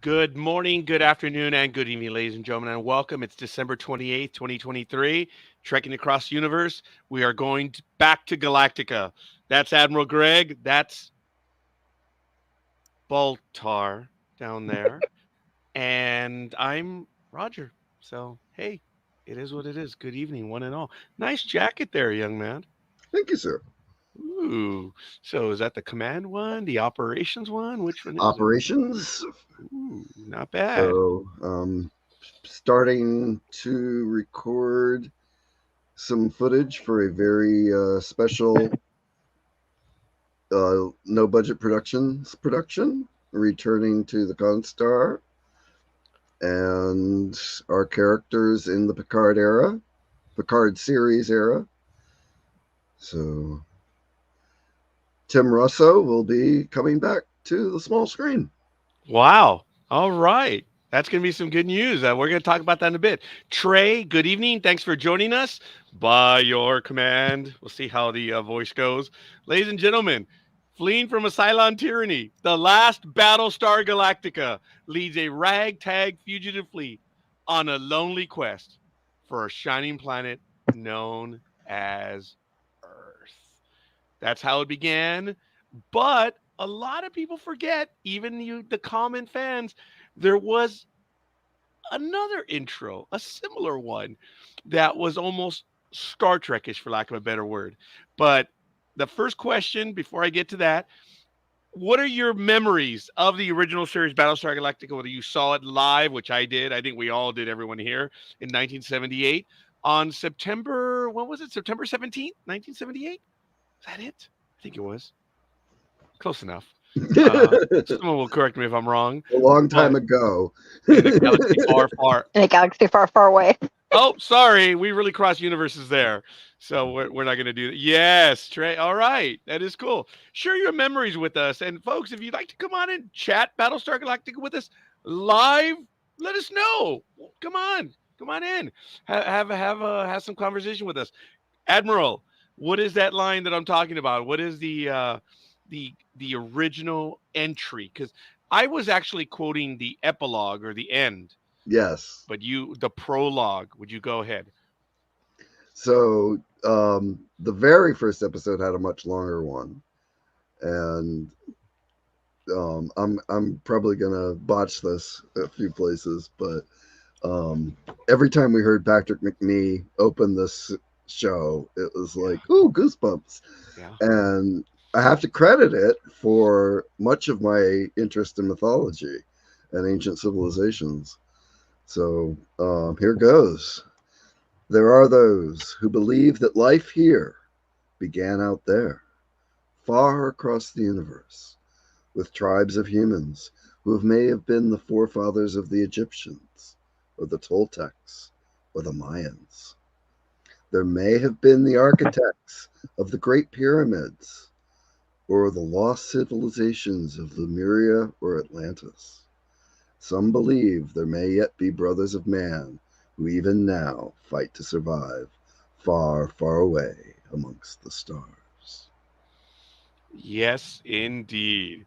Good morning, good afternoon, and good evening, ladies and gentlemen, and welcome. It's December 28th, 2023. Trekking across the universe. We are going back to Galactica. That's Admiral Greg. That's Baltar down there. And I'm Roger. So, hey, it is what it is. Good evening, one and all. Nice jacket there, young man. Thank you, sir. Ooh. So, is that the command one, the operations one? Which one is it? Operations. Ooh, not bad. So, starting to record some footage for a very special no budget production, returning to the Constar and our characters in the Picard series era. So, Tim Russo will be coming back to the small screen. Wow. All right. That's going to be some good news. We're going to talk about that in a bit. Trey, good evening. Thanks for joining us. By your command. We'll see how the voice goes. Ladies and gentlemen, fleeing from a CYLON tyranny, the last Battlestar Galactica leads a ragtag fugitive fleet on a lonely quest for a shining planet known as Earth. That's how it began. But a lot of people forget, even the common fans, there was another intro, a similar one that was almost Star Trekish, for lack of a better word. But the first question, before I get to that, what are your memories of the original series Battlestar Galactica? Whether you saw it live, which I did, I think we all did, everyone here in 1978 on September, what was it? September 17th, 1978? Is that it? I think it was. Close enough. A Someone will correct me if I'm wrong, long time but ago. in a galaxy far, far. In a galaxy far, far away. Oh, sorry, we really crossed universes there, so we're not going to do that. Yes, Trey. All right, that is cool. Share your memories with us, and folks, if you'd like to come on and chat Battlestar Galactica with us live, let us know. Come on in. Have some conversation with us. Admiral, what is that line that I'm talking about? What is the original entry? Because I was actually quoting the epilogue or the end, Yes. but the prologue. Would you go ahead? So the very first episode had a much longer one, and I'm probably gonna botch this a few places, but every time we heard Patrick McNee open this show, it was like, ooh, goosebumps. Yeah. And I have to credit it for much of my interest in mythology and ancient civilizations. So here goes. There are those who believe that life here began out there, far across the universe, with tribes of humans who may have been the forefathers of the Egyptians, or the Toltecs, or the Mayans. There may have been the architects of the Great Pyramids, or the lost civilizations of Lemuria or Atlantis. Some believe there may yet be brothers of man who even now fight to survive far, far away amongst the stars. Yes, indeed.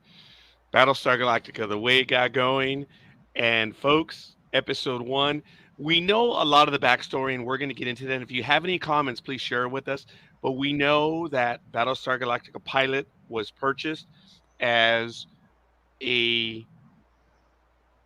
Battlestar Galactica, the way it got going. And folks, episode one, we know a lot of the backstory, and we're going to get into that. If you have any comments, please share it with us. But we know that Battlestar Galactica pilot was purchased as a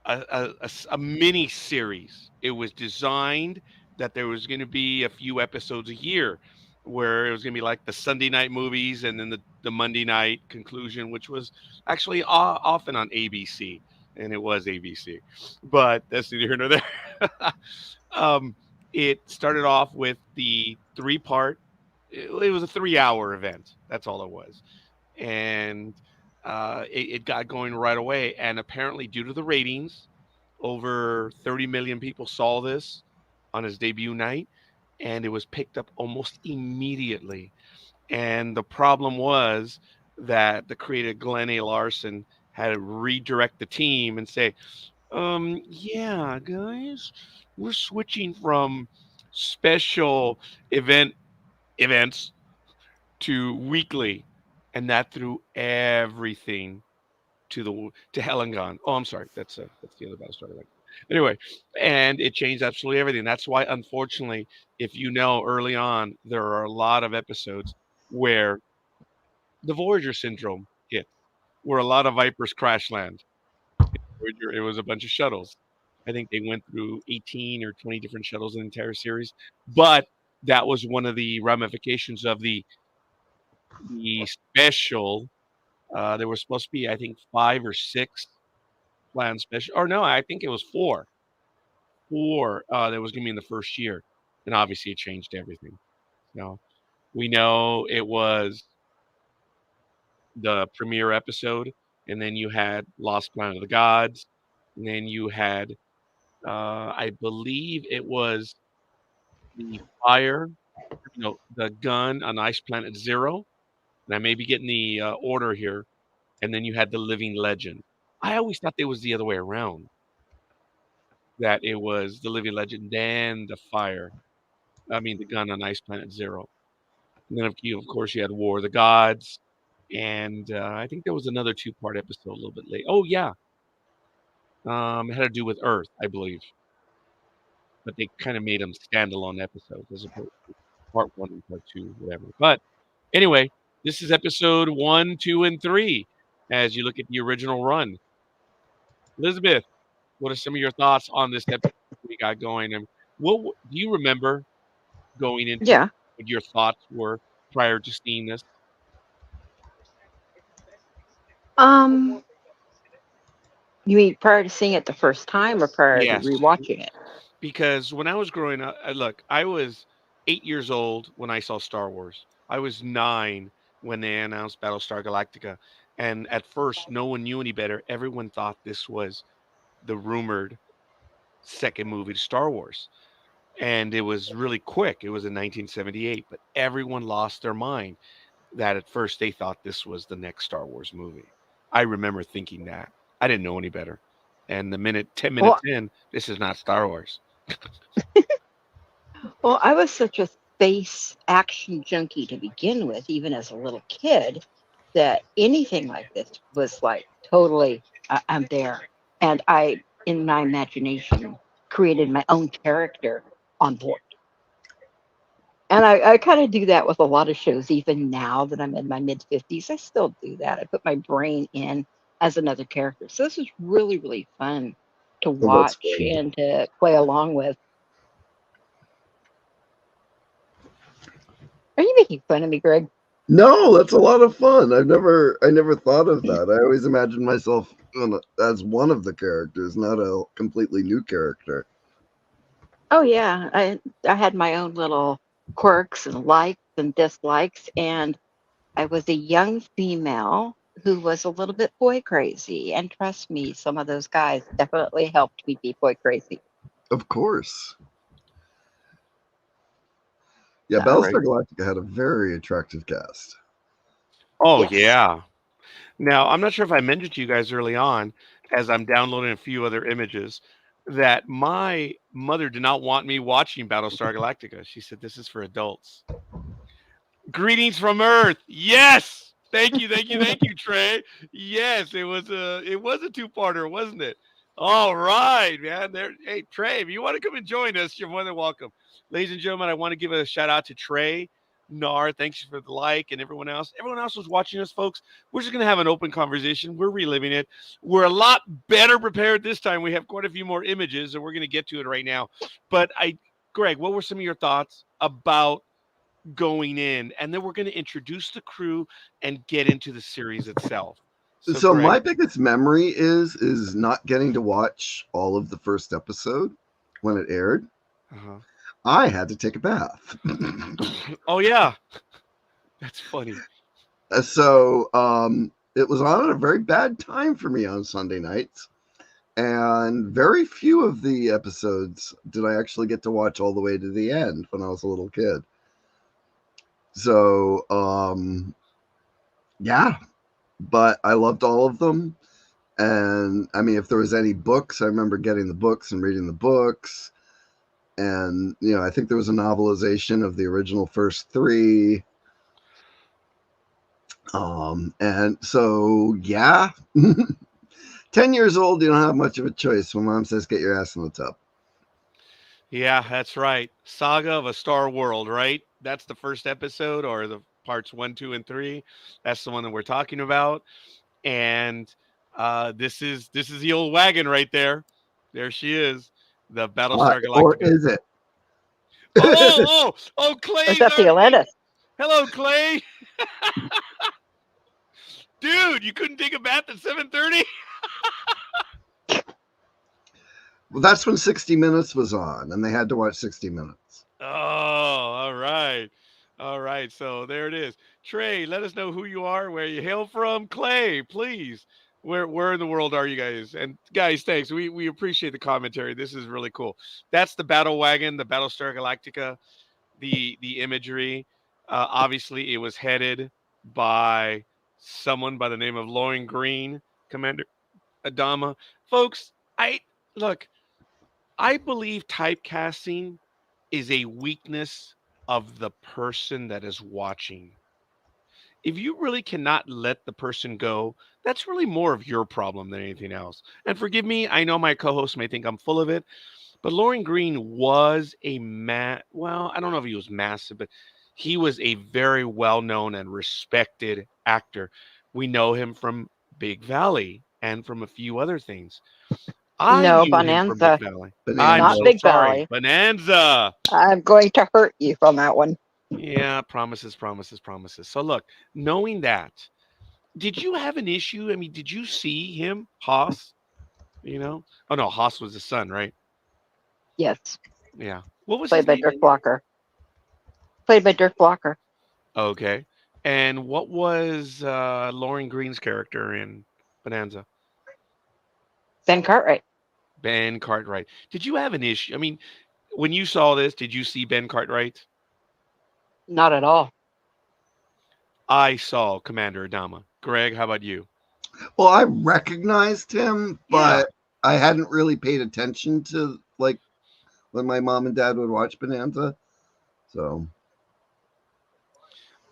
a mini series. It was designed that there was going to be a few episodes a year, where it was going to be like the Sunday night movies and then the Monday night conclusion, which was actually often on ABC, and it was ABC, but that's neither here nor there. um, it started off with the three-part. It was a 3-hour event. That's all it was, and it got going right away. And apparently, due to the ratings, over 30 million people saw this on his debut night, and it was picked up almost immediately. And the problem was that the creator Glenn A. Larson had to redirect the team and say, yeah, guys, we're switching from special events to weekly, and that threw everything to Helengon. Oh, I'm sorry, that's the other Battlestar Galactica. Anyway, and it changed absolutely everything. That's why, unfortunately, if you know early on, there are a lot of episodes where the Voyager syndrome hit, where a lot of Vipers crash land. Voyager, it was a bunch of shuttles. I think they went through 18 or 20 different shuttles in the entire series, but that was one of the ramifications of the special. There was supposed to be, I think, 5 or 6 planned special, or no, I think it was four. Four that was going to be in the first year, and obviously it changed everything. No, we know it was the premiere episode, and then you had Lost Planet of the Gods, and then you had, I believe it was the fire, the gun on Ice Planet Zero, and I may be getting the order here, and then you had the Living Legend. I always thought it was the other way around, that it was the Living Legend, then the fire. I mean, the gun on Ice Planet Zero. And then, of course, you had War of the Gods, and I think there was another two-part episode a little bit late. Oh yeah, it had to do with Earth, I believe, but they kind of made them standalone episodes as opposed to part one and part two, whatever. But anyway, this is episode 1, 2, and 3. As you look at the original run, Elizabeth, what are some of your thoughts on this episode we got going? And do you remember going into Yeah. what your thoughts were prior to seeing this? Um, you mean prior to seeing it the first time or prior to Yes, rewatching it? because when I was growing up, look, I was 8 years old when I saw Star Wars. I was 9 when they announced Battlestar Galactica, and at first, no one knew any better. Everyone thought this was the rumored second movie to Star Wars, and it was really quick. It was in 1978, but everyone lost their mind that at first they thought this was the next Star Wars movie. I remember thinking that. I didn't know any better. And the minute 10 minutes Well, in, this is not Star Wars. well, I was such a space action junkie to begin with, even as a little kid, that anything like this was like totally, I'm there. And I, in my imagination, created my own character on board. And I kind of do that with a lot of shows, even now that I'm in my mid 50s. I still do that. I put my brain in as another character. So this is really, really fun to Oh, that's watch fun. and to play along with. Are you making fun of me, Greg? No, that's a lot of fun. I never thought of that. I always imagined myself as one of the characters, not a completely new character. Oh yeah, I had my own little quirks and likes and dislikes, and I was a young female who was a little bit boy crazy. And trust me, some of those guys definitely helped me be boy crazy. Of course. Yeah, All right. Battlestar Galactica had a very attractive cast. Oh, Yes. yeah. Now, I'm not sure if I mentioned to you guys early on, as I'm downloading a few other images, that my mother did not want me watching Battlestar Galactica. She said, this is for adults. Greetings from Earth. Yes. Thank you, Trey. Yes, it was a two-parter, wasn't it? All right, man. There, hey Trey, if you want to come and join us, you're more than welcome. Ladies and gentlemen, I want to give a shout out to Trey Nar. Thanks for the like and everyone else. Everyone else who's watching us, folks. We're just gonna have an open conversation. We're reliving it. We're a lot better prepared this time. We have quite a few more images, and we're gonna get to it right now. But Greg, what were some of your thoughts about going in, and then we're going to introduce the crew and get into the series itself. So, So Greg, my biggest memory is not getting to watch all of the first episode when it aired. uh-huh. I had to take a bath. Oh yeah, that's funny. So it was on at a very bad time for me on Sunday nights. And very few of the episodes did I actually get to watch all the way to the end when I was a little kid. So yeah, but I loved all of them. And I mean, if there was any books, I remember getting the books and reading the books. And I think there was a novelization of the original first three. And so yeah. 10 years old, you don't have much of a choice when mom says, get your ass in the tub. Yeah, that's right. Saga of a Star World, right? That's the first episode, or the parts 1, 2, and 3. That's the one that we're talking about. And this is the old wagon right there. There she is, the Battlestar Or Galactica. is it? Oh, Or is Clay's that the already. Atlantis? Hello, Clay. Dude, you couldn't take a bath at 7:30? Well, that's when 60 Minutes was on, and they had to watch 60 Minutes. Oh, all right. All right. So there it is. Trey, let us know who you are, where you hail from. Clay, please. Where in the world are you guys? And guys, thanks. We appreciate the commentary. This is really cool. That's the battle wagon, the Battlestar Galactica, the imagery. Obviously, it was headed by someone by the name of Lauren Green, Commander Adama. Folks, I look, I believe typecasting is a weakness of the person that is watching. If you really cannot let the person go, that's really more of your problem than anything else. And forgive me, I know my co-host may think I'm full of it, but Lauren Green was well, I don't know if he was massive, but he was a very well-known and respected actor. We know him from Big Valley and from a few other things. I No, knew him from Big Bonanza, Valley. I'm not Bonanza. so Big sorry. Valley. Bonanza. I'm going to hurt you from that one. Yeah, promises, promises, promises. So look, knowing that, did you have an issue? I mean, did you see him, Haas? Oh no, Haas was the son, right? Yes, Yeah. What was his played by name Dirk again? Blocker. Played by Dirk Blocker. Okay. And what was Lauren Green's character in Bonanza? Ben Cartwright. Ben Cartwright. Did you have an issue? I mean, when you saw this, did you see Ben Cartwright? Not at all. I saw Commander Adama. Greg, how about you? Well, I recognized him, Yeah. but I hadn't really paid attention to like when my mom and dad would watch Bonanza. So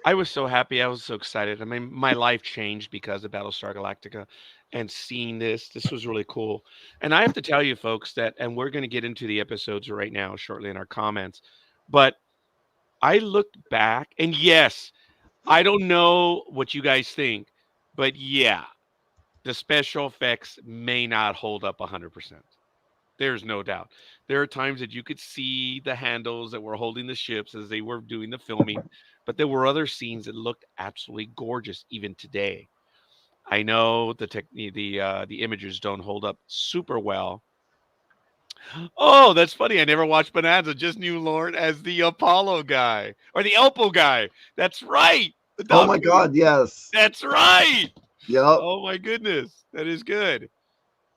I was so happy. I was so excited. I mean, my life changed because of Battlestar Galactica, and seeing this was really cool. And I have to tell you, folks, that, and we're going to get into the episodes right now, shortly in our comments, but I looked back, and yes, I don't know what you guys think, but yeah, the special effects may not hold up 100%. There's no doubt. There are times that you could see the handles that were holding the ships as they were doing the filming, but there were other scenes that looked absolutely gorgeous even today. I know the images don't hold up super well. Oh, that's funny. I never watched Bonanza. Just knew Lauren as the Apollo guy or the Elpo guy. That's right. The oh my W. god, yes. That's right. Yep. Oh my goodness. That is good.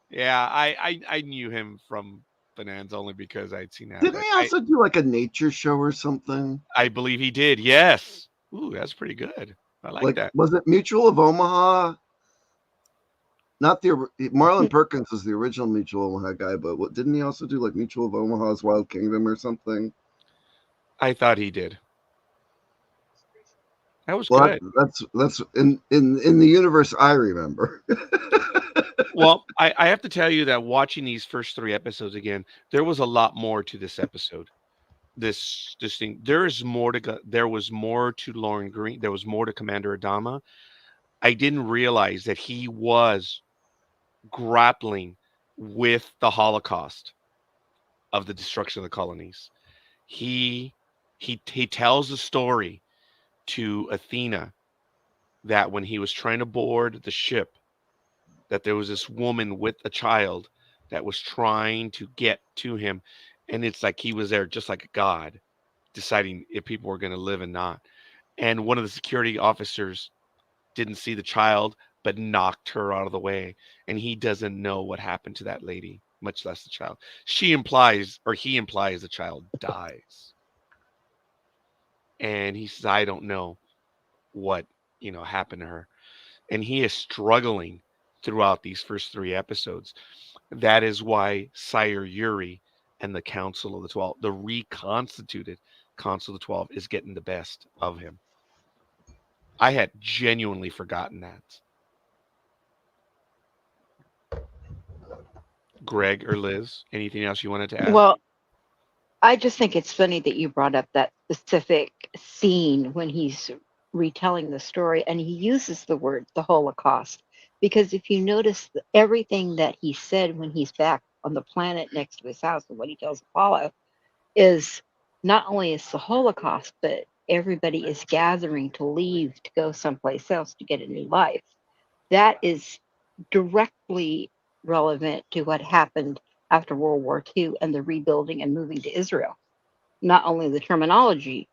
Yeah, I knew him from Bonanza only because I'd seen that. Didn't he also do like a nature show or something? I believe he did. Yes. Ooh, that's pretty good. I like Like, that. was it Mutual of Omaha? Not the Marlon Perkins was the original Mutual of Omaha guy, but what didn't he also do like Mutual of Omaha's Wild Kingdom or something? I thought he did. That was Well, good. that's in the universe I remember. Well, I have to tell you that watching these first three episodes again, there was a lot more to this episode. This thing. There is more to go. There was more to Lauren Green. There was more to Commander Adama. I didn't realize that he was grappling with the Holocaust of the destruction of the colonies. He he tells a story to Athena that when he was trying to board the ship, that there was this woman with a child that was trying to get to him, and it's like he was there just like a god, deciding if people were going to live and not. And one of the security officers didn't see the child, but knocked her out of the way, and he doesn't know what happened to that lady, much less the child. She implies, or he implies, the child dies, and he says, "I don't know what happened to her," and he is struggling throughout these first three episodes. That is why Sire Yuri and the Council of the 12, the reconstituted Council of the 12, is getting the best of him. I had genuinely forgotten that. Greg or Liz, anything else you wanted to add? Well, I just think it's funny that you brought up that specific scene when he's retelling the story and he uses the word the Holocaust. Because if you notice everything that he said when he's back on the planet next to his house and what he tells Apollo is not only is the Holocaust, but everybody is gathering to leave to go someplace else to get a new life. That is directly relevant to what happened after World War II and the rebuilding and moving to Israel. Not only the terminology,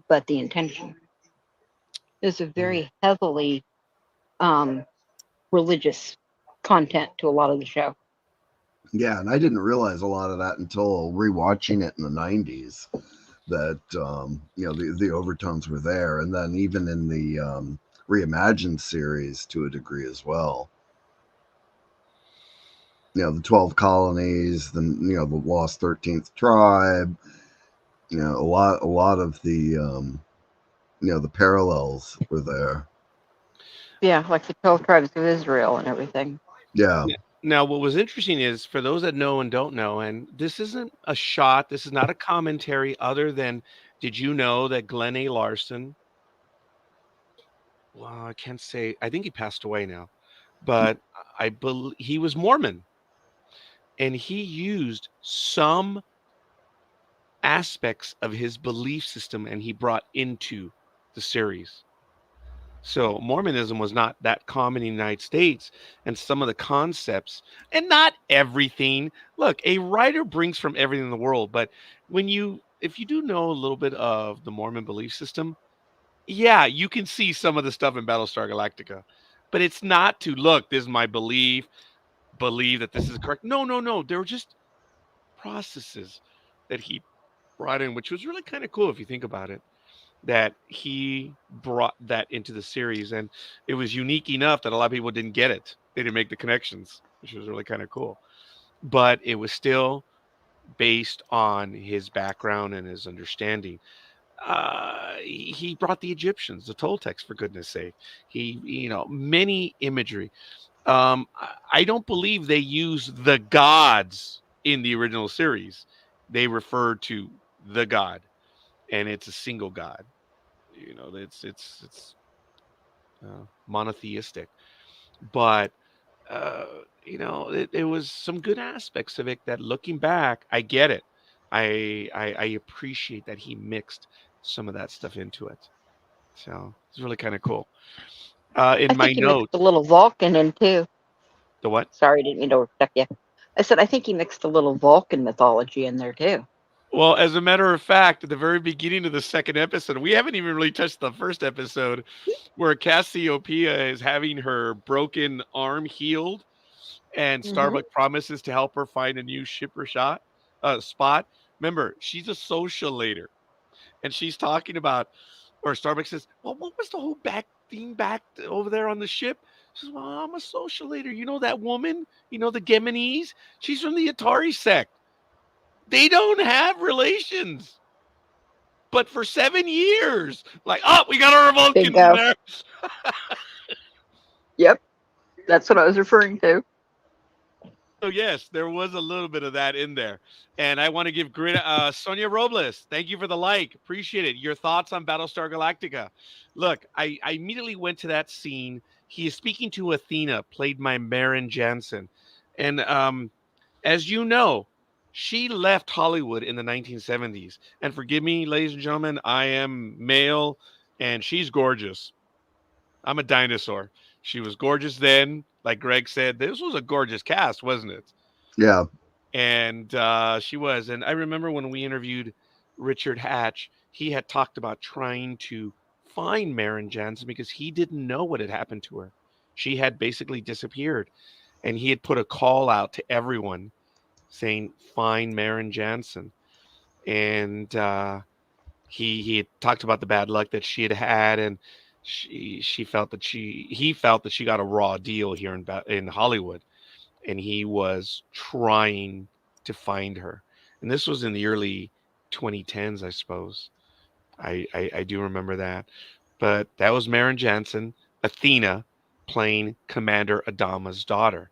but the intention. There's a Mm. very heavily um, religious content to a lot of the show. Yeah, and I didn't realize a lot of that until rewatching it in the '90s. That the overtones were there, and then even in the reimagined series to a degree as well. The 12 colonies, the lost 13th tribe. A lot of the parallels were there. Yeah, like the 12 tribes of Israel and everything. Yeah, Now, what was interesting is for those that know and don't know, and this isn't a shot, this is not a commentary other than did you know that Glenn A. Larson, well, I can't say, I think he passed away now, but I believe he was Mormon and he used some aspects of his belief system and he brought into the series. So Mormonism was not that common in the United States, and some of the concepts, and not everything. Look, a writer brings from everything in the world, but if you do know a little bit of the Mormon belief system, yeah, you can see some of the stuff in Battlestar Galactica, but it's not to look. This is my belief. Believe that this is correct. No, no, no. There were just processes that he brought in, which was really kind of cool if you think about it, that he brought that into the series. And it was unique enough that a lot of people didn't get it. They didn't make the connections, which was really kind of cool. But it was still based on his background and his understanding. He brought the Egyptians, the Toltecs, for goodness sake. Many imagery. I don't believe they use the gods in the original series. They refer to the god, and it's a single god. It's monotheistic, but uh, there was some good aspects of it that, looking back, I get it. I appreciate that he mixed some of that stuff into it. So it's really kind of cool. In I my think he mixed a notes, little Vulcan in too. the what? Sorry, didn't mean to overstep you. I said I think he mixed a little Vulcan mythology in there too. Well, as a matter of fact, at the very beginning of the second episode, we haven't even really touched the first episode, where Cassiopeia is having her broken arm healed, and Hmm. Starbuck promises to help her find a new spot. Remember, she's a socialator, and she's talking about, or Starbuck says, "Well, what was the whole back thing back over there on the ship?" She says, "Well, I'm a socialator. You know that woman? You know the Geminese? She's from the Atari sect. They don't have relations." But for 7 years, like, oh, we got our Vulcans in Bingo. there. Yep, that's what I was referring to. So yes, there was a little bit of that in there, and I want to give Sonia Robles. Thank you for the like, appreciate it. Your thoughts on Battlestar Galactica? Look, I immediately went to that scene. He is speaking to Athena, played by Marin Jansen, and as you know, she left Hollywood in the 1970s. And forgive me, ladies and gentlemen, I am male, and she's gorgeous. I'm a dinosaur. She was gorgeous then. Like Greg said, this was a gorgeous cast, wasn't it? yeah, And she was. And I remember when we interviewed Richard Hatch, he had talked about trying to find Marin Jansen because he didn't know what had happened to her. She had basically disappeared. And he had put a call out to everyone saying, find Marin Jansen. And he had talked about the bad luck that she had had, and she felt that he felt that she got a raw deal here in Hollywood, and he was trying to find her. And this was in the early 2010s, I suppose. I do remember that, but that was Marin Jansen, Athena, playing Commander Adama's daughter.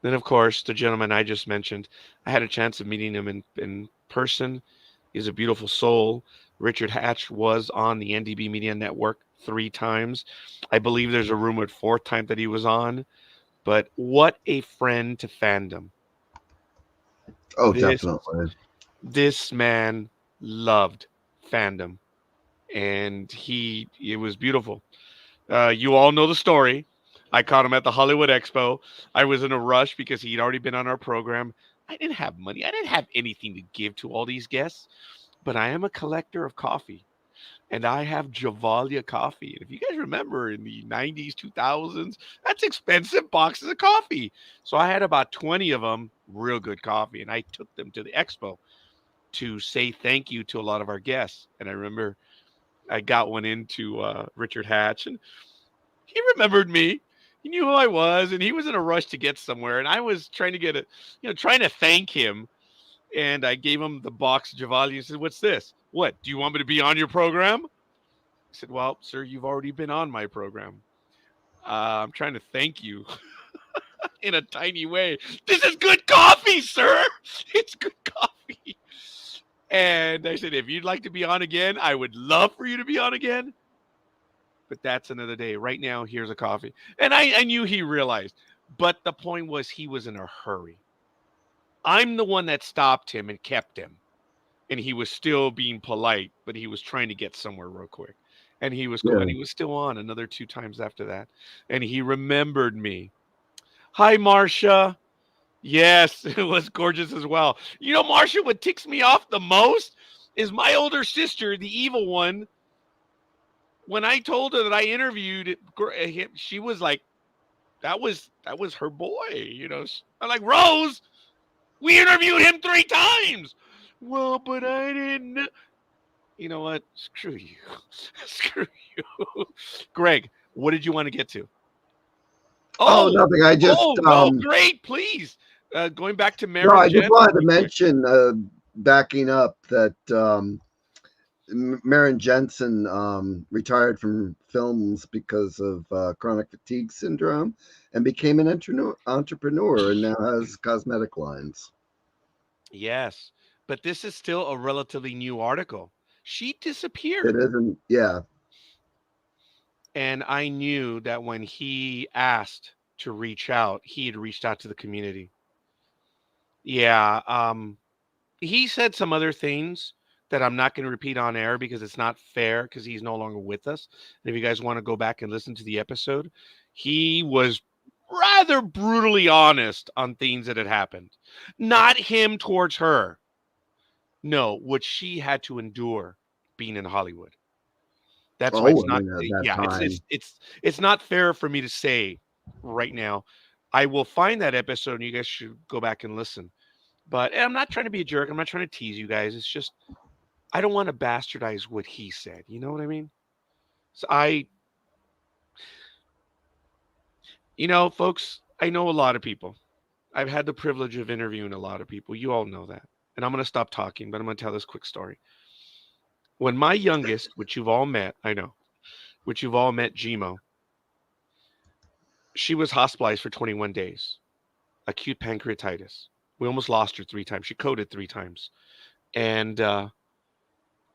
Then, of course, the gentleman I just mentioned, I had a chance of meeting him in person. He's a beautiful soul. Richard Hatch was on the NDB Media Network 3 times. I believe there's a rumored fourth time that he was on. But what a friend to fandom. Oh, This definitely. this man loved fandom, and it was beautiful. You all know the story. I caught him at the Hollywood Expo. I was in a rush because he'd already been on our program. I didn't have money. I didn't have anything to give to all these guests, but I am a collector of coffee, and I have Javalia coffee. And if you guys remember in the 90s, 2000s, that's expensive boxes of coffee. So I had about 20 of them, real good coffee, and I took them to the expo to say thank you to a lot of our guests. And I remember I got one into Richard Hatch, and he remembered me. He knew who I was, and he was in a rush to get somewhere. And I was trying to trying to thank him. And I gave him the box of Javali and said, "What's this? What? Do you want me to be on your program?" He said, "Well, sir, you've already been on my program. I'm trying to thank you in a tiny way. This is good coffee, sir. It's good coffee." And I said, "If you'd like to be on again, I would love for you to be on again. But that's another day. Right now, here's a coffee." And I knew he realized. But the point was, he was in a hurry. I'm the one that stopped him and kept him. And he was still being polite, but he was trying to get somewhere real quick. And he was cool. And Yeah. he was still on another 2 times after that. And he remembered me. "Hi, Marcia." Yes, it was gorgeous as well. You know, Marcia, what ticks me off the most is my older sister, the evil one. When I told her that I interviewed him, she was like, that was her boy. I'm like, "Rose, we interviewed him 3 times." "Well, but I didn't know." You know what? Screw you. Screw you. Greg, what did you want to get to? Oh, Oh, nothing. I just oh, no, great, please. Going back to no, Marin I just Jensen wanted to real quick. mention backing up that Marin Jensen retired from films because of chronic fatigue syndrome and became an entrepreneur and now has cosmetic lines. Yes, but this is still a relatively new article. She It disappeared. isn't, yeah. And I knew that when he asked to reach out, he had reached out to the community. Yeah, he said some other things that I'm not going to repeat on air because it's not fair because he's no longer with us. And if you guys want to go back and listen to the episode, he was rather brutally honest on things that had happened. Not him towards her. No, what she had to endure being in Hollywood. That's why Oh, it's I not, mean, at that yeah, time. it's not fair for me to say right now. I will find that episode and you guys should go back and listen. But I'm not trying to be a jerk. I'm not trying to tease you guys. It's just I don't want to bastardize what he said. You know what I mean? So folks, I know a lot of people. I've had the privilege of interviewing a lot of people. You all know that. And I'm going to stop talking, but I'm going to tell this quick story. When my youngest, which you've all met, I know, which you've all met, Gmo, she was hospitalized for 21 days, acute pancreatitis. We almost lost her 3 times. She coded 3 times. And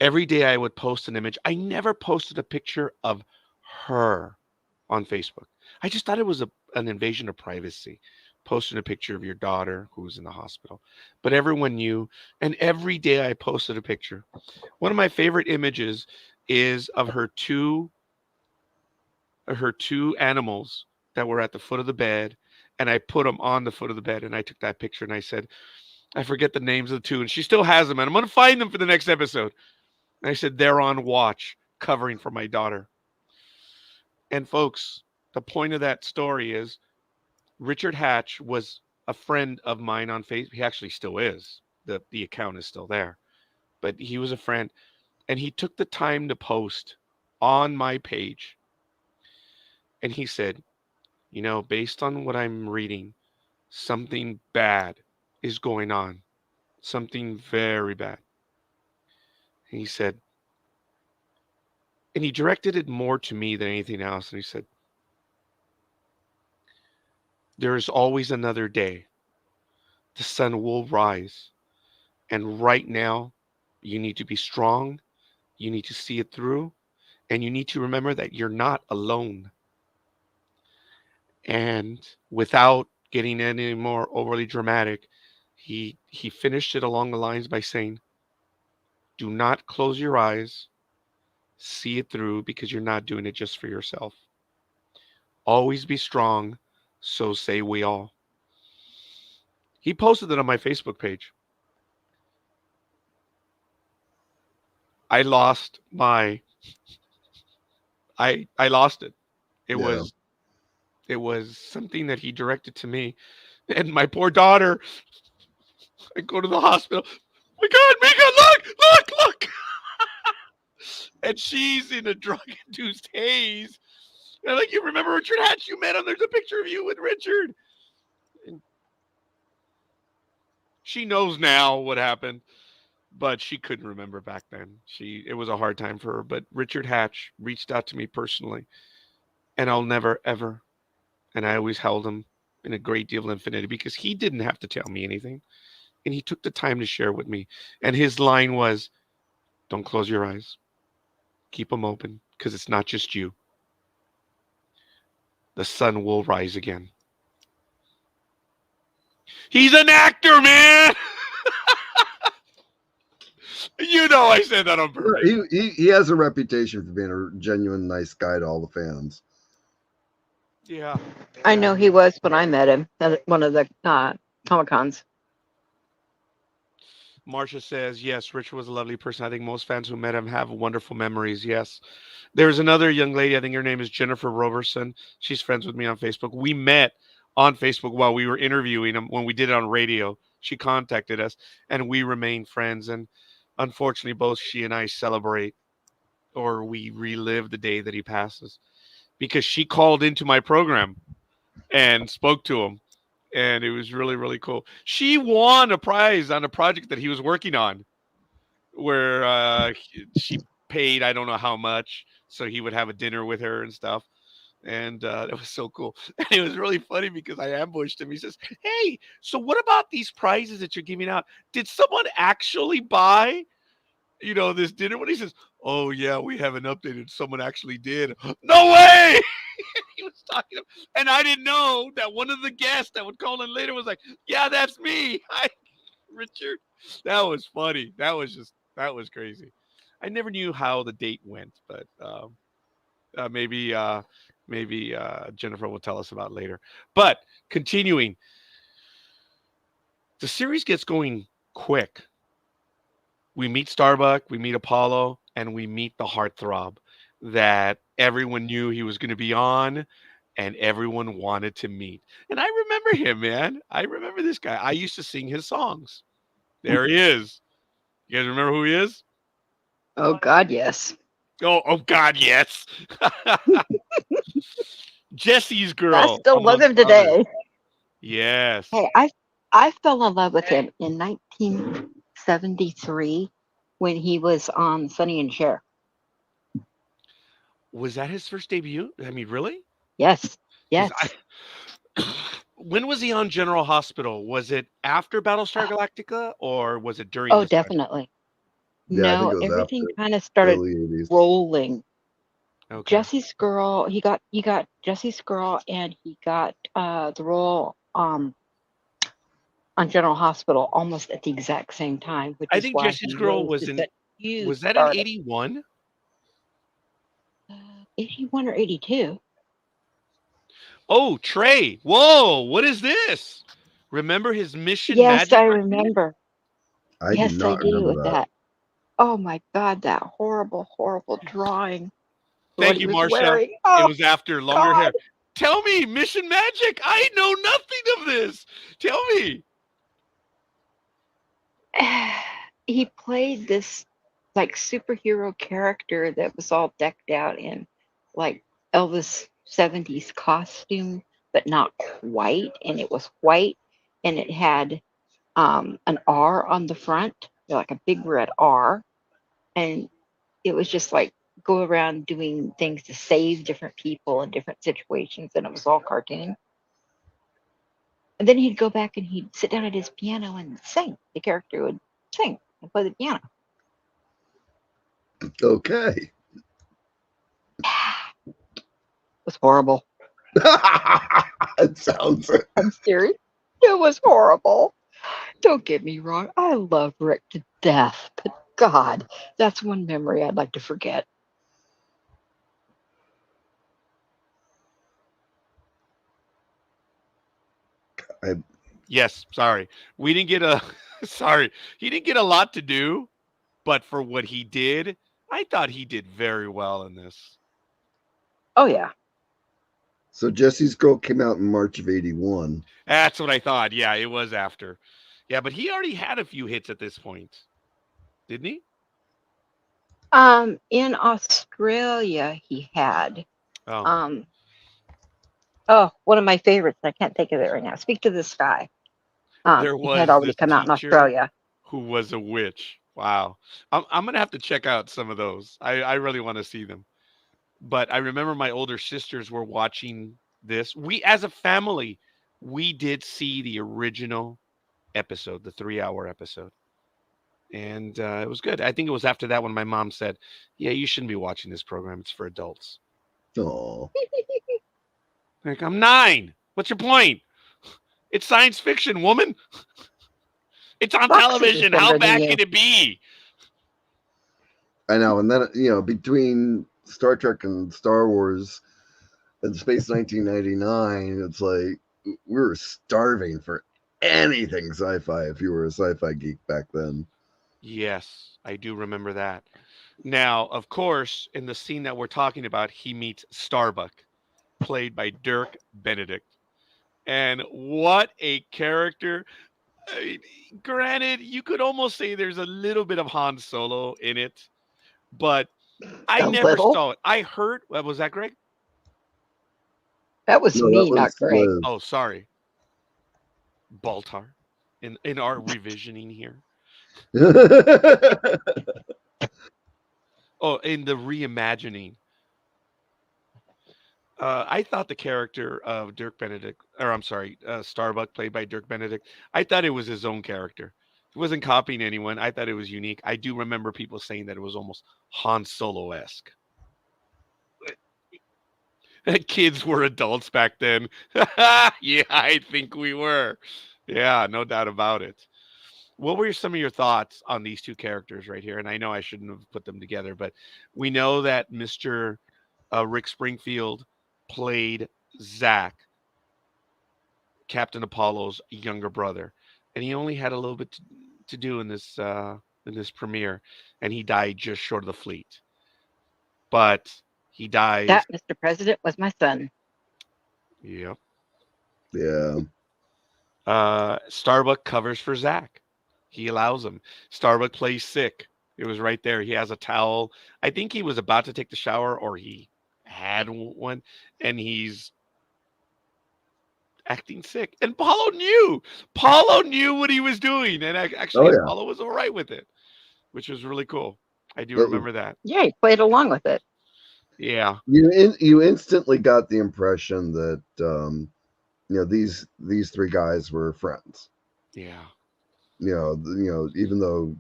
every day I would post an image. I never posted a picture of her on Facebook. I just thought it was an invasion of privacy, posting a picture of your daughter who was in the hospital. But everyone knew, and every day I posted a picture. One of my favorite images is of her two animals that were at the foot of the bed, and I put them on the foot of the bed, and I took that picture, and I said, I forget the names of the two, and she still has them, and I'm going to find them for the next episode. And I said, they're on watch, covering for my daughter. And folks, the point of that story is Richard Hatch was a friend of mine on Facebook. He actually still is. The account is still there. But he was a friend. And he took the time to post on my page. And he said, based on what I'm reading, something bad is going on. Something very bad. And he said, and he directed it more to me than anything else. And he said, There is always another day. The sun will rise. And right now, you need to be strong. You need to see it through. And you need to remember that you're not alone. And without getting any more overly dramatic, he finished it along the lines by saying, "Do not close your eyes. See it through because you're not doing it just for yourself. Always be strong. So say we all." He posted it on my Facebook page. I lost my I lost it. It Yeah. was it was something that he directed to me. And my poor daughter, I go to the hospital. My God, Mika, look. And she's in a drug induced haze. And like, you remember Richard Hatch? You met him. There's a picture of you with Richard. And she knows now what happened, but she couldn't remember back then. It was a hard time for her. But Richard Hatch reached out to me personally, and I'll never ever. And I always held him in a great deal of infinity because he didn't have to tell me anything, and he took the time to share with me. And his line was, "Don't close your eyes. Keep them open because it's not just you. The sun will rise again." He's an actor, man. You know I said that on purpose. He has a reputation for being a genuine nice guy to all the fans. Yeah. I Yeah. know he was when I met him at one of the Comic Cons. Marcia says, yes, Richard was a lovely person. I think most fans who met him have wonderful memories. Yes. There's another young lady. I think her name is Jennifer Roberson. She's friends with me on Facebook. We met on Facebook while we were interviewing him when we did it on radio. She contacted us and we remained friends. And unfortunately, both she and I celebrate or we relive the day that he passes because she called into my program and spoke to him. And it was really, really cool. She won a prize on a project that he was working on where she paid, I don't know how much, so he would have a dinner with her and stuff. And it was so cool. And it was really funny because I ambushed him. He says, "Hey, so what about these prizes that you're giving out? Did someone actually buy, this dinner?" When he says, "Oh yeah, we haven't updated. Someone actually did." No way! He was talking, and I didn't know that one of the guests that would call in later was like, "Yeah, that's me. Hi, Richard." That was funny. That was crazy. I never knew how the date went, but maybe Jennifer will tell us about later. But continuing, the series gets going quick. We meet Starbuck, we meet Apollo, and we meet the heartthrob that everyone knew he was going to be on and everyone wanted to meet. And I remember him, man. I remember this guy. I used to sing his songs. There he is. You guys remember who he is? Oh God, yes. Oh God, yes. Jesse's I girl, still love amongst him others. today. Yes. Hey, I fell in love with him in 1973 when he was on Sonny and Cher. Was that his first debut? I mean, really? Yes, Because yes. when was he on General Hospital? Was it after Battlestar Galactica or was it during Oh, this time? definitely. Yeah, I think No, it was everything after kind of started early 80s. rolling. Okay. Jesse's Girl. He got Jesse's Girl, and he got the role on General Hospital almost at the exact same time, which I is think why Jesse's he girl rose was to in such huge was that in stardom. 81? 81 or 82. Oh, Trey. Whoa, what is this? Remember his Mission Yes, Magic I cartoon? remember. I do Yes, I not do remember with that. that. Oh my God, that horrible, horrible drawing. What Thank he you, was Marcia. wearing. It Oh was after longer God. hair. Tell me, Mission Magic. I know nothing of this. Tell me. He played this like superhero character that was all decked out in like Elvis 70s costume, but not white. And it was white and it had an R on the front, like a big red R. And it was just like go around doing things to save different people in different situations. And it was all cartoon. And then he'd go back and he'd sit down at his piano and sing. The character would sing and play the piano. Okay. It was horrible. It sounds. I'm serious. It was horrible. Don't get me wrong. I love Rick to death, but God, that's one memory I'd like to forget. I, Yes, sorry. We didn't get a sorry. He didn't get a lot to do, but for what he did, I thought he did very well in this. Oh yeah. so Jesse's Girl came out in March of '81. That's what I thought. Yeah, it was after. Yeah, but he already had a few hits at this point, didn't he? In Australia he had Oh, um oh, one of my favorites. I can't think of it right now. Speak to the Sky. there It had was already this come out in teacher Australia. who was a witch. Wow. I'm gonna have to check out some of those. I really want to see them. But I remember my older sisters were watching this. We, as a family, we did see the original episode, the 3 hour episode. And it was good. I think it was after that when my mom said, "Yeah, you shouldn't be watching this program. It's for adults." Oh, Like, I'm 9. What's your point? It's science fiction, woman. It's on Foxes is television. How younger than bad you. can it be? I know. And then between Star Trek and Star Wars and Space 1999, it's like we were starving for anything sci-fi. If you were a sci-fi geek back then. Yes, I do remember that. Now, of course, in the scene that we're talking about, he meets Starbuck, played by Dirk Benedict. And what a character. I mean, granted, you could almost say there's a little bit of Han Solo in it, but I A never little. saw it. I heard, what was that, Greg? That was No, that me, not was Greg. Liz. Oh, sorry. Baltar in our revisioning here. Oh, in the reimagining. I thought the character of Dirk Benedict, or I'm sorry, Starbuck, played by Dirk Benedict, I thought it was his own character. He wasn't copying anyone. I thought it was unique. I do remember people saying that it was almost Han Solo esque. Kids were adults back then. Yeah, I think we were. Yeah, no doubt about it. What were some of your thoughts on these two characters right here? And I know I shouldn't have put them together, but we know that Mr. Rick Springfield played Zach, Captain Apollo's younger brother, and he only had a little bit to do in this premiere, and he died just short of the fleet. But he dies. That, Mr. President, was my son. Yep. Yeah. Starbuck covers for Zach. He allows him. Starbuck plays sick. It was right there. He has a towel. I think he was about to take the shower, or he had one, and he's acting sick. And Paulo knew. Paulo knew what he was doing, and Oh actually, yeah. Paulo was all right with it, which was really cool. I do But remember that. Yeah, he played along with it. Yeah. you instantly got the impression that these three guys were friends. Yeah. Even though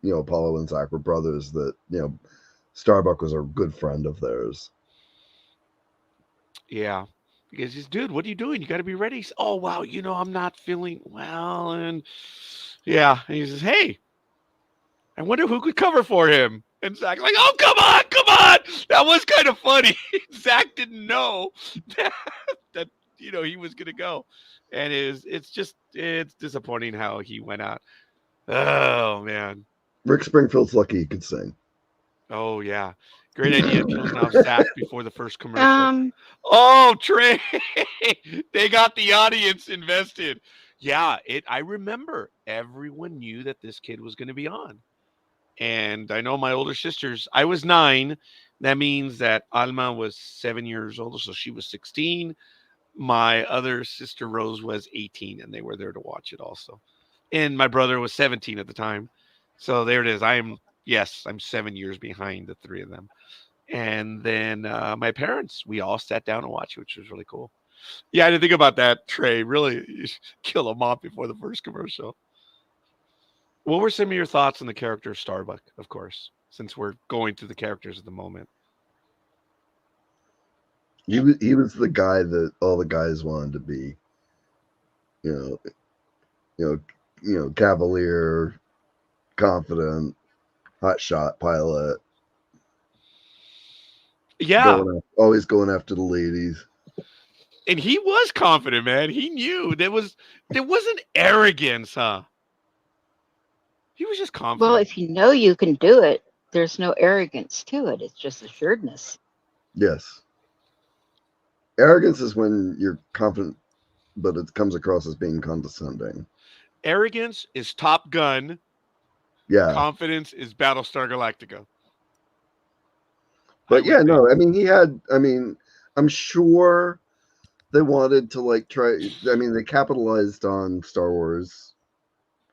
Apollo and Zach were brothers, that Starbuck was a good friend of theirs. Yeah. Because he's, dude, what are you doing? You got to be ready. Oh, wow. I'm not feeling well. And yeah. And he says, hey, I wonder who could cover for him. And Zach's like, oh, come on, come on. That was kind of funny. Zach didn't know that he was going to go. And it's disappointing how he went out. Oh, man. Rick Springfield's lucky he could sing. Oh, yeah. Great idea killing off Zach before the first commercial. Um, Oh, Trey, they got the audience invested. Yeah, I remember everyone knew that this kid was going to be on. And I know my older sisters, I was 9. That means that Alma was 7 years old, so she was 16. My other sister Rose was 18, and they were there to watch it also. And my brother was 17 at the time. So there it is. I'm 7 years behind the three of them. And then my parents, we all sat down and watched it, which was really cool. Yeah, I didn't think about that, Trey. Really, you should kill him off before the first commercial. What were some of your thoughts on the character of Starbuck, of course, since we're going through the characters at the moment? He was the guy that all the guys wanted to be. You know, you know, cavalier, confident, hotshot pilot, Yeah, always going after the ladies. and he was confident, man. He knew there wasn't arrogance, huh? He was just Well, confident. if you know you can do it, there's no arrogance to it. It's just assuredness. Yes, arrogance is when you're confident, but it comes across as being condescending. Arrogance is Top Gun. Yeah, Confidence is Battlestar Galactica. I but would yeah, think. no, I mean, he had. I mean, I'm sure they wanted to like try. I mean, they capitalized on Star Wars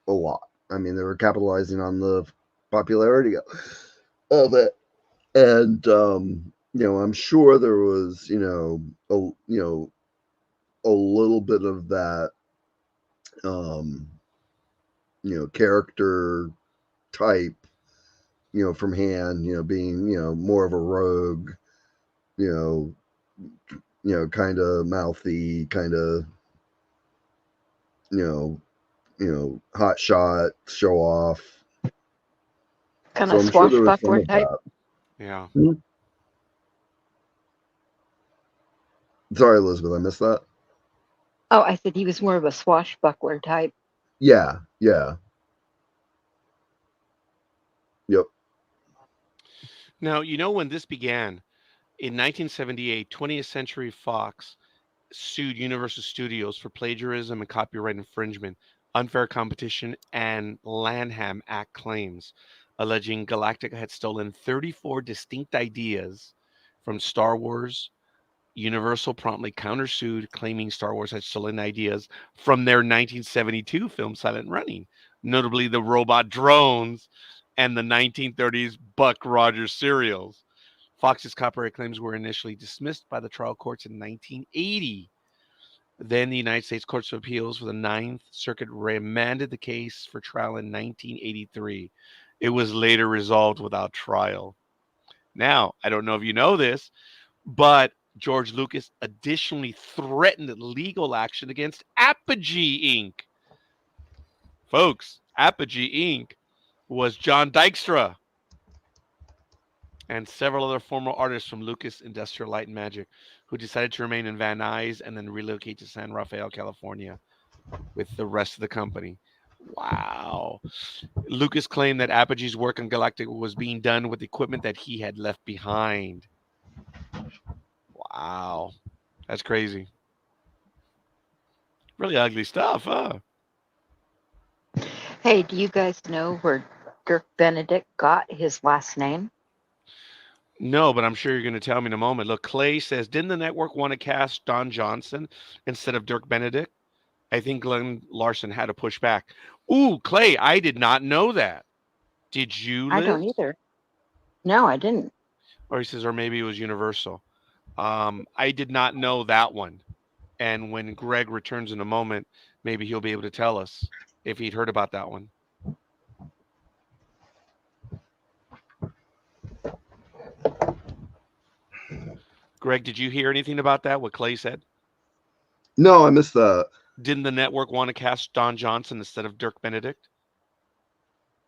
a lot. I mean, they were capitalizing on the popularity of it, and I'm sure there was, a little bit of that, um, character type, from Han, being, more of a rogue, you know, kind of mouthy, kind of, you know, hot shot, show off. Kind So of I'm sure there was some swashbuckler of type. that. Yeah. Mhm. Sorry, Elizabeth, I missed that. Oh, I said he was more of a swashbuckler type. Yeah, yeah, yep. Now, when this began in 1978, 20th Century Fox sued Universal Studios for plagiarism and copyright infringement, unfair competition, and Lanham Act claims, alleging Galactica had stolen 34 distinct ideas from Star Wars. Universal promptly countersued, claiming Star Wars had stolen ideas from their 1972 film Silent Running, notably the robot drones and the 1930s Buck Rogers serials. Fox's copyright claims were initially dismissed by the trial courts in 1980. Then the United States Courts of Appeals for the Ninth Circuit remanded the case for trial in 1983. It was later resolved without trial. Now, I don't know if you know this, but George Lucas additionally threatened legal action against Apogee Inc. Folks, Apogee Inc. was John Dykstra and several other former artists from Lucas Industrial Light and Magic who decided to remain in Van Nuys and then relocate to San Rafael, California with the rest of the company. Wow. Lucas claimed that Apogee's work on Galactica was being done with equipment that he had left behind. Wow. That's crazy. Really ugly stuff, huh? Hey, do you guys know where Dirk Benedict got his last name? No, but I'm sure you're going to tell me in a moment. Look, Clay says, didn't the network want to cast Don Johnson instead of Dirk Benedict? I think Glenn Larson had to push back. Ooh, Clay, I did not know that. Did you, I don't Liz? either. No, I didn't. Or he says, or maybe it was Universal. I did not know that one. And when Greg returns in a moment, maybe he'll be able to tell us if he'd heard about that one. Greg, did you hear anything about that? What Clay said? No, I missed that. Didn't the network want to cast Don Johnson instead of Dirk Benedict?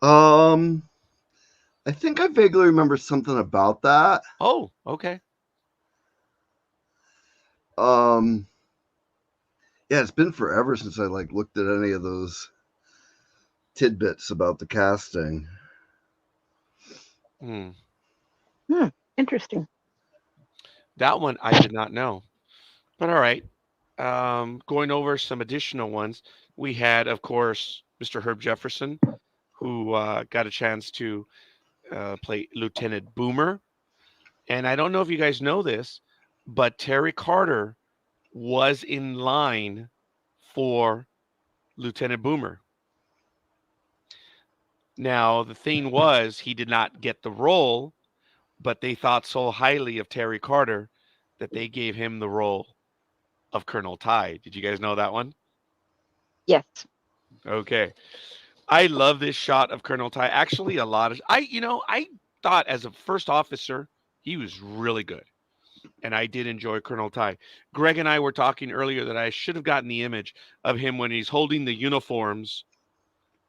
Um, I think I vaguely remember something about that. Oh, okay. Um, yeah, it's been forever since I like looked at any of those tidbits about the casting. Hmm. Interesting. That one I did not know. But all right. Going over some additional ones, we had, of course, Mr. Herb Jefferson, who got a chance to play Lieutenant Boomer. And I don't know if you guys know this, but Terry Carter was in line for Lieutenant Boomer. Now, the thing was, he did not get the role, but they thought so highly of Terry Carter that they gave him the role of Colonel Ty. Did you guys know that one? Yes. Okay. I love this shot of Colonel Ty. Actually, a lot of I thought as a first officer, he was really good. And I did enjoy Colonel Ty. Greg and I were talking earlier that I should have gotten the image of him when he's holding the uniforms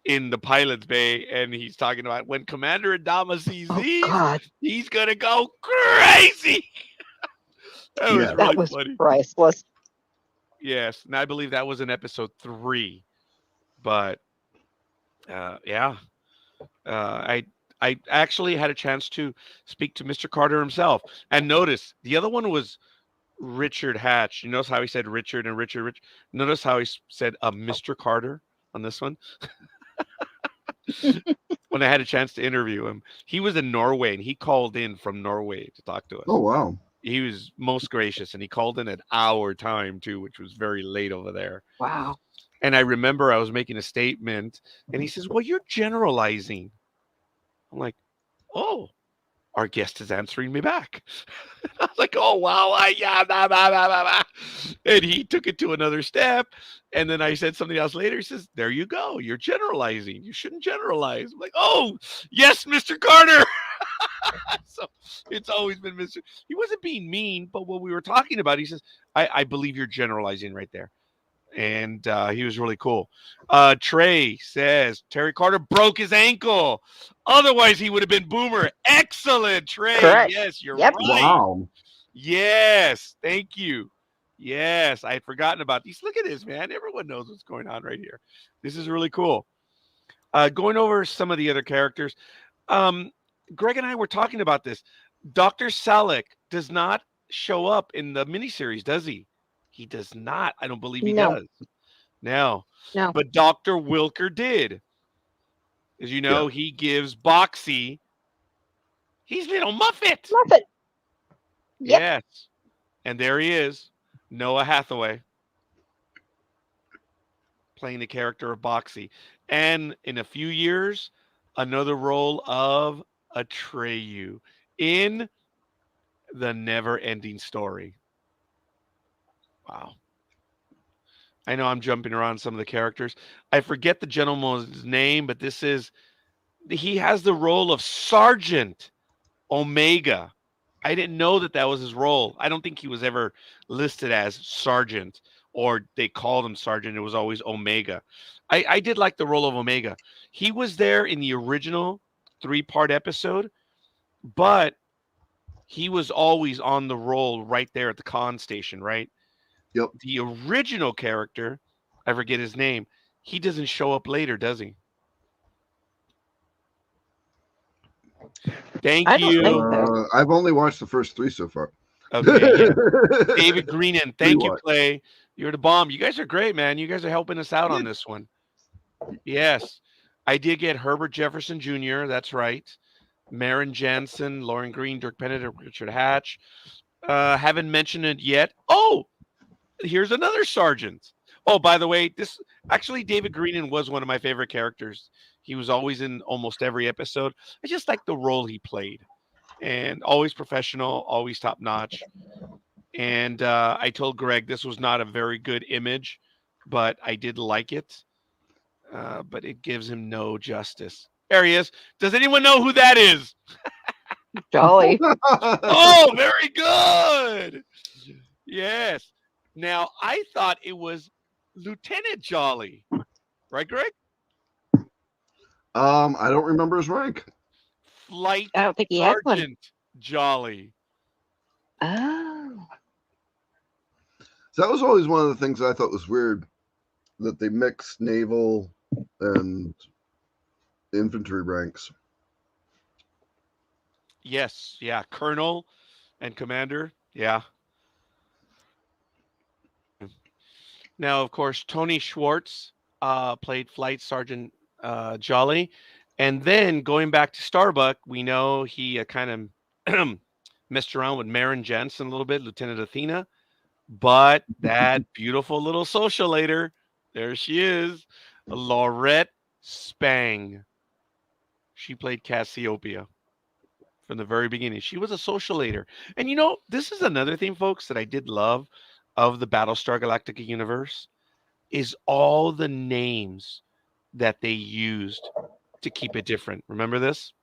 in the pilot's bay, and he's talking about when Commander Adama sees Oh these, God, he's gonna go crazy. That was Yeah. that really was funny. priceless. Yes, and I believe that was in episode 3. But yeah, I actually had a chance to speak to Mr. Carter himself, and notice the other one was Richard Hatch. You notice how he said Richard and Richard, Rich. Notice how he said Mr. Carter on this one. When I had a chance to interview him, he was in Norway and he called in from Norway to talk to Oh us. wow. He was most gracious and he called in at our time too, which was very late over there. Wow. And I remember I was making a statement and he says, "Well, you're generalizing." I'm like, "Oh, our guest is answering me back." I was like, "Oh wow, yeah, blah, blah, blah, blah, blah." And he took it to another step. And then I said something else later. He says, "There you go. You're generalizing. You shouldn't generalize." I'm like, "Oh, yes, Mr. Carter." So it's always been Mr. He wasn't being mean, but what we were talking about, he says, I believe you're generalizing right there. And he was really cool. Trey says Terry Carter broke his ankle. Otherwise, he would have been Boomer. Excellent, Trey. Correct. Yes, you're Yep. right. Wow. Yes, thank you. Yes, I had forgotten about these. Look at this, man. Everyone knows what's going on right here. This is really cool. Going over some of the other characters. Um, Greg and I were talking about this. Dr. Salek does not show up in the miniseries, does he? He does not. I don't believe he No. does. No. No. But Dr. Wilker did. As you Yeah. know, he gives Boxy his little Muffet. Muffet. Yep. Yes. And there he is, Noah Hathaway, playing the character of Boxy. And in a few years, another role of Atreyu in the never ending story. Wow. I know I'm jumping around some of the characters. I forget the gentleman's name, but he has the role of Sergeant Omega. I didn't know that was his role. I don't think he was ever listed as Sergeant or they called him Sergeant. It was always Omega. I did like the role of Omega. He was there in the original 3-part episode, but he was always on the roll right there at the con station, right? Yep. The original character, I forget his name, he doesn't show up later, does he? Thank I don't think you. so. I've only watched the first 3 so far. Okay, yeah. David Greenan, thank you, Rewatch. Clay. You're the bomb. You guys are great, man. You guys are helping us out on Yeah. this one. Yes. I did get Herbert Jefferson Jr., that's right. Marin Jansen, Lauren Green, Dirk Bennett, Richard Hatch. Haven't mentioned it yet. Oh, here's another sergeant. Oh, by the way, David Greenan was one of my favorite characters. He was always in almost every episode. I just like the role he played. And always professional, always top notch. And I told Greg this was not a very good image, but I did like it. But it gives him no justice. There he is. Does anyone know who that is? Jolly. Oh, very good. Yes. Now, I thought it was Lieutenant Jolly. Right, Greg? I don't remember his rank. Flight I don't think he had one. Sergeant Jolly. Oh. So that was always one of the things I thought was weird, that they mixed naval and infantry ranks. Yes. Yeah. Colonel and Commander. Yeah. Now, of course, Tony Schwartz played Flight Sergeant Jolly. And then going back to Starbuck, we know he kind of messed around with Marin Jansen a little bit, Lieutenant Athena. But that beautiful little socialator, there she is, Laurette Spang. She played Cassiopeia from the very beginning. She was a socialator. And this is another thing, folks, that I did love of the Battlestar Galactica universe is all the names that they used to keep it different. Remember this?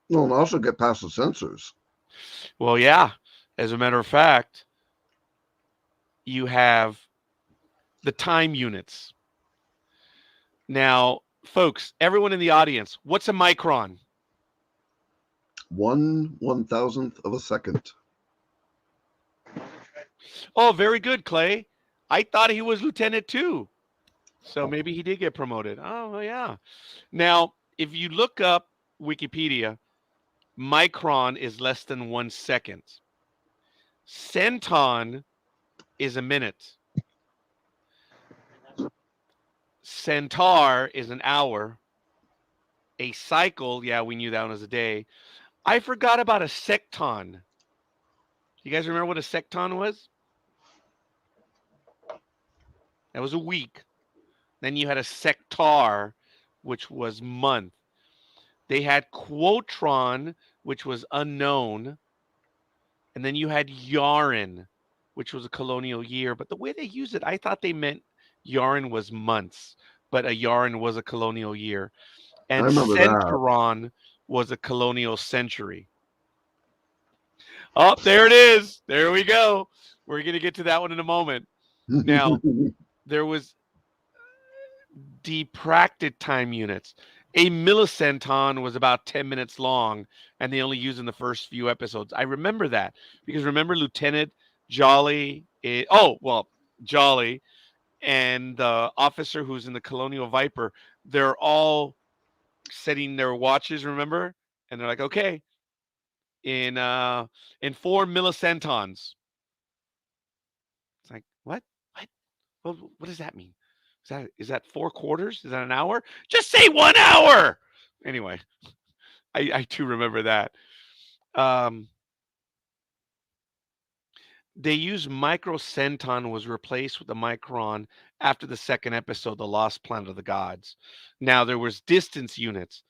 Well, and also get past the censors. Well, yeah. As a matter of fact, you have the time units. Now, folks, everyone in the audience, what's a micron? 1/1000th of a second. Oh, very good, Clay. I thought he was lieutenant too. So maybe he did get promoted. Oh, well, yeah. Now, if you look up Wikipedia, micron is less than 1 second. Centon is a minute. Centaur is an hour. A cycle, yeah, we knew that one as a day. I forgot about a secton. You guys remember what a secton was? That was a week. Then you had a sectar, which was month. They had quotron, which was unknown. And then you had yarn, which was a colonial year. But the way they used it, I thought they meant yarn was months, but a yarn was a colonial year. I And remember that. centuron was a colonial century. Oh, there it is. There we go. We're going to get to that one in a moment. Now, there was depracted time units. A millicenton was about 10 minutes long, and they only used in the first few episodes. I remember that because remember Lieutenant Jolly? Jolly and the officer who's in the Colonial Viper, they're all setting their watches, remember? And they're like, okay, in 4 millicentons. It's like, what? What does that mean? Is that 4 quarters? Is that an hour? Just say 1 hour. Anyway, I too remember that. Um, they used microcenton was replaced with the micron after the second episode, The Lost Planet of the Gods. Now there was distance units,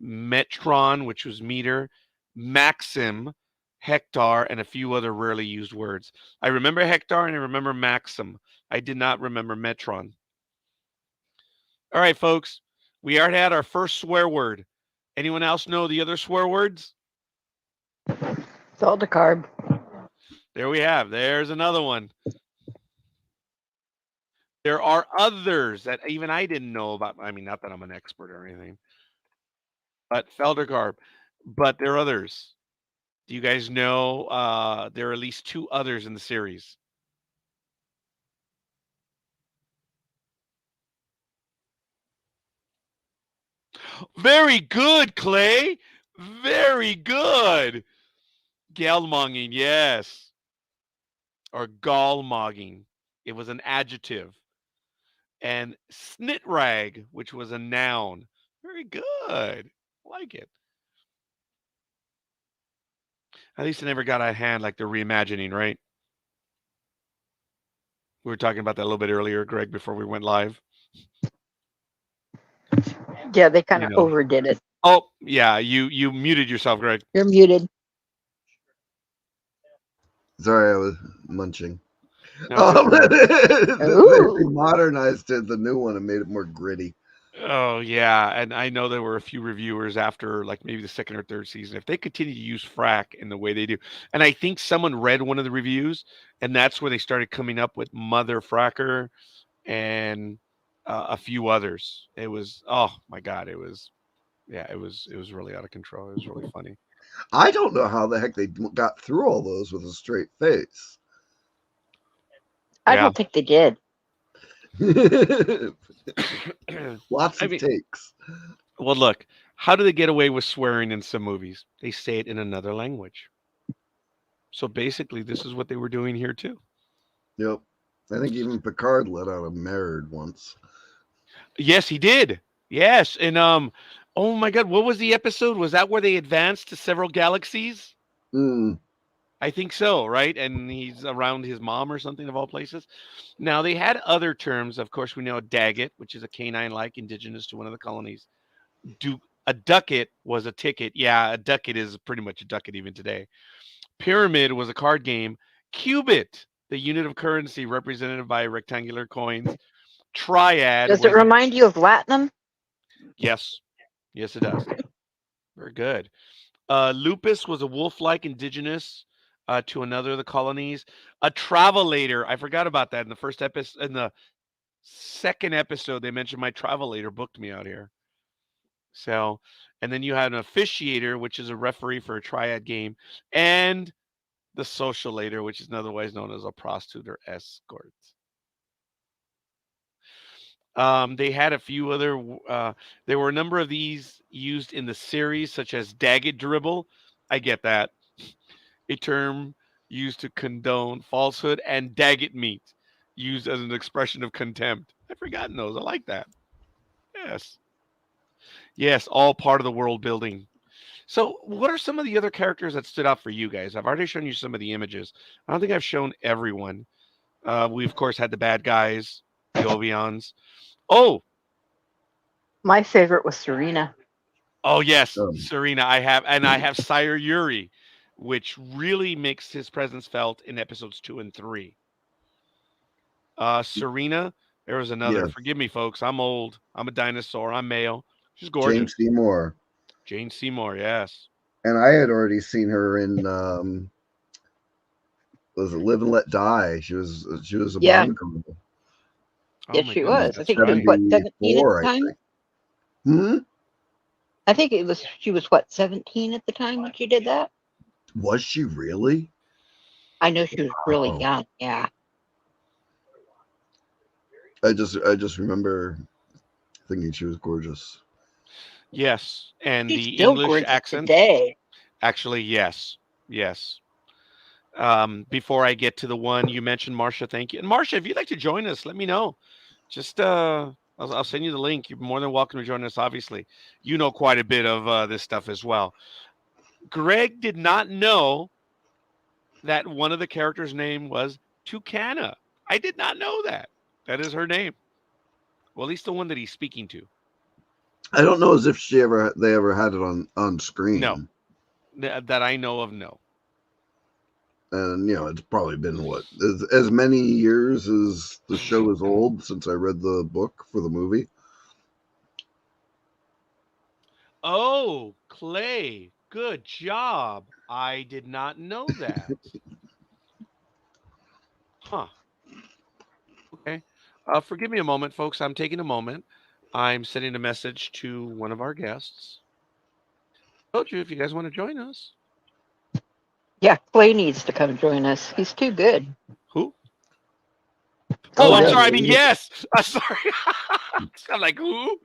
metron, which was meter, maxim, hectare, and a few other rarely used words. I remember hectare and I remember maxim. I did not remember metron. All right, folks, we already had our first swear word. Anyone else know the other swear words? Salt a carb. There we have. There's another one. There are others that even I didn't know about. I mean, not that I'm an expert or anything, but Feldergarb. But there are others. Do you guys know there are at least two others in the series? Very good, Clay. Very good. Galmonging, yes. Or gallmogging. It was an adjective. And snitrag, which was a noun. Very good. I like it. At least it never got out of hand like they're reimagining, right? We were talking about that a little bit earlier, Greg, before we went live. Yeah, they kind of overdid it. Oh, yeah, you muted yourself, Greg. You're muted. Sorry, I was munching. No, They modernized it, the new one, and made it more gritty. Oh, yeah, and I know there were a few reviewers after, like, maybe the second or third season, if they continue to use frack in the way they do, and I think someone read one of the reviews, and that's where they started coming up with Mother Fracker and a few others. It was, oh my God, it was really out of control. It was really funny. I don't know how the heck they got through all those with a straight face. I don't think they did. Lots of takes. Well, look, how do they get away with swearing in some movies? They say it in another language. So basically, this is what they were doing here too. Yep. I think even Picard let out a "married" once. Yes, he did. Yes, and oh my God, what was the episode? Was that where they advanced to several galaxies? I think so, right? And he's around his mom or something of all places. Now, they had other terms. Of course, we know a daggett, which is a canine-like indigenous to one of the colonies. A ducat was a ticket. Yeah, a ducat is pretty much a ducat even today. Pyramid was a card game. Cubit the unit of currency represented by rectangular coins. Triad Does it was the remind you of Latinum? yes, yes, it does. Very good. Lupus was a wolf-like indigenous to another of the colonies. A travelator. I forgot about that in the first episode. In the second episode, they mentioned my travelator booked me out here. So, and then you had an officiator, which is a referee for a triad game, and the socialator, which is otherwise known as a prostitute or escort. They had a few other. There were a number of these used in the series, such as Daggett Dribble. I get that. A term used to condone falsehood, and Daggett Meat, used as an expression of contempt. I've forgotten those. I like that. Yes. Yes, all part of the world building. So, what are some of the other characters that stood out for you guys? I've already shown you some of the images. I don't think I've shown everyone. We, of course, had the bad guys, the Ovions. Oh, My favorite was Serena. oh yes, Um, Serena. I have Sire Yuri, which really makes his presence felt in episodes 2 and 3. Serena, there was another. yes, Forgive me, folks. I'm old. I'm a dinosaur. I'm male. She's Jane gorgeous. Seymour, Jane Seymour. Yes. and I had already seen her in was it Live and Let Die? She was a Yeah, Bond girl Oh yes, my she goodness, in was. I that's think she was right. what 17 at the 74, I time. think. Hmm? I think it was she was what 17 at the time when she did that. Was she really? I know she was really Oh, young. Yeah, I just remember thinking she was gorgeous. Yes, and she's the still English gorgeous accents. today. Actually, yes, yes. Before I get to the one you mentioned, Marcia, thank you. And Marcia, if you'd like to join us, let me know. Just I'll send you the link. You're more than welcome to join us. Obviously, you know quite a bit of this stuff as well. Greg did not know that one of the characters' name was Tucana. I did not know that. That is her name. Well, at least the one that he's speaking to. I don't know as if they ever had it on No, screen. that I know of. No. And it's probably been what as many years as the show is old since I read the book for the movie. Oh, Clay, good job. I did not know that. Huh. Okay. Forgive me a moment, folks. I'm taking a moment. I'm sending a message to one of our guests. Told you if you guys want to join us. Yeah, Clay needs to come join us. He's too good. Who? Oh Oh, I'm yeah, Clay. sorry. I mean, yes. I'm sorry. I'm like, who?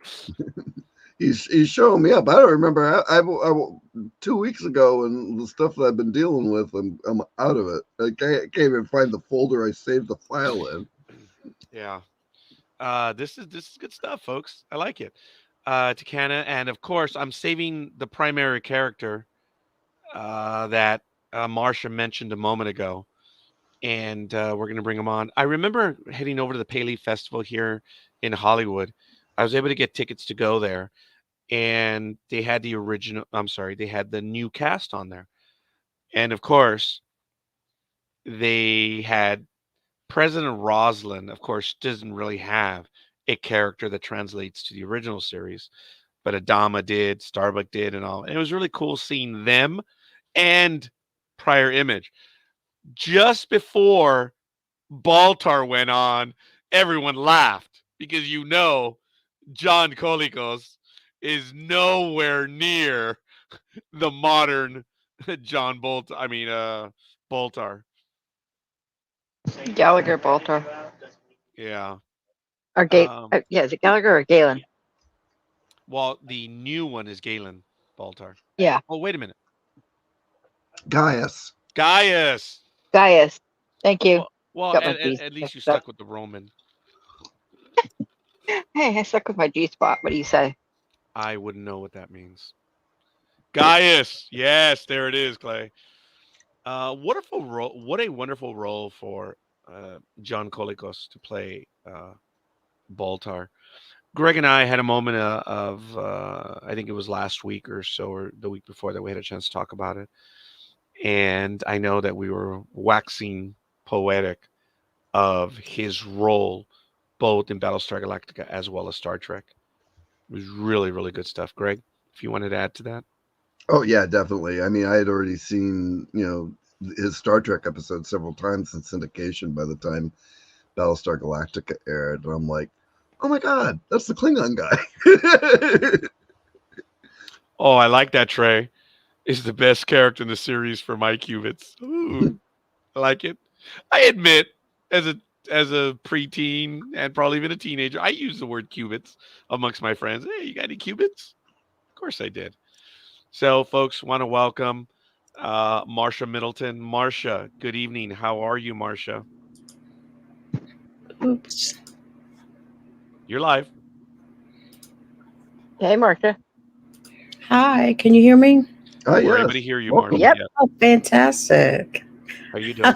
he's showing me up. I don't remember. 2 weeks ago and the stuff that I've been dealing with. I'm out of it. I can't even find the folder I saved the file in. Yeah. This is good stuff, folks. I like it. Takana, and of course, I'm saving the primary character that Marsha mentioned a moment ago, and we're gonna bring him on. I remember heading over to the Paley Festival here in Hollywood. I was able to get tickets to go there, and they had the original. I'm sorry, they had the new cast on there, and of course, they had President Roslin. Of course, doesn't really have a character that translates to the original series, but Adama did, Starbuck did, and all. And it was really cool seeing them and Prior Image just before Baltar went on. Everyone laughed because John Colicos is nowhere near the modern John Bolt. I mean, Baltar. Gallagher Baltar. Yeah. Or Um, yeah, is it Gallagher or Galen? well, the new one is Galen Baltar. Yeah, Oh, wait a minute. Gaius. Gaius. Gaius. Thank you. Well, Got my at, G's at least you mixed up. stuck with the Roman. Hey, I stuck with my G spot. What do you say? I wouldn't know what that means. Gaius. Yes, there it is, Clay. Wonderful role. What a wonderful role for John Colicos to play Baltar. Greg and I had a moment I think it was last week or so, or the week before, that we had a chance to talk about it. And I know that we were waxing poetic of his role both in Battlestar Galactica as well as Star Trek. It was really, really good stuff. Greg, if you wanted to add to that. Oh yeah, definitely. I mean, I had already seen, his Star Trek episode several times in syndication by the time Battlestar Galactica aired, and I'm like, oh my god, that's the Klingon guy. Oh, I like that. Trey is the best character in the series for my qubits. Ooh, I like it. I admit, as a preteen and probably even a teenager, I use the word qubits amongst my friends. Hey, you got any qubits? Of course I did. So, folks, want to welcome Marsha Middleton. Marsha, good evening. How are you, Marsha? Oops. You're live. Hey, Marcia. Hi, can you hear me? Oh We're able yes, to hear you, welcome. Marsha. Yep. Yeah. Oh, fantastic. How you doing?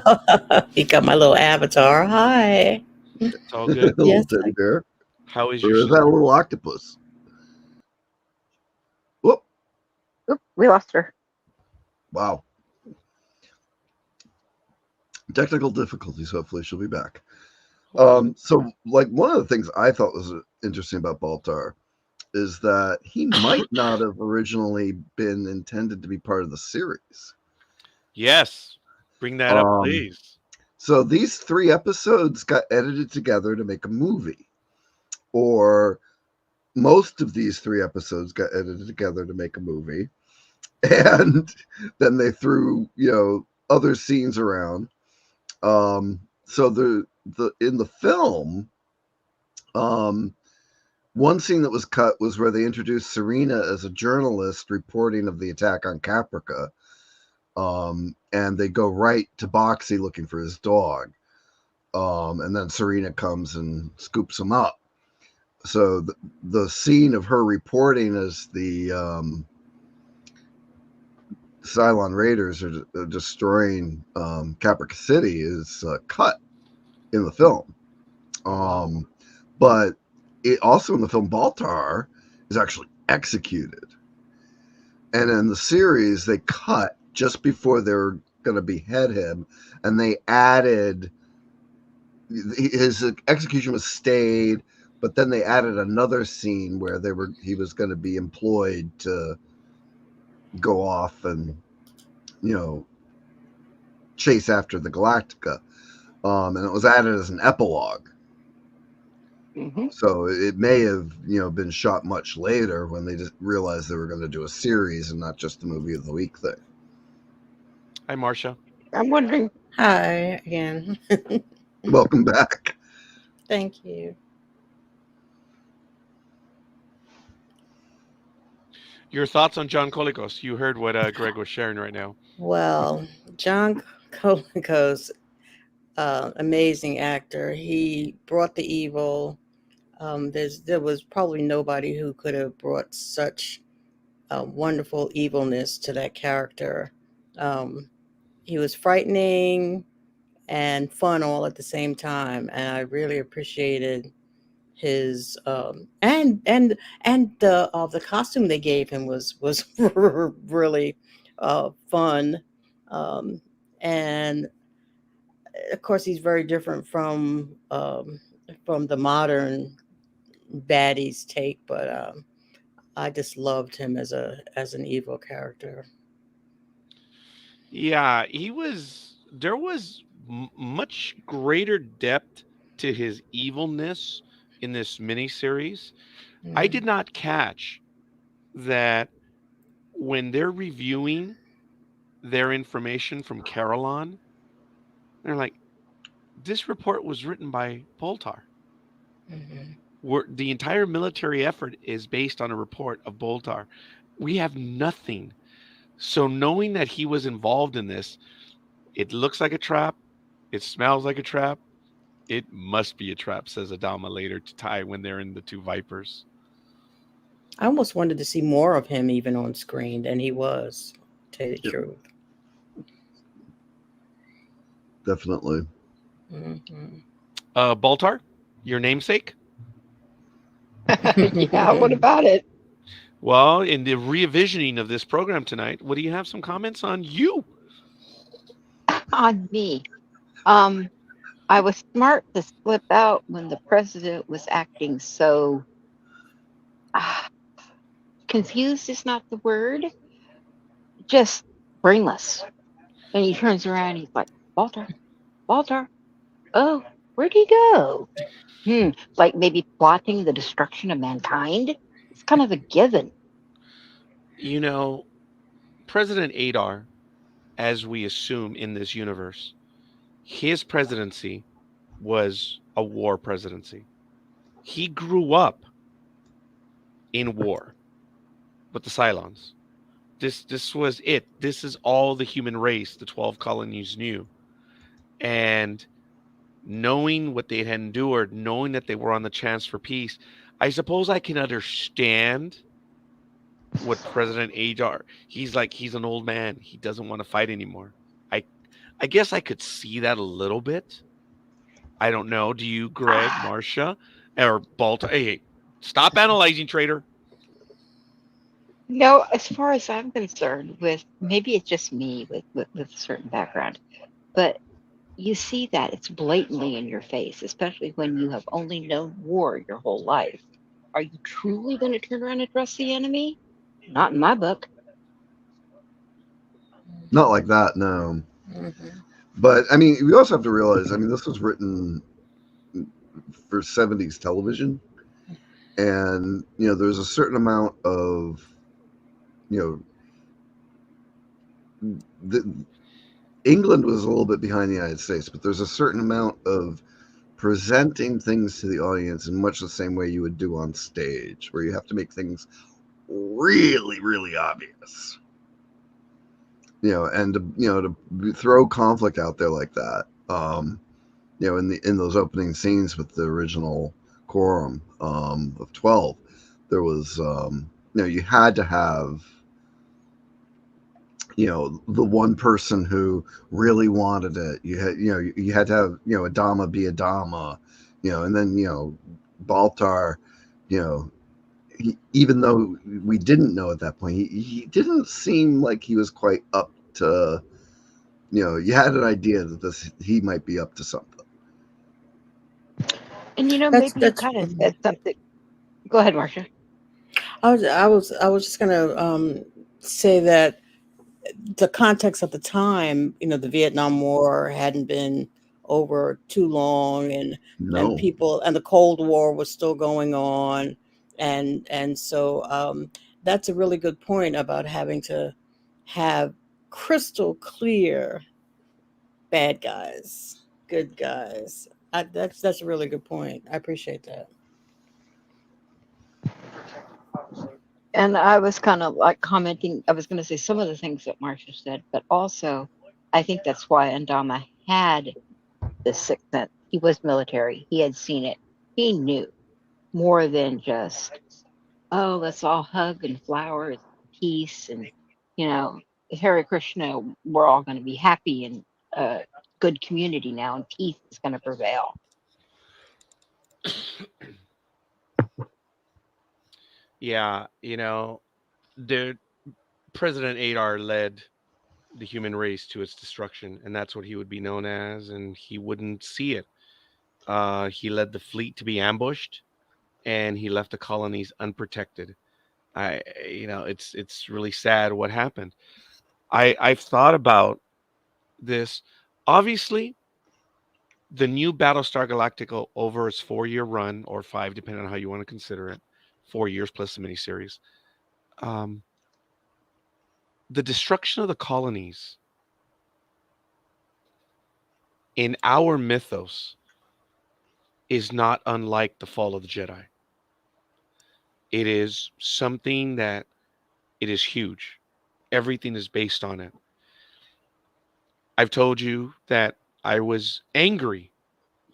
You got my little avatar. Hi. It's all A good. little Yes. teddy bear, How is or your is that a sister? little octopus? Whoop! Oop, we lost her. Wow, technical difficulties. Hopefully, she'll be back. So, like, one of the things I thought was interesting about Baltar is that he might not have originally been intended to be part of the series. Yes. Bring that up, Um, please. so these 3 episodes got edited together to make a movie, or most of these 3 episodes got edited together to make a movie, and then they threw other scenes around. So the in the film, one scene that was cut was where they introduced Serena as a journalist reporting of the attack on Caprica. And they go right to Boxy looking for his dog. And then Serena comes and scoops him up. So the scene of her reporting as the CYLON Raiders are destroying Caprica City is cut in the film. But it also in the film Baltar is actually executed. And in the series, they cut just before they were going to behead him, and they added his execution was stayed, but then they added another scene where he was going to be employed to go off and chase after the Galactica, and it was added as an epilogue. Mm-hmm. So it may have been shot much later when they just realized they were going to do a series and not just the movie of the week thing. Hi, Marsha. I'm wondering. Hi again. Welcome back. Thank you. Your thoughts on John Colicos? You heard what Greg was sharing right now. Well, John Colicos, amazing actor. He brought the evil. There was probably nobody who could have brought such wonderful evilness to that character. He was frightening and fun all at the same time, and I really appreciated his and the costume they gave him was really fun, and of course he's very different from the modern baddies take, but I just loved him as an evil character. Yeah, there was much greater depth to his evilness in this miniseries. I did Mm. not catch that when they're reviewing their information from Carolon, they're like, this report was written by Boltar. Mhm. The entire military effort is based on a report of Boltar. We have nothing. So knowing that he was involved in this, it looks like a trap. It smells like a trap. It must be a trap, says Adama later to Ty when they're in the two Vipers. I almost wanted to see more of him even on screen than he was, to tell you the Yep. truth. Definitely. Mhm. Baltar, your namesake? Yeah, what about it? Well, in the revisioning of this program tonight, what do you have some comments on you? On me. Um, I was smart to slip out when the president was acting so ah, confused is not the word, just brainless. And he turns around and he's like, Walter, Walter, oh, where'd he go? Like maybe plotting the destruction of mankind? It's kind of a given. You know, President Adar, as we assume in this universe, his presidency was a war presidency. He grew up in war with the Cylons. This was it. This is all the human race the 12 colonies knew. And knowing what they had endured, knowing that they were on the chance for peace, I suppose I can understand what President Adar. He's an old man. He doesn't want to fight anymore. I I guess I could see that a little bit. I don't know. Do you, Greg, Ah, Marcia, or Balta? Hey, stop analyzing, traitor. no, as far as I'm concerned, with maybe it's just me with a certain background, but you see that it's blatantly in your face, especially when you have only known war your whole life. Are you truly going to turn around and trust the enemy? Not in my book. Not like that, no. Mm-hmm. But I mean, we also have to realize. I mean, this was written for '70s television, and there's a certain amount of you the, England was a little bit behind the United States, but there's a certain amount of presenting things to the audience in much the same way you would do on stage, where you have to make things really, really obvious. And to throw conflict out there like that. In those opening scenes with the original quorum of 12, there was you had to have the one person who really wanted it. You had to have Adama be Adama, and then Baltar, you know even though we didn't know at that point, he didn't seem like he was quite up to. You had an idea that he might be up to something. And maybe you That's kind of said something. Go ahead, Marcia. I was just gonna say that the context at the time, the Vietnam War hadn't been over too long, and No. people and the Cold War was still going on, and so that's a really good point about having to have crystal clear bad guys, good guys. That's a really good point. I appreciate that. And I was kind of like commenting, I was going to say some of the things that Marcia said, but also I think that's why Andama had the sixth sense. He was military, he had seen it, he knew more than just, oh, let's all hug and flowers, peace, and, you know, Hare Krishna, we're all going to be happy and good community now, and peace is going to prevail. Yeah, the President Adar led the human race to its destruction, and that's what he would be known as, and he wouldn't see it. He led the fleet to be ambushed, and he left the colonies unprotected. It's really sad what happened. I've thought about this. Obviously, the new Battlestar Galactica over its 4-year run, or five, depending on how you want to consider it, 4 years plus the miniseries. Um, the destruction of the colonies in our mythos is not unlike the fall of the Jedi. It is something that it is huge. Everything is based on it. I've told you that I was angry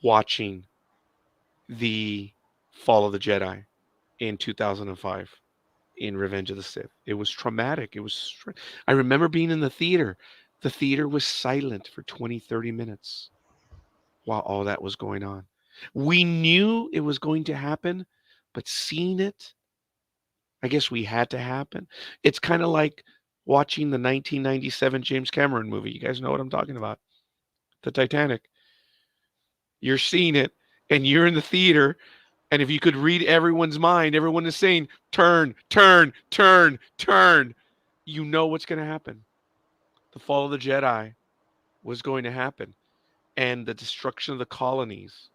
watching the fall of the Jedi in 2005 in Revenge of the Sith. It was traumatic. I remember being in the theater. The theater was silent for 20, 30 minutes while all that was going on. We knew it was going to happen, but seeing it, I guess we had to happen. It's kind of like watching the 1997 James Cameron movie. You guys know what I'm talking about. The Titanic. You're seeing it, and you're in the theater. And if you could read everyone's mind, everyone is saying, turn, turn, turn, turn. You know what's going to happen. The fall of the Jedi was going to happen, and the destruction of the colonies.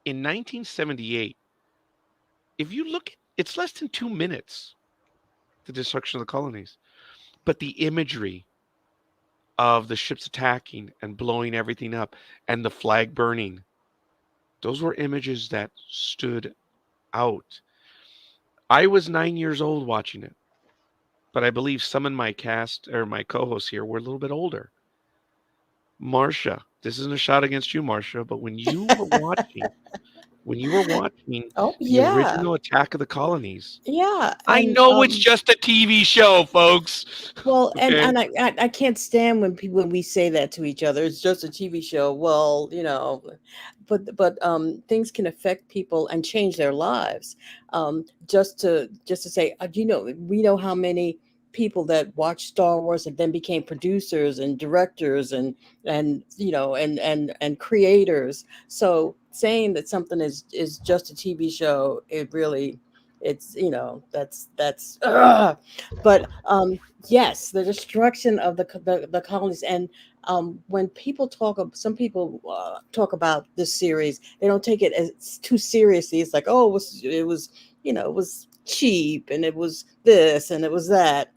In 1978, if you look, it's less than 2 minutes, the destruction of the colonies. But the imagery of the ships attacking and blowing everything up and the flag burning, those were images that stood out. I was 9 years old watching it, but I believe some in my cast or my co-hosts here were a little bit older. Marcia, this isn't a shot against you, Marcia, but when you were watching Oh the yeah, original Attack of the Colonies, yeah, I and know it's just a TV show, folks. well, Okay. and I can't stand when people when we say that to each other. It's just a TV show. Well, but things can affect people and change their lives. Just to say, we know how many people that watched Star Wars and then became producers and directors and creators. So saying that something is just a TV show, it really it's that's but yes, the destruction of the colonies. And when people some people talk about this series, they don't take it as too seriously. It's like, oh, it was cheap and it was this and it was that.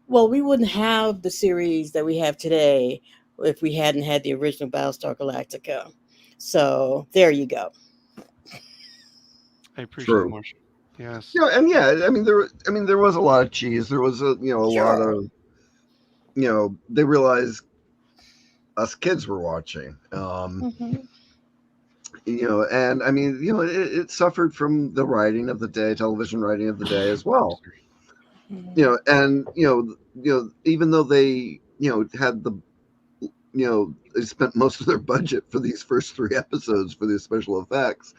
Well, we wouldn't have the series that we have today if we hadn't had the original Battlestar Galactica. So there you go. I appreciate it, True. Marcia. Yes. And yeah, I mean, there was a lot of cheese. There was a lot Sure. of, they realized us kids were watching. Hmm. And I mean, it suffered from the writing of the day, television writing of the day as well. And even though they had they spent most of their budget for these first 3 episodes for these special effects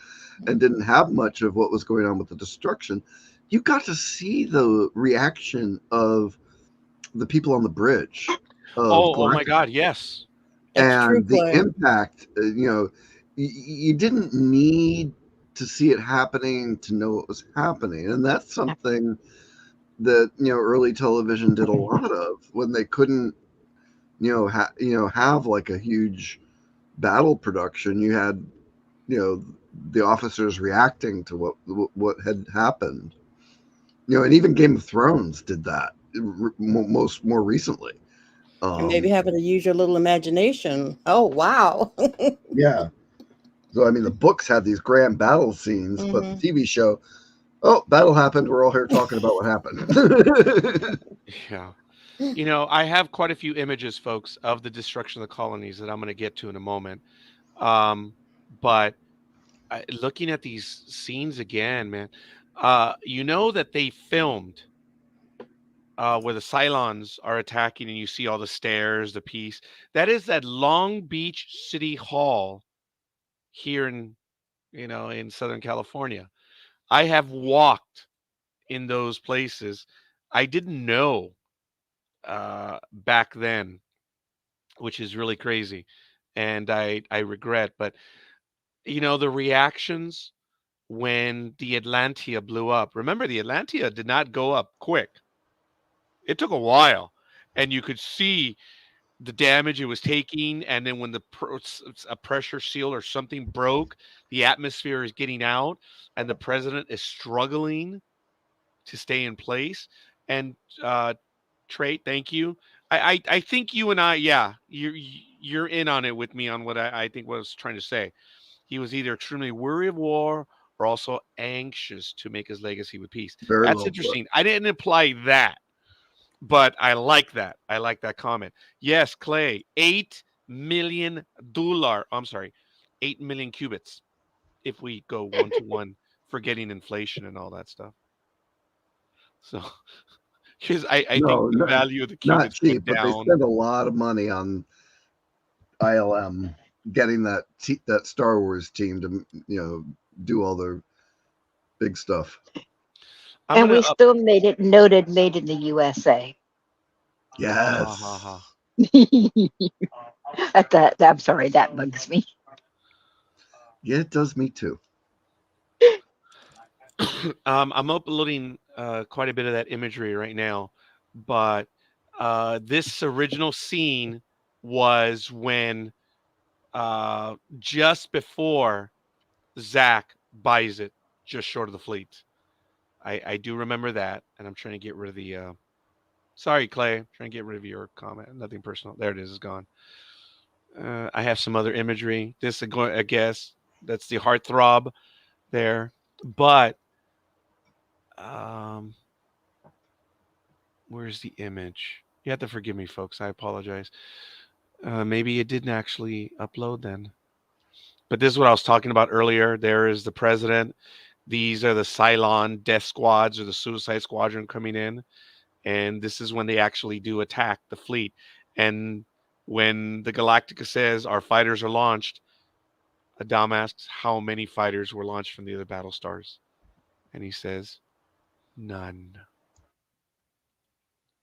and didn't have much of what was going on with the destruction, you got to see the reaction of the people on the bridge of Oh my Galactica God, yes. That's true, and the Clay. impact. You didn't need to see it happening to know it was happening, and that's something that early television did a lot of when they couldn't have like a huge battle production. You had the officers reacting to what had happened. And even Game of Thrones did that more recently. And maybe Um, having to use your little imagination. Oh, wow. yeah. So I mean, the books had these grand battle scenes, but the Hmm. TV show, oh, battle happened. We're all here talking about what happened. Yeah. I have quite a few images, folks, of the destruction of the colonies that I'm going to get to in a moment. Um, but looking at these scenes again, man, you know that they filmed where the CYLONs are attacking and you see all the stairs, the piece. That is that Long Beach City Hall here in Southern California. I have walked in those places. I didn't know back then, which is really crazy, and I regret. But the reactions when the Atlantea blew up. Remember, the Atlantea did not go up quick. It took a while, and you could see the damage it was taking. And then when a pressure seal or something broke, the atmosphere is getting out, and the president is struggling to stay in place. And Trey, thank you. I think you and I, yeah, you're in on it with me on what I think what I was trying to say. He was either extremely weary of war or also anxious to make his legacy with peace. Very That's well put. interesting. I didn't imply that, but I like that. I like that comment. Yes, Clay, $8 million. I'm sorry, 8 million cubits. If we go 1 to 1, forgetting inflation and all that stuff. So, because I think No, the value of the not cubits went cheap, but they down. spent a lot of money on ILM getting that Star Wars team to do all their big stuff. I'm And gonna we up. still made it noted made in the USA. Ha ha Yes. ha. I'm sorry, that bugs me. Yeah, it does me too. I'm uploading quite a bit of that imagery right now, but this original scene was when just before Zach buys it just short of the fleet. I do remember that, and I'm trying to get rid of the. Sorry, Clay. I'm trying to get rid of your comment. Nothing personal. There it is. It's gone. I have some other imagery. I guess that's the heartthrob there, but um, where's the image? You have to forgive me, folks. I apologize. Maybe it didn't actually upload then. But this is what I was talking about earlier. There is the president. These are the CYLON death squads or the Suicide Squadron coming in. And this is when they actually do attack the fleet. And when the Galactica says our fighters are launched, Adam asks how many fighters were launched from the other battle stars. And he says, none.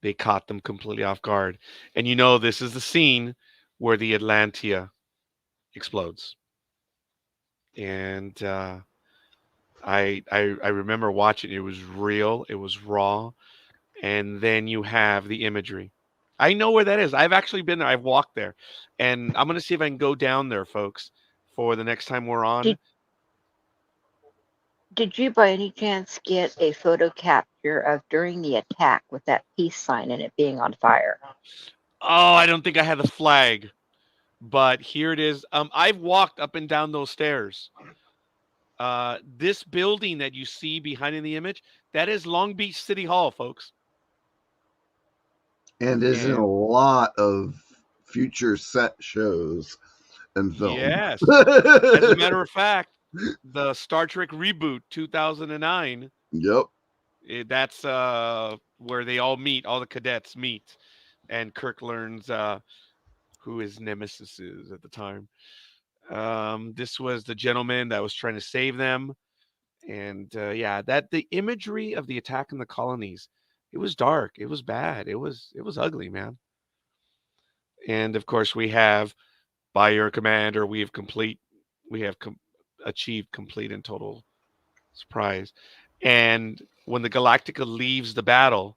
They caught them completely off guard. And you know, this is the scene where the Atlantia explodes. And I remember watching it. It was real. It was raw. And then you have the imagery. I know where that is. I've actually been there. I've walked there, and I'm gonna see if I can go down there, folks, for the next time we're on. Did did you by any chance get a photo capture of during the attack with that peace sign and it being on fire? Oh, I don't think I had the flag, but here it is. I've walked up and down those stairs. This building that you see behind in the image, that is Long Beach City Hall, folks. And is in a And lot of future set shows and film. yes, as a matter of fact, the Star Trek reboot 2009. Yep. That's where they all meet, all the cadets meet, and Kirk learns who his nemesis is at the time. This was the gentleman that was trying to save them, and yeah, that the imagery of the attack in the colonies, it was dark, it was bad, it was ugly, man. And of course, we have by your command, or we have achieved complete and total surprise. And when the Galactica leaves the battle,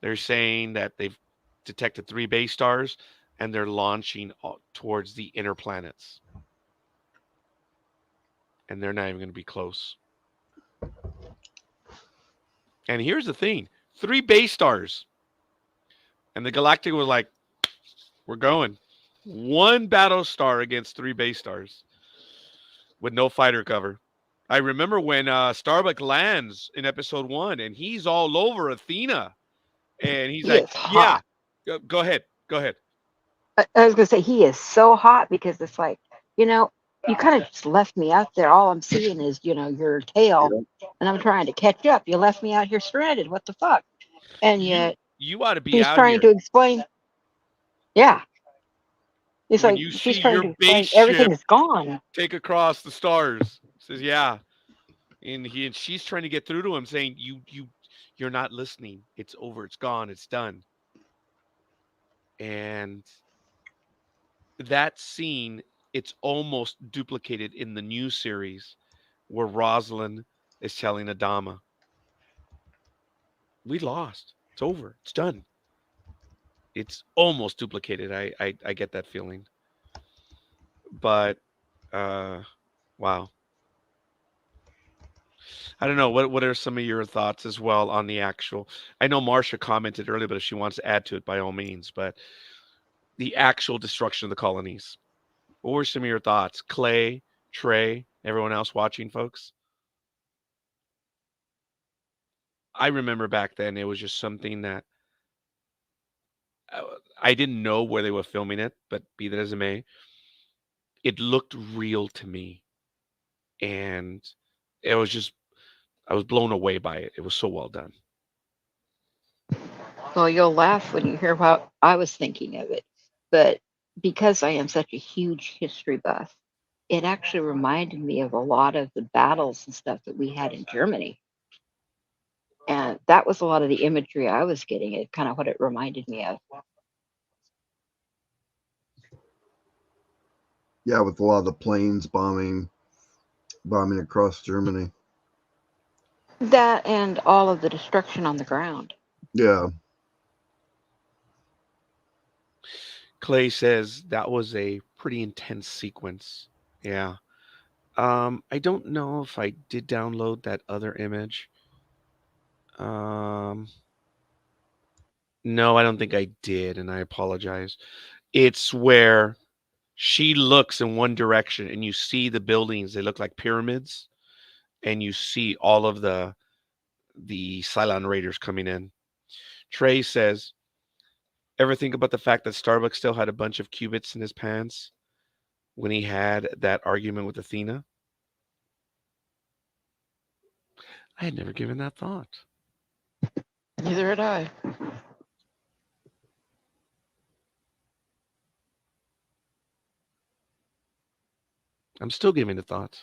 they're saying that they've detected 3 base stars and they're launching towards the inner planets. And they're not even going to be close. And here's the thing, 3 base stars. And the Galactica was like, we're going. One battle star against 3 base stars with no fighter cover. I remember when Starbuck lands in episode 1 and he's all over Athena. And he's He like, is yeah, hot. go ahead. Go ahead. I was gonna say he is so hot because it's like, you know, you kind of just left me out there. All I'm seeing is, your tail, Yep. and I'm trying to catch up. You left me out here stranded. What the fuck? And You yet you ought to be she's out trying here to explain. Yeah, it's when like you see she's trying your to base explain ship everything's gone. take across the stars. Says, yeah. And she's trying to get through to him saying, you're not listening. It's over. It's gone. It's done. And that scene, it's almost duplicated in the new series where Rosalind is telling Adama, we lost. It's over. It's done. It's almost duplicated. I get that feeling. But uh wow. I don't know. What are some of your thoughts as well on the actual? I know Marcia commented earlier, but if she wants to add to it, by all means. But the actual destruction of the colonies. What were some of your thoughts? Clay, Trey, everyone else watching, folks? I remember back then it was just something that I didn't know where they were filming it, but be that as it may, it looked real to me. And it was just, I was blown away by it. It was so well done. Well, you'll laugh when you hear how I was thinking of it, but because I am such a huge history buff, it actually reminded me of a lot of the battles and stuff that we had in Germany. And that was a lot of the imagery I was getting. It kind of what it reminded me of. Yeah, with a lot of the planes bombing across Germany. That and all of the destruction on the ground. Yeah. Clay says that was a pretty intense sequence. Yeah. I don't know if I did download that other image. Um, no, I don't think I did, and I apologize. It's where she looks in one direction and you see the buildings, they look like pyramids, and you see all of the CYLON raiders coming in. Trey says, ever think about the fact that Starbucks still had a bunch of cubits in his pants when he had that argument with Athena? I had never given that thought. Neither had I. I'm still giving it thought.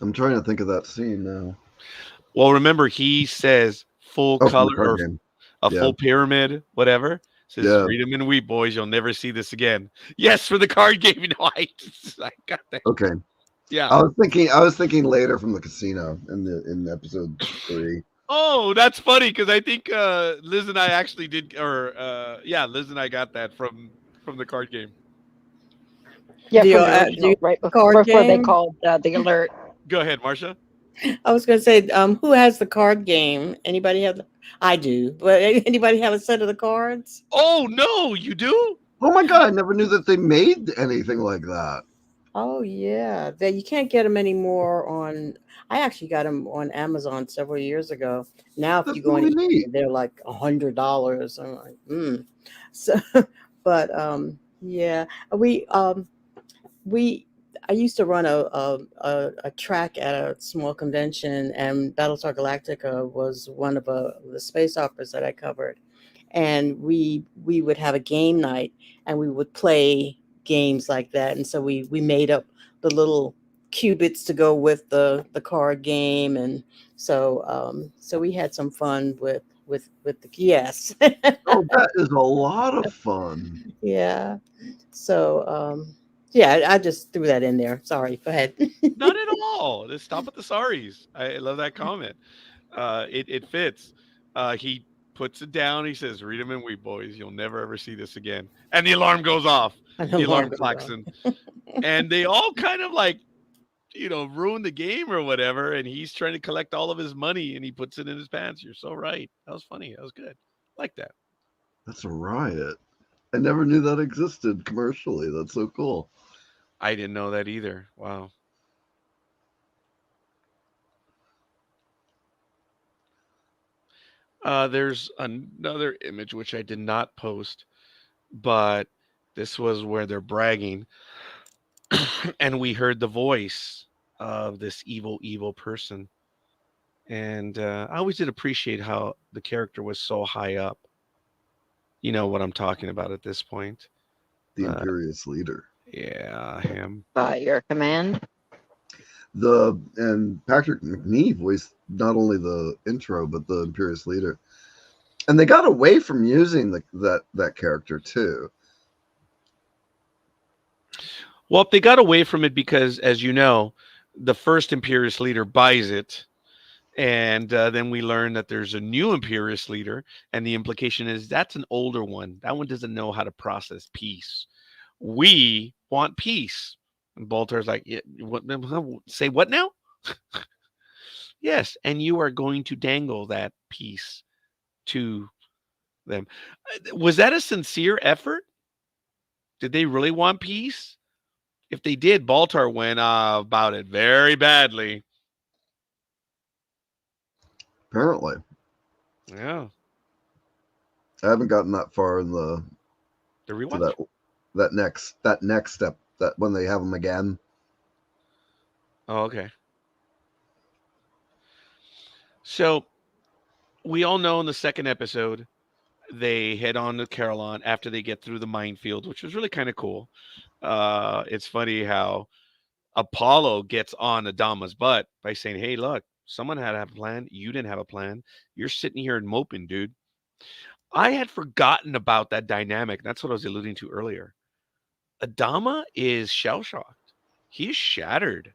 I'm trying to think of that scene now. Well, remember he says full Oh, from the color card or game. a Yeah. full pyramid, whatever. Says Yeah. read them and weep, boys. You'll never see this again. Yes, for the card game. No, I got that. Okay. Yeah. I was thinking later from the casino in episode 3. Oh, that's funny because I think Liz and I actually did, or yeah, Liz and I got that from the card game. Yeah, Do you, from the do you original, right card before they game? called the alert. Go ahead, Marcia. I was going to say, who has the card game? Anybody have? I do, but anybody have a set of the cards? Oh no, you do? Oh my god, I never knew that they made anything like that. Oh yeah, you can't get them anymore on. I actually got them on Amazon several years ago. Now, if That's you go on really eBay, neat. they're like $100. I'm like, So, but yeah, we I used to run a track at a small convention, and Battlestar Galactica was one of the space operas that I covered. And we would have a game night, and we would play games like that. And so we made up the little qubits to go with the card game, and so we had some fun with the yes. Oh, that is a lot of fun. Yeah. So, yeah, I just threw that in there. Sorry. Go ahead. Not at all. Let's stop with the sorries. I love that comment. It fits. He puts it down. He says, "Read them and weep, boys. You'll never ever see this again." And the alarm goes off. An The alarm alarm goes off. klaxon, and they all kind of like ruin the game or whatever. And he's trying to collect all of his money, and he puts it in his pants. You're so right. That was funny. That was good. Like that. That's a riot. I never knew that existed commercially. That's so cool. I didn't know that either. Wow. There's another image which I did not post, but this was where they're bragging, and we heard the voice of this evil person. And I always did appreciate how the character was so high up. You know what I'm talking about at this point. The Uh, Imperious Leader. yeah, him. By your command. And Patrick McNee voiced not only the intro but the Imperious Leader. And they got away from using that character too. Well, they got away from it because, as you know, the first Imperious leader buys it. And then we learn that there's a new Imperious leader. And the implication is that's an older one. That one doesn't know how to process peace. We want peace. And Baltar's like, yeah, say what now? Yes. And you are going to dangle that peace to them. Was that a sincere effort? Did they really want peace? If they did, Baltar went about it very badly. Apparently, Yeah. I haven't gotten that far in The to rewatch. that next step, that when they have them again. Oh, okay. So we all know in the second episode, they head on to Carolon after they get through the minefield, which was really kind of cool. It's funny how Apollo gets on Adama's butt by saying, "Hey, look, someone had to have a plan. You didn't have a plan. You're sitting here and moping, dude." I had forgotten about that dynamic. That's what I was alluding to earlier. Adama is shell shocked. He's shattered.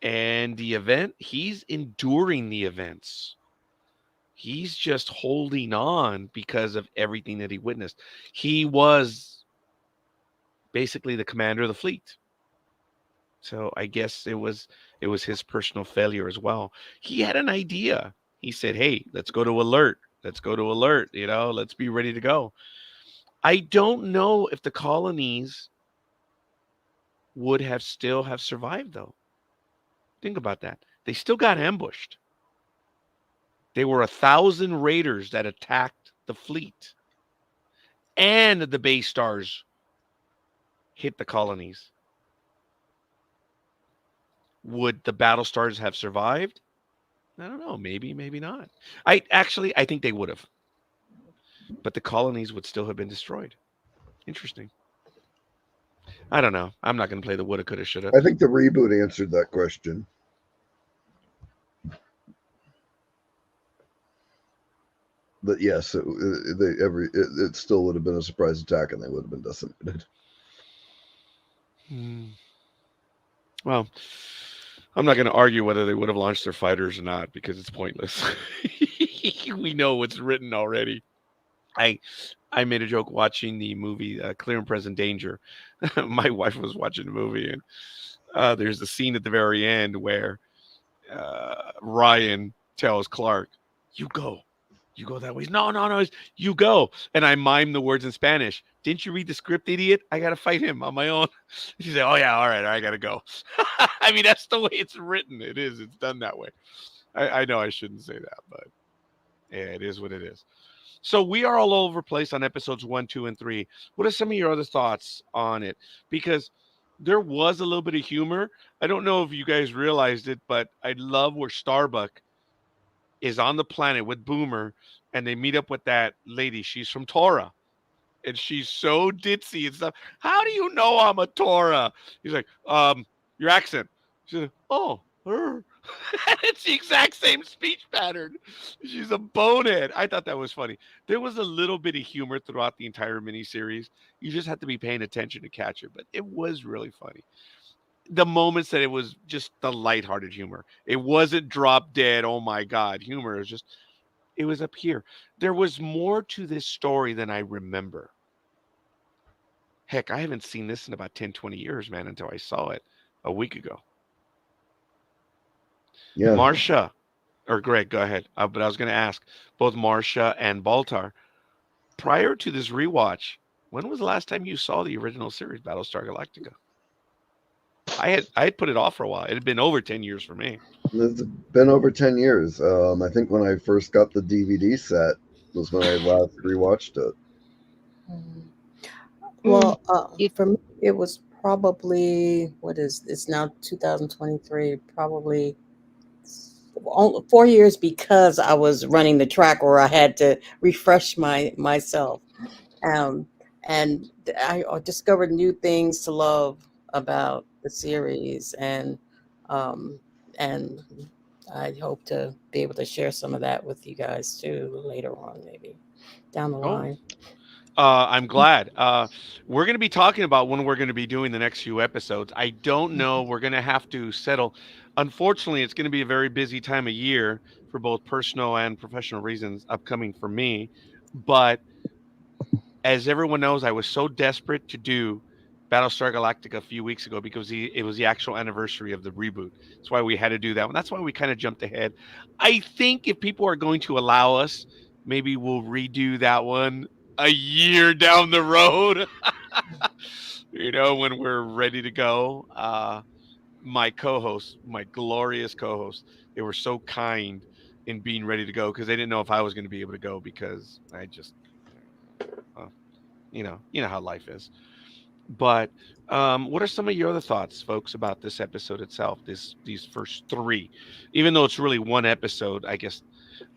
And the event, he's enduring the events. He's just holding on because of everything that he witnessed. He was basically the commander of the fleet. So I guess it was his personal failure as well. He had an idea. He said, "Hey, let's go to alert. Let's go to alert, let's be ready to go." I don't know if the colonies would have still have survived though. Think about that. They still got ambushed. They were 1,000 raiders that attacked the fleet, and the base stars hit the colonies. Would the battle stars have survived? I don't know. Maybe, maybe not. I think they would have, but the colonies would still have been destroyed. Interesting. I don't know. I'm not going to play the woulda, coulda, shoulda. I think the reboot answered that question. But yes, it still would have been a surprise attack, and they would have been decimated. Well, I'm not going to argue whether they would have launched their fighters or not because it's pointless. We know what's written already. I I made a joke watching the movie Clear and Present Danger. My wife was watching the movie, and there's a scene at the very end where Ryan tells Clark, "You go, you go that way." No, no, no, you go. And I mime the words in Spanish. Didn't you read the script, idiot? I gotta fight him on my own. She said, "Oh yeah, all right, I gotta go." I mean, that's the way it's written. It is. It's done that way. I know I shouldn't say that, but yeah, it is what it is. So we are all over the place on episodes 1, 2, and 3. What are some of your other thoughts on it? Because there was a little bit of humor. I don't know if you guys realized it, but I love where Starbuck is on the planet with Boomer, and they meet up with that lady. She's from Torah, and she's so ditzy and stuff. How do you know I'm a Torah? He's like, your accent. She's like, oh, her. It's the exact same speech pattern. She's a bonehead. I thought that was funny. There was a little bit of humor throughout the entire miniseries. You just have to be paying attention to catch it, but it was really funny. The moments that it was just the lighthearted humor. It wasn't drop dead, oh my God, humor. It was just, it was up here. There was more to this story than I remember. Heck, I haven't seen this in about 10, 20 years, man, until I saw it a week ago. Yeah. Marsha, or Greg, go ahead. But I was going to ask both Marsha and Baltar, prior to this rewatch, when was the last time you saw the original series, Battlestar Galactica? I had put it off for a while. It had been over 10 years for me. It's been over 10 years. I think when I first got the DVD set was when I last rewatched it. Well, for me, it was probably, it's now 2023, probably 4 years, because I was running the track where I had to refresh myself. And I discovered new things to love about the series, and I hope to be able to share some of that with you guys too later on, maybe down the line. I'm glad. We're going to be talking about when we're going to be doing the next few episodes. I don't know. We're going to have to settle. Unfortunately, it's going to be a very busy time of year for both personal and professional reasons upcoming for me. But as everyone knows, I was so desperate to do Battlestar Galactica a few weeks ago because it was the actual anniversary of the reboot. That's why we had to do that one. That's why we kind of jumped ahead. I think if people are going to allow us, maybe we'll redo that one a year down the road. When we're ready to go. My co-hosts, my glorious co-hosts, they were so kind in being ready to go because they didn't know if I was going to be able to go because I just, uh, you know how life is. But what are some of your other thoughts, folks, about this episode itself? These first three, even though it's really one episode, I guess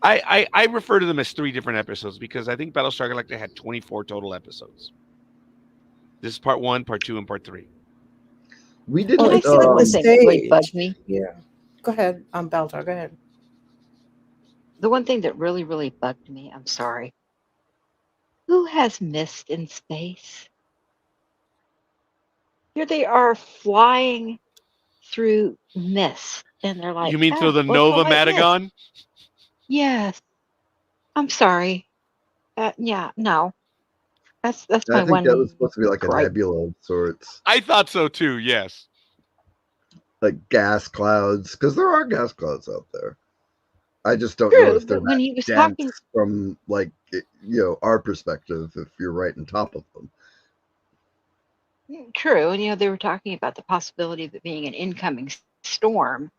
I refer to them as three different episodes because I think Battlestar Galactica had 24 total episodes. This is part 1, part 2, and part 3. We Can I didn't. say one thing that really Stage. bugged me? Yeah. Go ahead, Baltar. Go ahead. The one thing that really, really bugged me, I'm sorry. Who has missed in space? Here they are flying through mist, and they're like, You mean through "Ah, the what's the Nova white mist?" Matagon? Yes, I'm sorry. Yeah, no, that's And I my think that was one supposed to be like a gripe. nebula of sorts, I thought so too. Yes. like gas clouds, because there are gas clouds out there. I just don't know True, if they're but when that he was talking, dense from like our perspective. If you're right on top of them, true, and they were talking about the possibility of it being an incoming storm,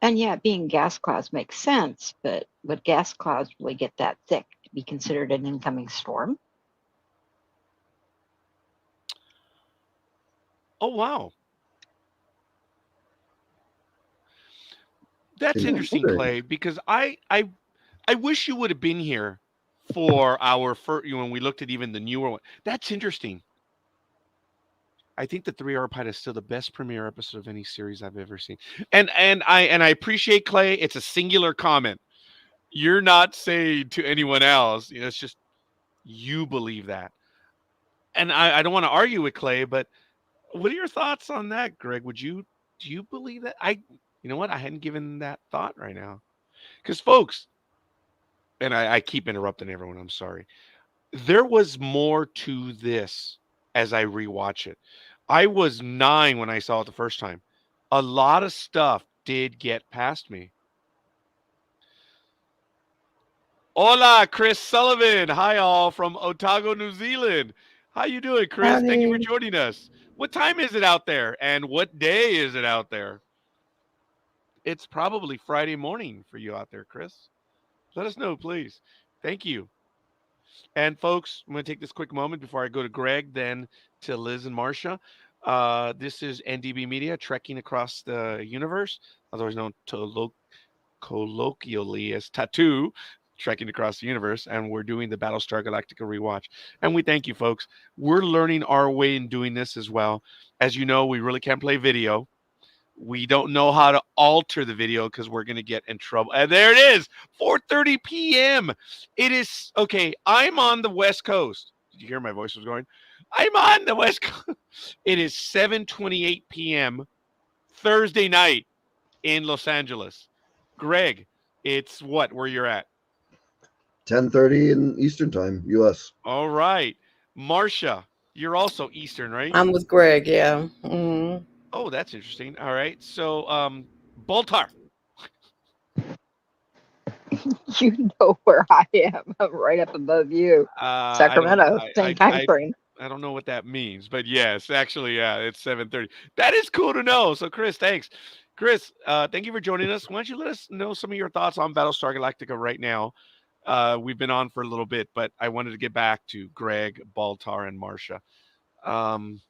and yeah, being gas clouds makes sense, but would gas clouds really get that thick to be considered an incoming storm? Oh wow. That's interesting, interesting. Clay, because I wish you would have been here for our first when we looked at even the newer one. That's interesting. I think the 3-hour pilot is still the best premiere episode of any series I've ever seen. And I appreciate Clay. It's a singular comment. You're not saying to anyone else. It's just you believe that. And I don't want to argue with Clay, but what are your thoughts on that, Greg? Do you believe that? You know what? I hadn't given that thought right now. Because folks, and I keep interrupting everyone, I'm sorry. There was more to this as I rewatch it. I was 9 when I saw it the first time. A lot of stuff did get past me. Hola, Chris Sullivan. Hi, all from Otago, New Zealand. How you doing, Chris? Thank you for Howdy. joining us. What time is it out there, and what day is it out there? It's probably Friday morning for you out there, Chris. Let us know, please. Thank you. And folks, I'm going to take this quick moment before I go to Greg, then to Liz and Marcia. This is NDB Media, trekking across the universe, otherwise known colloquially as Tattoo, trekking across the universe, and we're doing the Battlestar Galactica rewatch. And we thank you, folks. We're learning our way in doing this as well. As you know, we really can't play video. We don't know how to alter the video because we're going to get in trouble. And there it is, 4:30 p.m. It is okay. I'm on the West Coast. Did you hear my voice was going? I'm on the West Coast. It is 7:28 p.m. Thursday night in Los Angeles. Greg, it's what where you're at? 10:30 in Eastern Time, U.S. All right, Marcia, you're also Eastern, right? I'm with Greg. Yeah. Mm. Oh, that's interesting. All right, so Baltar. You know where I am. I'm right up above you. I don't. Sacramento, same time frame. I don't know what that means, but yes, actually, yeah, it's 7:30. That is cool to know. So, Chris, thanks. Chris, thank you for joining us. Why don't you let us know some of your thoughts on Battlestar Galactica right now? We've been on for a little bit, but I wanted to get back to Greg, Baltar, and Marcia. Um,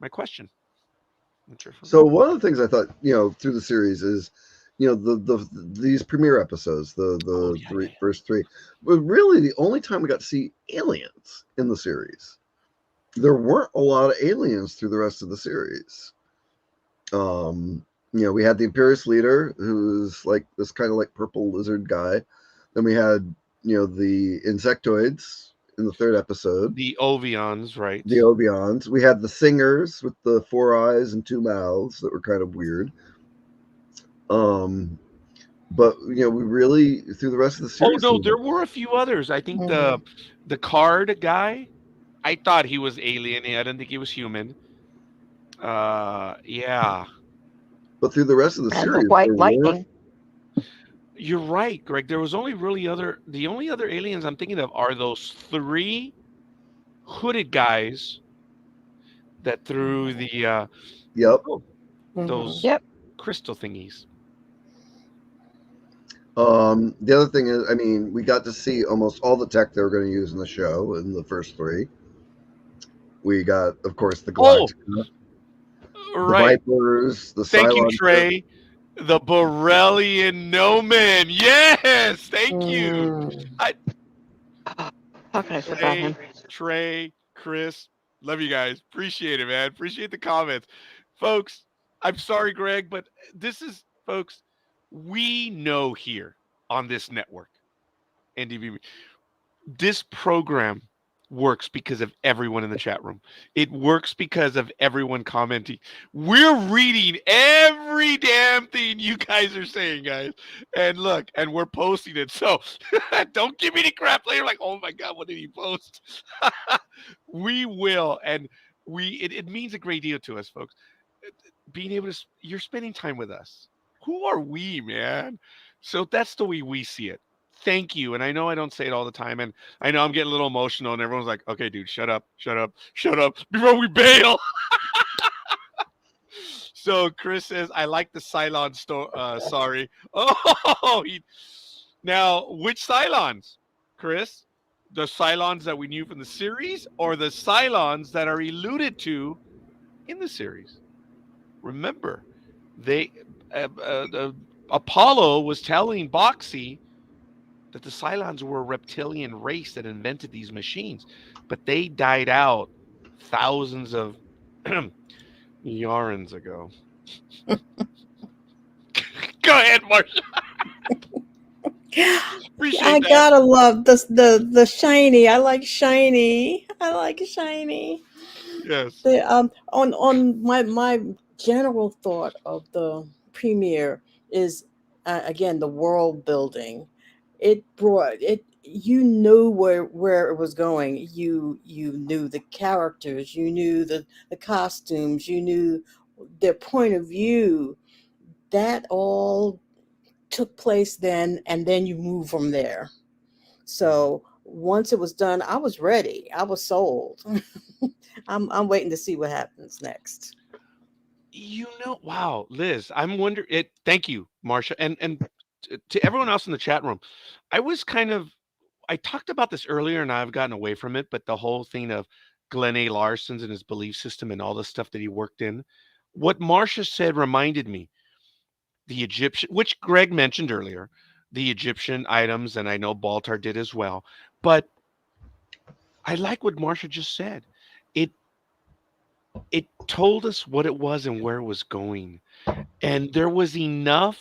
my question. So one of the things I thought, through the series is, these premiere episodes, the Oh the yeah, three yeah, yeah. first three, were really the only time we got to see aliens in the series. There weren't a lot of aliens through the rest of the series. We had the Imperious leader, who's like this kind of like purple lizard guy. Then we had, the insectoids in the third episode, The Ovions, right? the Obions. We had the singers with the 4 eyes and 2 mouths that were kind of weird. But we really through the rest of the Oh series no, didn't there get were a few others. I think Hmm. the card guy. I thought he was alien. I didn't think he was human. Yeah, but through the rest of the And the series white there weren't. lightning. you're right, Greg. There was only really the only other aliens I'm thinking of are those 3 hooded guys that threw the Yep. oh, Hmm. those Yep. crystal thingies. The other thing is, I mean, we got to see almost all the tech they were going to use in the show in the first three. We got, of course, the Oh, Galactica, the right. Vipers, the Thank you, CYLON ship. Trey. The Borellian Nomen. Yes, thank you. Mm. I How could I forgot Clay, him? Trey, Chris, love you guys. Appreciate it, man. Appreciate the comments. Folks, I'm sorry, Greg, but folks, we know here on this network, NDV, this program works because of everyone in the chat room. It works because of everyone commenting. We're reading every damn thing you guys are saying, guys. And look, and we're posting it. So don't give me any crap later like, oh my God, what did he post? We will. And it means a great deal to us, folks. Being able to, you're spending time with us. Who are we, man? So that's the way we see it. Thank you. And I know I don't say it all the time. And I know I'm getting a little emotional, and everyone's like, okay, dude, shut up, shut up, shut up before we bail. So Chris says, I like the Cylon sorry. Oh, now, which Cylons, Chris? The Cylons that we knew from the series or the Cylons that are alluded to in the series? Remember, they Apollo was telling Boxy that the Cylons were a reptilian race that invented these machines, but they died out thousands of yarns ago. Go ahead, Marsha. Appreciate I that. gotta love the shiny. I like shiny. I like shiny. Yes. The on my general thought of the premiere is again the world building. It brought it. You knew where it was going. You knew the characters. You knew the costumes. You knew their point of view. That all took place then, and then you move from there. So once it was done, I was ready. I was sold. I'm waiting to see what happens next. Wow, Liz, I'm wondering it. Thank you, Marsha, and to everyone else in the chat room. I was kind of I talked about this earlier, and I've gotten away from it, but the whole thing of Glenn A. Larson's and his belief system and all the stuff that he worked in. What Marsha said reminded me the Egyptian, which Greg mentioned earlier, the Egyptian items, and I know Baltar did as well. But I like what Marsha just said. It it told us what it was and where it was going. And there was enough.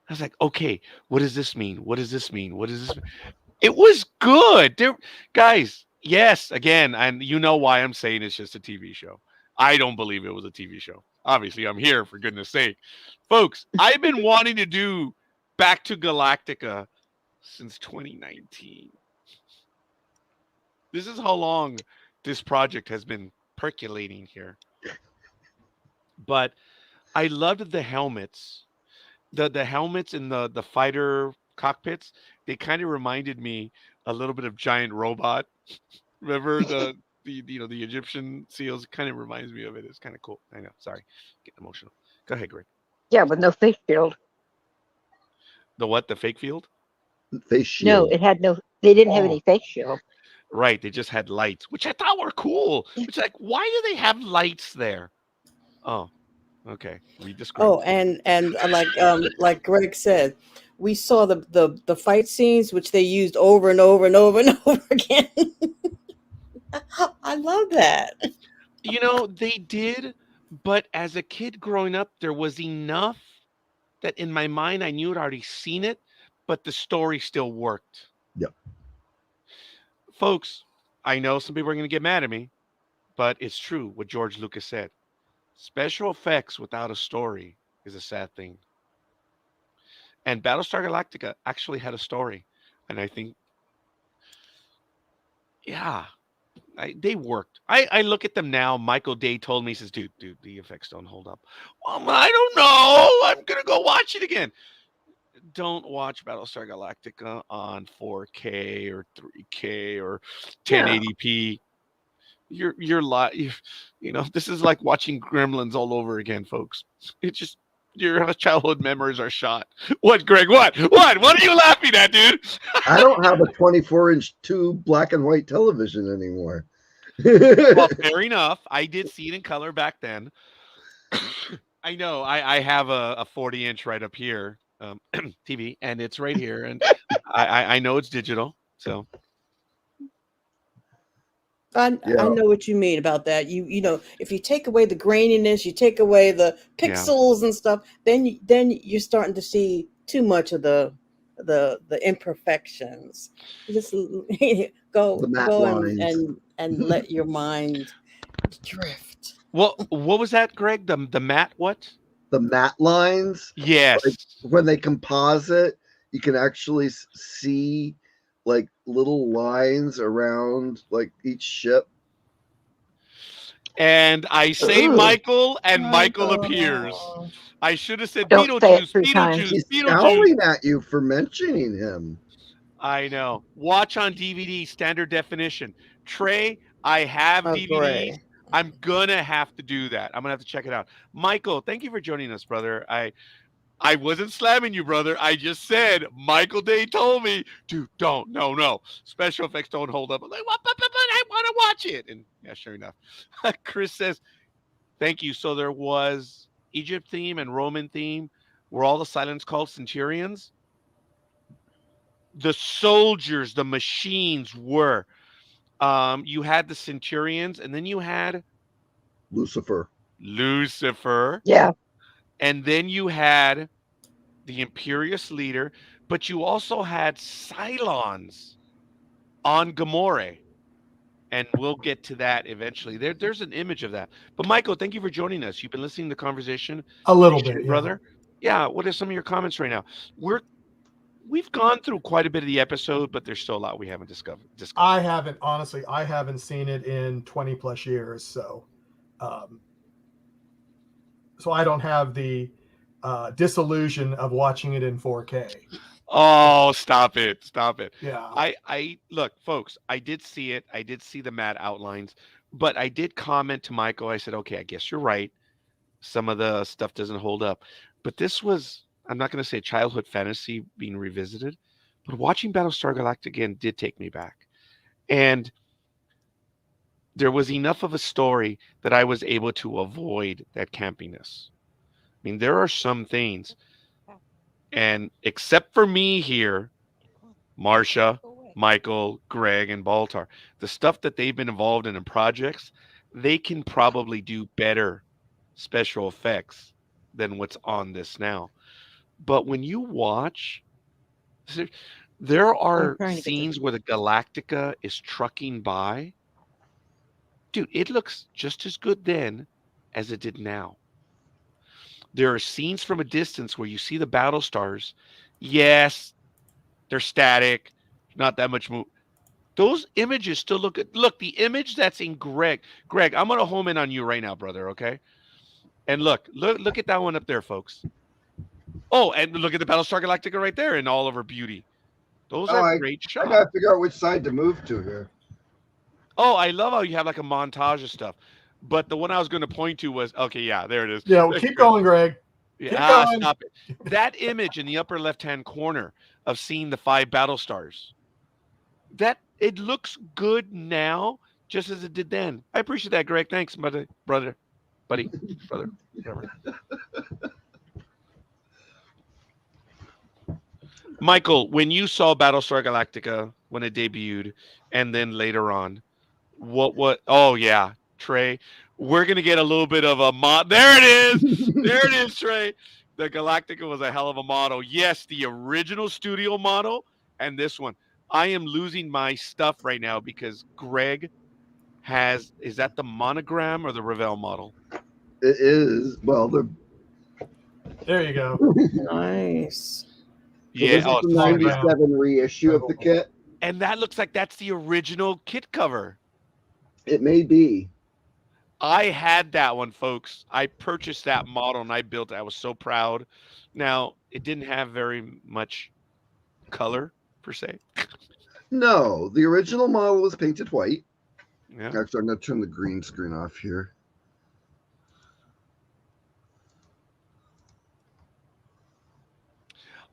I was like, okay, what does this mean? What does this mean? What does this mean? It was good. Guys, yes, again, and you know why I'm saying it's just a TV show. I don't believe it was a TV show. Obviously, I'm here for goodness sake. Folks, I've been wanting to do Back to Galactica since 2019. This is how long this project has been percolating here. But I loved the helmets. The helmets in the fighter cockpits, they kind of reminded me a little bit of Giant Robot. Remember the Egyptian seals? Kind of reminds me of it. It's kind of cool. I know. Sorry, getting emotional. Go ahead, Greg. Yeah, with no face shield. The what? The fake field? Face No, shield. it had no. They didn't have Oh, any face shield. right. They just had lights, which I thought were cool. It's like, why do they have lights there? Oh, okay. Read the script. Oh, and like Greg said, we saw the fight scenes which they used over and over and over and over again. I love that. They did, but as a kid growing up, there was enough that in my mind I knew I'd already seen it, but the story still worked. Yep. Folks, I know some people are going to get mad at me, but it's true what George Lucas said. Special effects without a story is a sad thing. And Battlestar Galactica actually had a story. And I think, yeah, they worked. I look at them now. Michael Day told me, he says, dude, the effects don't hold up. Well, I don't know. I'm going to go watch it again. Don't watch Battlestar Galactica on 4K or 3K or 1080p. This is like watching Gremlins all over again, folks. It's just your childhood memories are shot. What, Greg? What are you laughing at, dude? I don't have a 24-inch tube black and white television anymore. Well, fair enough. I did see it in color back then. I know. I have a 40-inch right up here, TV, and it's right here, and I know it's digital. So I know what you mean about that. You know, if you take away the graininess, you take away the pixels and stuff, then you're starting to see too much of the the imperfections. Just go The matte go lines. and let your mind drift. What was that, Greg? The matte what? The matte lines, like Yes. when they composite, you can actually see like little lines around like each ship. And I say Ooh, Michael, and Michael appears. Michael. I should have said don't say it Beetlejuice, 3 times. Beetlejuice, He's Beetlejuice. scowling at you for mentioning him. I know. Watch on DVD, standard definition. Trey, I have Oh, DVDs. gray. I'm gonna have to do that. I'm gonna have to check it out. Michael, thank you for joining us, brother. I wasn't slamming you, brother. I just said Michael Day told me, dude, don't, no. Special effects don't hold up. I'm like, what? But I want to watch it. And yeah, sure enough. Chris says, thank you. So there was Egypt theme and Roman theme. Were all the Cylons called Centurions? The soldiers, the machines were. You had the Centurions, and then you had Lucifer. Lucifer, Yeah. and then you had the Imperious leader, but you also had Cylons on Gamorre. And we'll get to that eventually. There's an image of that. But Michael, thank you for joining us. You've been listening to the conversation. A little Appreciate bit, it, yeah. brother. Yeah. What are some of your comments right now? We've gone through quite a bit of the episode, but there's still a lot we haven't discussed. I haven't seen it in 20 plus years, so I don't have the disillusion of watching it in 4K. Oh, stop it. Yeah. I look, folks, I did see it. I did see the matte outlines, but I did comment to Michael. I said, okay, I guess you're right. Some of the stuff doesn't hold up. But this was, I'm not going to say childhood fantasy being revisited, but watching Battlestar Galactica again did take me back. And there was enough of a story that I was able to avoid that campiness. I mean, there are some things, and except for me here, Marsha, Michael, Greg, and Baltar, the stuff that they've been involved in projects, they can probably do better special effects than what's on this now. But when you watch, there are trying to get scenes where the Galactica is trucking by. Dude, it looks just as good then as it did now. There are scenes from a distance where you see the battle stars. Yes, they're static, not that much move. Those images still look good. Look, the image that's in Greg. Greg, I'm gonna home in on you right now, brother. Okay. And look at that one up there, folks. Oh, and look at the Battlestar Galactica right there in all of her beauty. Those are great I shots. gotta figure out which side to move to here. Oh, I love how you have like a montage of stuff. But the one I was going to point to was okay. Yeah, there it is. Yeah, well, keep going, Greg. Keep going. Stop it. That image in the upper left-hand corner of seeing the 5 battle stars. That it looks good now, just as it did then. I appreciate that, Greg. Thanks, brother, brother. Whatever. Michael, when you saw Battlestar Galactica when it debuted, and then later on, what? Oh yeah, Trey, we're gonna get a little bit of a mod. There it is, Trey. The Galactica was a hell of a model. Yes, the original studio model, and this one. I am losing my stuff right now because Greg is that the monogram or the Revell model? It is. Well, There you go. Nice. Yeah, this is the monogram. 97 reissue of the kit. and that looks like that's the original kit cover. It may be. I had that one, folks. I purchased that model and I built it. I was so proud. Now, it didn't have very much color per se. No, the original model was painted white. Yeah. Actually, I'm going to turn the green screen off here.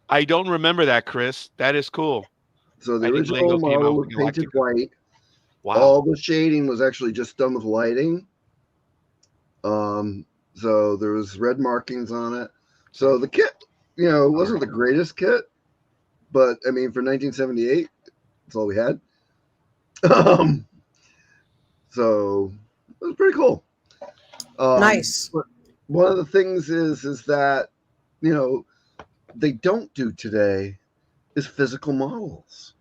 I don't remember that, Chris. That is cool. So the I think original Lego came model out was with painted Galactica. white. Wow. All the shading was actually just done with lighting. So there was red markings on it. So the kit, it wasn't the greatest kit, but I mean, for 1978, that's all we had. So it was pretty cool. Nice. But one of the things is that they don't do today is physical models.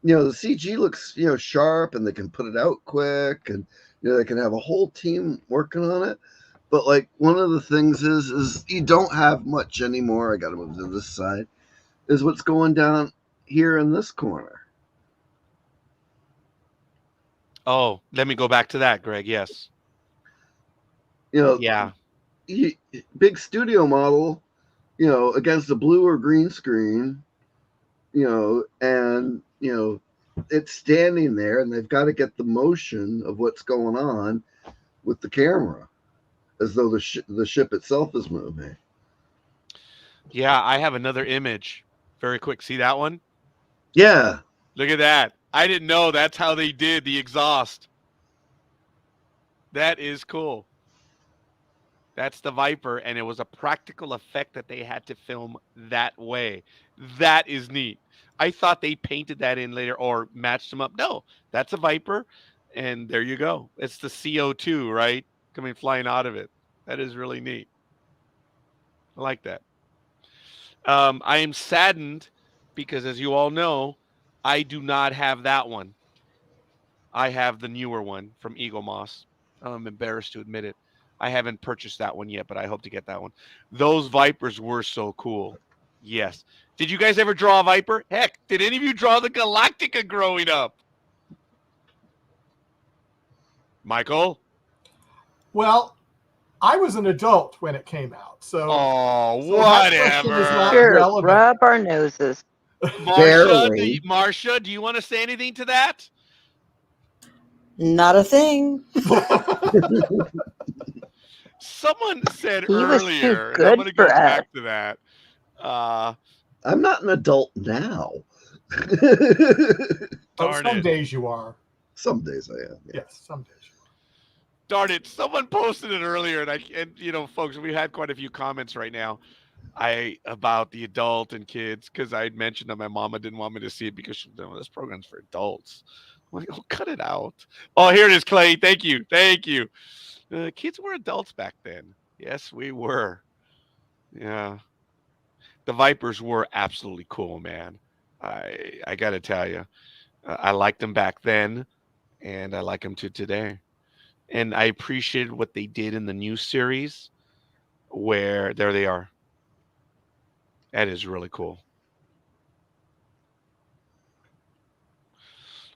The CG looks, sharp, and they can put it out quick, and they can have a whole team working on it. But like one of the things is you don't have much anymore. I got to move to this side. Is what's going down here in this corner. Oh, let me go back to that, Greg. Yes. Yeah. Big studio model, against a blue or green screen, and it's standing there, and they've got to get the motion of what's going on with the camera, as though the ship itself is moving. Yeah, I have another image. Very quick. See that one? Yeah. Look at that. I didn't know that's how they did the exhaust. That is cool. That's the Viper, and it was a practical effect that they had to film that way. That is neat. I thought they painted that in later or matched them up. No, that's a Viper, and there you go. It's the CO2, right? Coming flying out of it. That is really neat. I like that. I am saddened because, as you all know, I do not have that one. I have the newer one from Eagle Moss. I'm embarrassed to admit it. I haven't purchased that one yet, but I hope to get that one. Those Vipers were so cool. Yes. Did you guys ever draw a Viper? Heck, did any of you draw the Galactica growing up? Michael? Well, I was an adult when it came out, so Oh, so that question is not whatever. Sure, relevant. rub our noses. Marsha, do you want to say anything to that? Not a thing. Someone said He was too earlier, and I'm good going to go for back us. to that. I'm not an adult now. Darn Some it. days you are. Some days I am. Yeah. Yes, some days you are. Darn it. Someone posted it earlier, and folks, we had quite a few comments right now about the adult and kids, because I had mentioned that my mama didn't want me to see it because this program's for adults. I'm like, oh, cut it out. Oh, here it is, Clay. Thank you. Thank you. Kids were adults back then. Yes, we were. Yeah. The Vipers were absolutely cool, man. I got to tell you, I liked them back then, and I like them to today. And I appreciated what they did in the new series, where there they are. That is really cool.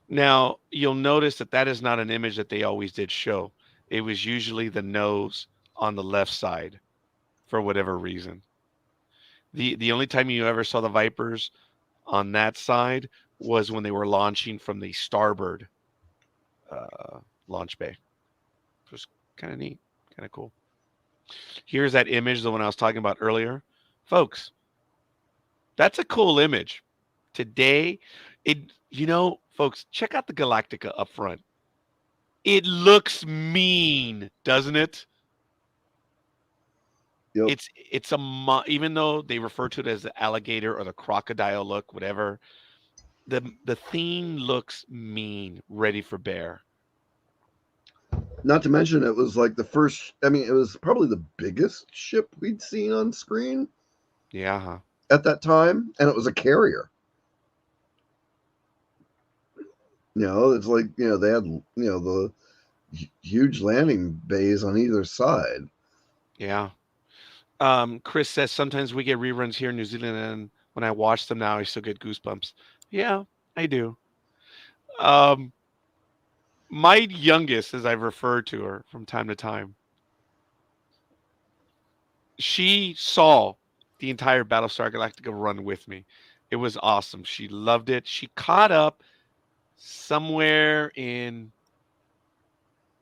Now, you'll notice that is not an image that they always did show. It was usually the nose on the left side for whatever reason. The only time you ever saw the Vipers on that side was when they were launching from the starboard launch bay. It was kind of neat, kind of cool. Here's that image, the one I was talking about earlier. Folks, that's a cool image. Today, folks, check out the Galactica up front. It looks mean, doesn't it? Yep. Even though they refer to it as the alligator or the crocodile look, whatever, the theme looks mean, ready for bear. Not to mention, it was like the first. I mean, it was probably the biggest ship we'd seen on screen. Yeah. At that time, and it was a carrier. It's like they had the huge landing bays on either side. Yeah. Chris says sometimes we get reruns here in New Zealand, and when I watch them now, I still get goosebumps. Yeah, I do. My youngest, as I've referred to her from time to time, she saw the entire Battlestar Galactica run with me. It was awesome. She loved it. She caught up somewhere in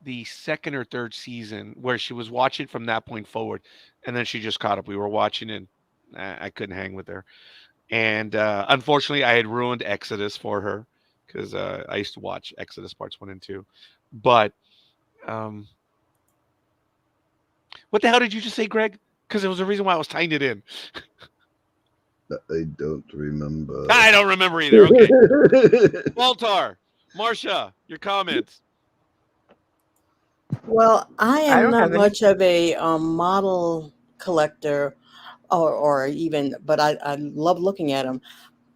the second or third season where she was watching from that point forward, and then she just caught up. We were watching, and I couldn't hang with her. And unfortunately, I had ruined Exodus for her because I used to watch Exodus parts 1 and 2. But what the hell did you just say, Greg? Because there was a reason why I was tying it in. I don't remember. I don't remember either. Okay. Waltar, Marsha, your comments. Well, I I am don't not have any. much of a model collector, or even, but I love looking at them.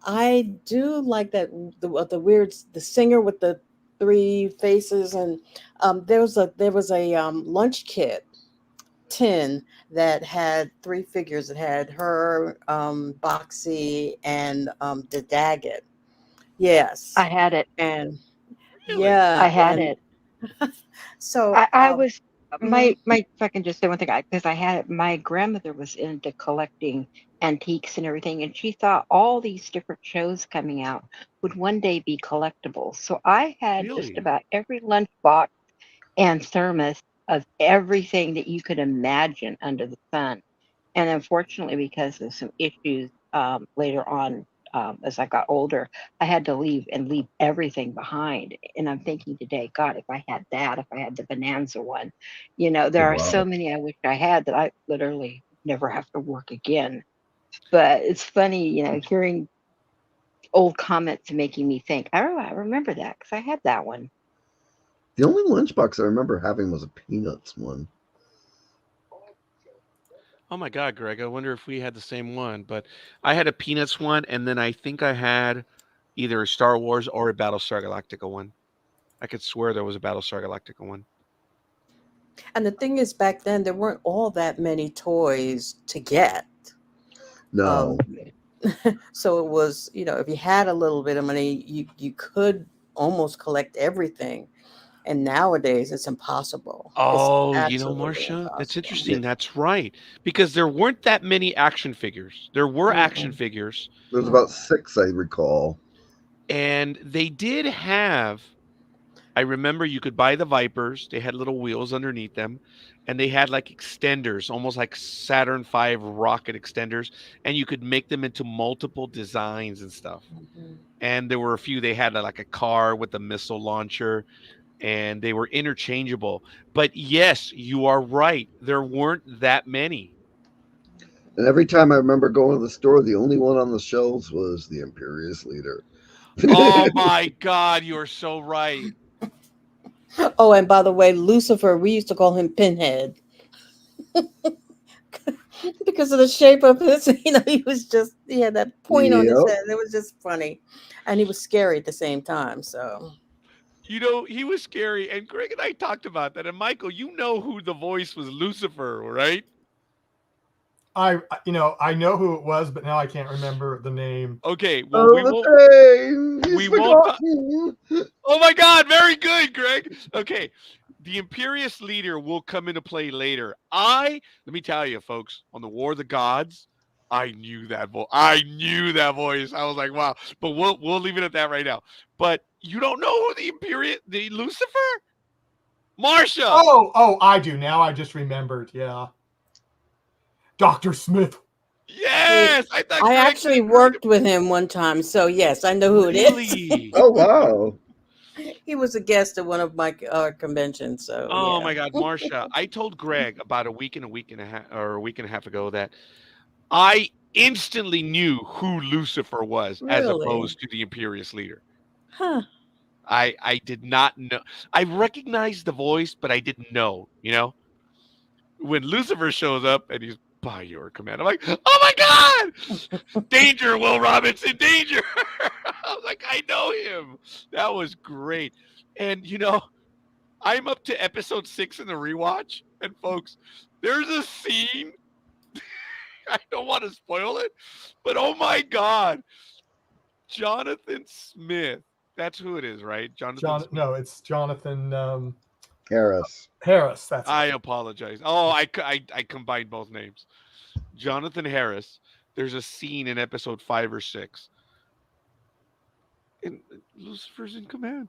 I do like that the weird the singer with the three faces, and there was a lunch kit tin that had three figures. It had her, Boxy, and the Daggett. I Yes, had it. and Really? yeah, I had and it. so I was mhm, my if I can just say one thing, because I had it. My grandmother was into collecting antiques and everything, and she thought all these different shows coming out would one day be collectibles. So I had just Really? about every lunchbox and thermos of everything that you could imagine under the sun. And unfortunately, because of some issues later on, as I got older, I had to leave everything behind. And I'm thinking today, God, if I had that, if I had the Bonanza one, Oh, there are so wow. many I wish I had that I literally never have to work again. But it's funny, hearing old comments making me think, oh, I remember that because I had that one. The only lunchbox I remember having was a Peanuts one. Oh my God, Greg. I wonder if we had the same one. But I had a Peanuts one, and then I think I had either a Star Wars or a Battlestar Galactica one. I could swear there was a Battlestar Galactica one. and the thing is, back then there weren't all that many toys to get. No. Um, so it was, if you had a little bit of money, you could almost collect everything. And nowadays, it's impossible. It's Oh, absolutely Marcia, that's impossible. Yeah, interesting. That's right. Because there weren't that many action figures. There were action Mm-mm. figures, there's about six I recall. and they did have. I remember you could buy the Vipers. They had little wheels underneath them, and they had like extenders, almost like Saturn V rocket extenders, and you could make them into multiple designs and stuff. Mhm. And there were a few. They had like a car with a missile launcher, and they were interchangeable. But yes, you are right. There weren't that many. And every time I remember going to the store, the only one on the shelves was the Imperious Leader. Oh my God, you are so right. Oh, and by the way, Lucifer, we used to call him Pinhead because of the shape of his. He had that point on his Yep. head. It was just funny, and he was scary at the same time. So, He was scary. And Greg and I talked about that. And Michael, you know who the voice was Lucifer, right? I know who it was, but now I can't remember the name. Okay, well, Oh, the pain! He's we won't talk. forgotten! Oh my God, very good, Greg. Okay, the Imperious leader will come into play later. Let me tell you, folks, on the War of the Gods, I knew that voice. I knew that voice. I was like, wow. But we'll leave it at that right now. But you don't know who the Lucifer, Marsha. Oh, I do now. I just remembered. Yeah, Dr. Smith. hey, Yes, I thought I Greg actually did great. worked with him one time. So yes, I know who it is. Really? Oh, wow. He was a guest at one of my conventions. So Oh yeah, my God, Marsha! I told Greg about a week and a half, or a week and a half ago that I instantly knew who Lucifer was as really, opposed to the Imperious leader. huh? I did not know. I recognized the voice, but I didn't know. When Lucifer shows up and he's by your command, I'm like, oh my God, danger, Will Robinson, danger! I was like, I know him. That was great. And I'm up to episode 6 in the rewatch, and folks, there's a scene. I don't want to spoil it, but oh my God, Jonathan Smith. That's who it is, right? Jonathan Smith. No, it's Jonathan Harris. Harris. That's it. I apologize. Oh, I combined both names. Jonathan Harris. There's a scene in episode 5 or 6, and Lucifer's in command.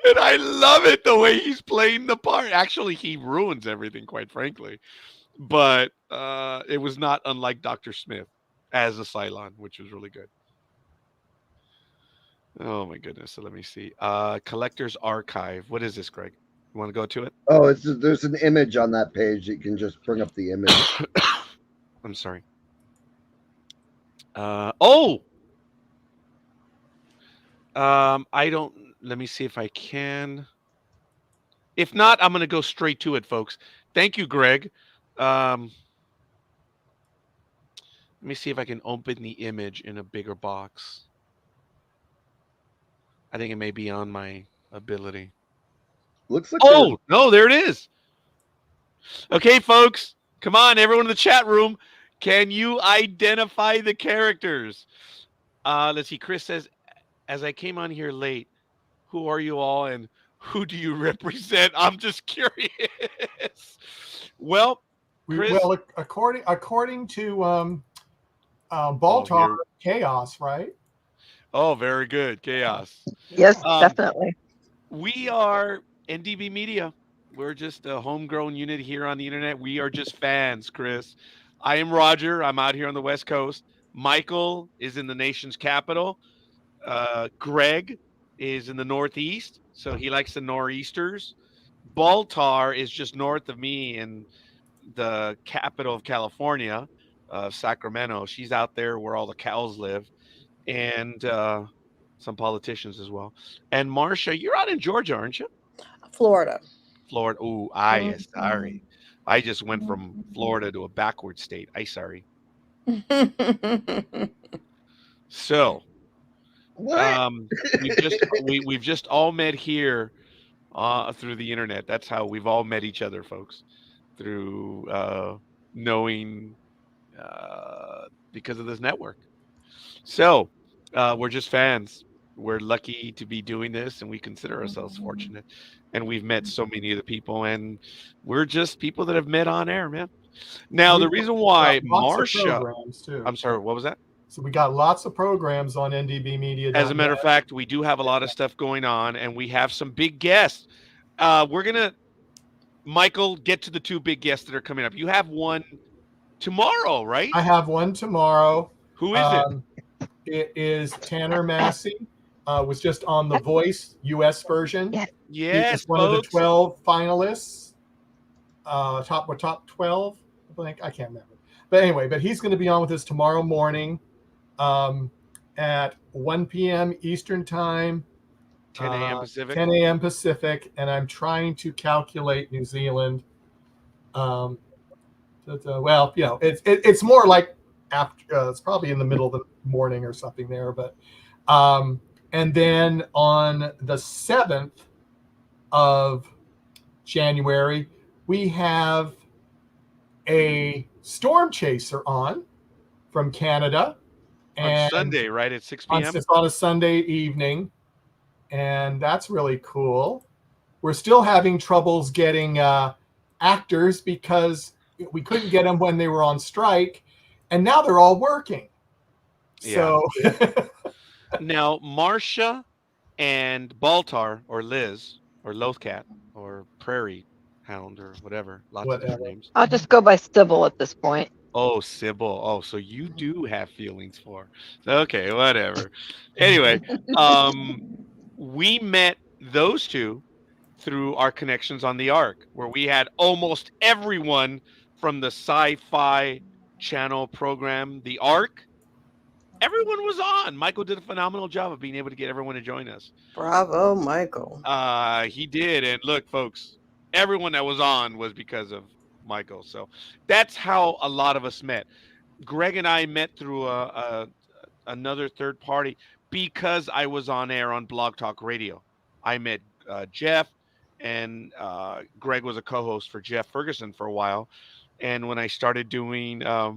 And I love it the way he's playing the part. Actually, he ruins everything, quite frankly. But it was not unlike Dr. Smith as a CYLON, which was really good. Oh my goodness. So let me see. Collector's Archive. What is this, Greg? You want to go to it? Oh, there's an image on that page. You can just bring up the image. I'm sorry. Oh, I don't. Let me see if I can. If not, I'm going to go straight to it, folks. Thank you, Greg. Um, Let me see if I can open the image in a bigger box. I think it may be on my ability. Looks like Oh, no, there it is. Okay, folks, come on, everyone in the chat room. Can you identify the characters? Let's see. Chris says, as I came on here late, who are you all and who do you represent? I'm just curious. Well, Chris. Well, according to Oh, Baltar, here. Chaos, right? Oh, very good. Chaos. Yes, Um, definitely. we are NDB Media. We're just a homegrown unit here on the internet. We are just fans, Chris. I am Roger. I'm out here on the West Coast. Michael is in the nation's capital. Greg is in the Northeast, so he likes the Nor'easters. Baltar is just north of me in the capital of California, Sacramento. She's out there where all the cows live, and some politicians as well. And Marcia, you're out in Georgia, aren't you? Florida. Florida. Oh, Mhm. sorry. I just went from Florida to a backward state. I sorry. So, what? we've just all met here through the internet. That's how we've all met each other, folks, through knowing because of this network. So, we're just fans. We're lucky to be doing this, and we consider ourselves fortunate. And we've met so many of the people, and we're just people that have met on air, man. Now, the We've reason got why lots of Marcia, programs too. I'm sorry, what was that? So we got lots of programs on ndbmedia.net. As a matter of fact, we do have a lot of stuff going on, and we have some big guests. We're gonna, Michael, get to the two big guests that are coming up. You have one tomorrow, right? I have one tomorrow. Who is it? It is Tanner Massey. Was just on The Voice US version. Yeah. He Yes, was one of the folks. 12 finalists. Top 12, I think. I can't remember. But anyway, he's going to be on with us tomorrow morning at 1 p.m. Eastern Time. 10 a.m. Pacific. 10 a.m. Pacific, and I'm trying to calculate New Zealand. Well, you know, it's more like after. It's probably in the middle of the morning or something there. But and then on the 7th of January, we have a storm chaser on from Canada. On Sunday, right, at 6 p.m.? It's on a Sunday evening, and that's really cool. We're still having troubles getting actors because we couldn't get them when they were on strike, and now they're all working. Yeah. So now, Marcia and Baltar, or Liz, or Lothcat, or Prairie Hound, or whatever, lots of different names. I'll just go by Sybil at this point. Oh, Sybil. Oh, so you do have feelings for. Okay, whatever. Anyway, we met those two through our connections on the Ark, where we had almost everyone from the sci-fi channel program, the Ark. Everyone was on. Michael did a phenomenal job of being able to get everyone to join us. Bravo, Michael. He did. And look, folks, everyone that was on was because of Michael. So that's how a lot of us met. Greg and I met through another third party because I was on air on Blog Talk Radio. I met Jeff, and Greg was a co-host for Jeff Ferguson for a while. And when I started doing a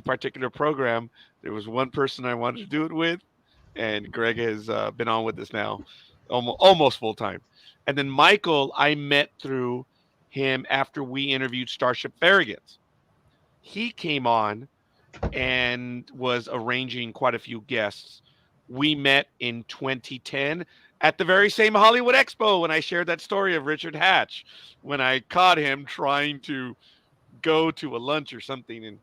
particular program, there was one person I wanted to do it with, and Greg has been on with us now almost full time. And then Michael, I met through him after we interviewed Starship Farragut's. He came on and was arranging quite a few guests. We met in 2010 at the very same Hollywood Expo when I shared that story of Richard Hatch, when I caught him trying to go to a lunch or something, and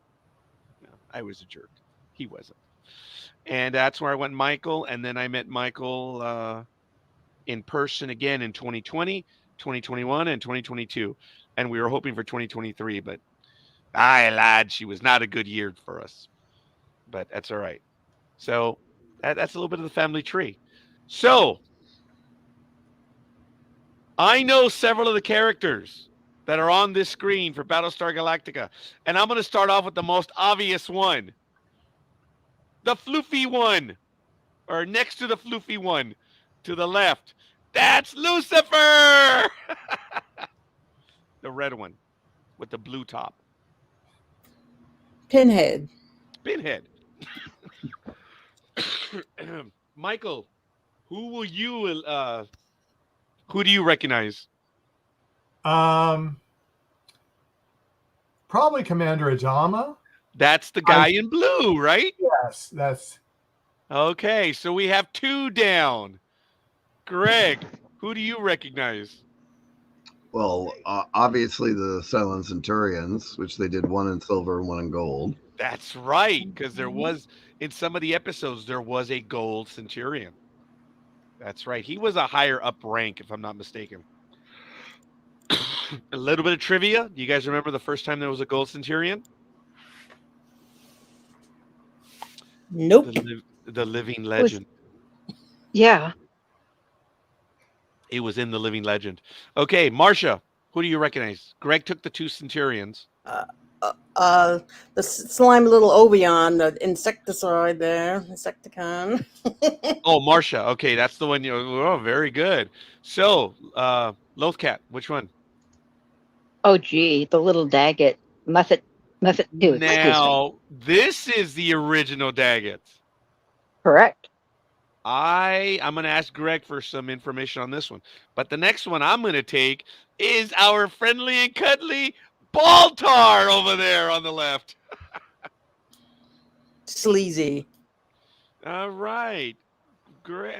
I was a jerk. He wasn't. And that's where I went Michael, and then I met Michael in person again in 2020, 2021, and 2022. And we were hoping for 2023, but I lied. She was not a good year for us. But that's all right. So that's a little bit of the family tree. So I know several of the characters that are on this screen for Battlestar Galactica. And I'm going to start off with the most obvious one. The floofy one, or next to the floofy one, to the left. That's Lucifer. The red one with the blue top. Pinhead. Pinhead. Michael, who do you recognize? Probably Commander Adama. That's the guy in blue, right? Yes, that's Okay, so we have 2 down. Greg, who do you recognize? Well, obviously the Silent Centurions, which they did one in silver and one in gold. That's right, because there was, in some of the episodes, there was a gold centurion. That's right. He was a higher up rank, if I'm not mistaken. A little bit of trivia. Do you guys remember the first time there was a gold centurion? Nope. The living legend. Yeah. It was in the living legend. Okay, Marcia, who do you recognize? Greg took the 2 centurions. The slimy little Obion, the insecticide there, Insecticon. Oh, Marcia. Okay, that's the one. Oh, very good. So, Lothcat, which one? Oh, gee, the little Daggett. Muffet 2, excuse me. Now, this is the original Daggett. Correct. I'm going to ask Greg for some information on this one. But the next one I'm going to take is our friendly and cuddly Baltar over there on the left. Sleazy. All right.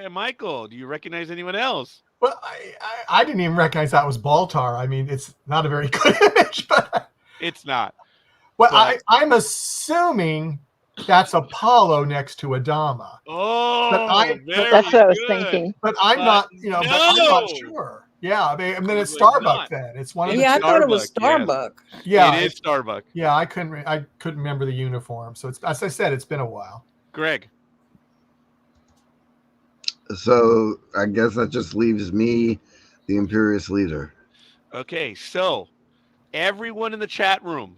Michael, do you recognize anyone else? well. I didn't even recognize that was Baltar. I mean, it's not a very good image, but It's not. well, But- I'm assuming that's Apollo next to Adama. Oh, very That's what I was good. thinking. But I'm But not, but I'm not no! sure. Yeah, I mean, and then It it's was Starbuck. not. Then it's one of Yeah, I the. thought it was Starbuck, yes. Starbuck. Yeah, It is Starbuck. yeah. I couldn't remember the uniform. So it's, as I said, it's been a while. Greg. So I guess that just leaves me, the Imperious leader. Okay, so everyone in the chat room,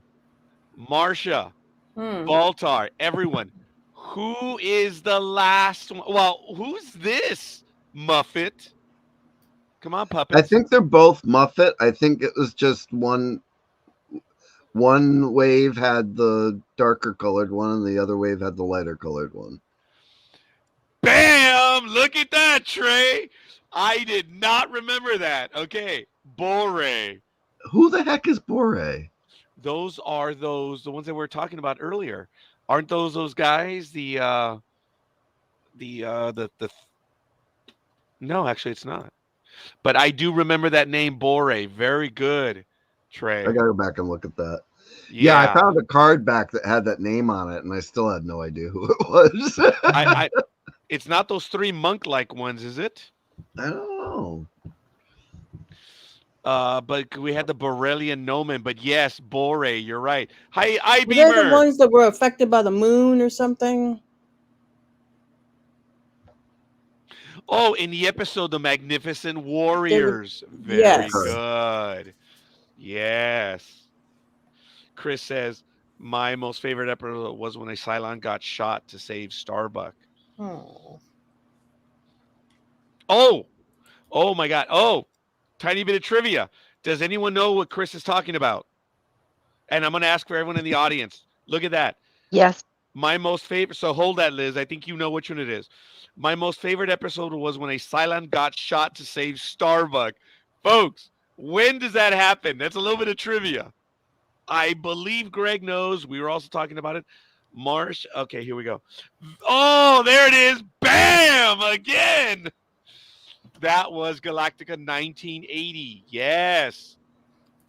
Marcia, Hmm. Baltar, everyone, who is the last one? Well, who's this Muffet? Come on, puppets. I think they're both Muffet. I think it was just one wave had the darker colored one and the other wave had the lighter colored one. Bam! Look at that, Trey. I did not remember that. Okay, Bore. Who the heck is Bore? Those are the ones that we were talking about earlier. Aren't those guys? No, actually it's not. But I do remember that name, Bore. Very good, Trey. I gotta go back and look at that. Yeah, I found a card back that had that name on it, and I still had no idea who it was. It's not those 3 monk-like ones, is it? I don't know. But we had the Borrelian Nomen. But yes, Bore, you're right. Hi, Were they the Beamer. ones that were affected by the moon or something? Oh, in the episode, The Magnificent Warriors. Very Yes. good. Yes. Chris says, my most favorite episode was when a Cylon got shot to save Starbuck. Oh. Oh my God. Oh, tiny bit of trivia. Does anyone know what Chris is talking about? And I'm going to ask for everyone in the audience. Look at that. Yes. My most favorite. So hold that, Liz. I think you know which one it is. My most favorite episode was when a Cylon got shot to save Starbuck. Folks, when does that happen? That's a little bit of trivia. I believe Greg knows. We were also talking about it. Marsh. Okay, here we go. Oh, there it is. Bam! Again. That was Galactica 1980. Yes.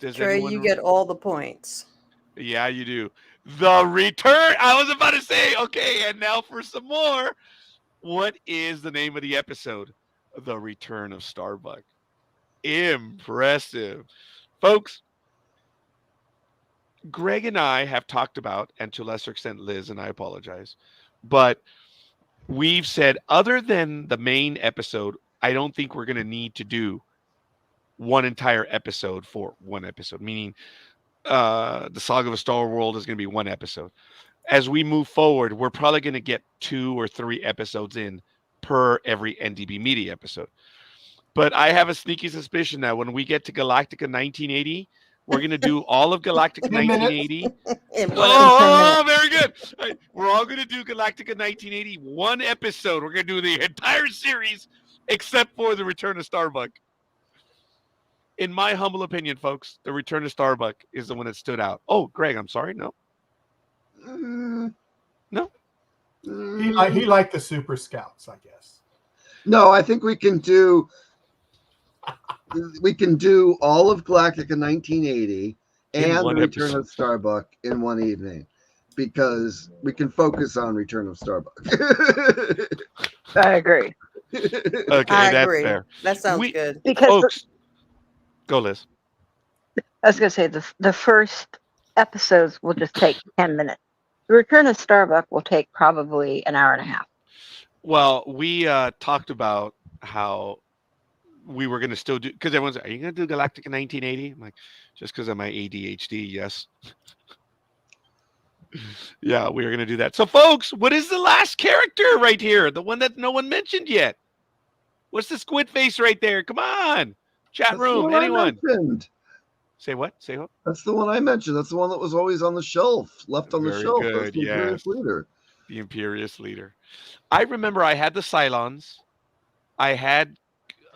Does Trey, anyone... you get all the points. Yeah, you do. The Return. I was about to say, okay, and now for some more. What is the name of the episode? The Return of Starbuck. Impressive. Folks, Greg and I have talked about, and to a lesser extent Liz, and I apologize, but we've said other than the main episode, I don't think we're going to need to do one entire episode for one episode, meaning the Saga of a Star World is going to be one episode. as we move forward, we're probably going to get 2 or 3 episodes in per every NDB Media episode. But I have a sneaky suspicion that when we get to Galactica 1980, we're going to do all of Galactica 10 minutes. 1980. In Oh, one episode. oh, very good. All right, we're all going to do Galactica 1980, one episode. We're going to do the entire series except for The Return of Starbuck. In my humble opinion, folks, The Return of Starbuck is the one that stood out. Oh, Greg, I'm sorry. No. No. He liked the Super Scouts, I guess. No, I think we can do all of Galactica 1980 In and one the Return episode. of Starbuck in one evening, because we can focus on Return of Starbuck. I agree. Okay, I that's agree. fair. That sounds good. Because Folks, go, Liz. I was going to say the first episodes will just take 10 minutes. The Return of Starbuck will take probably an hour and a half. Well, we talked about how we were going to still do, because everyone's like, are you going to do Galactica 1980? I'm like, just because of my ADHD, yes. Yeah, we were going to do that. So, folks, what is the last character right here? The one that no one mentioned yet? What's the squid face right there? Come on. Chat That's the room, one I anyone? mentioned. Say what? Say what? That's the one I mentioned. That's the one that was always on the shelf, left on the Very shelf. good, That's the Imperious yes. Leader. The Imperious Leader. I remember I had the CYLONs. I had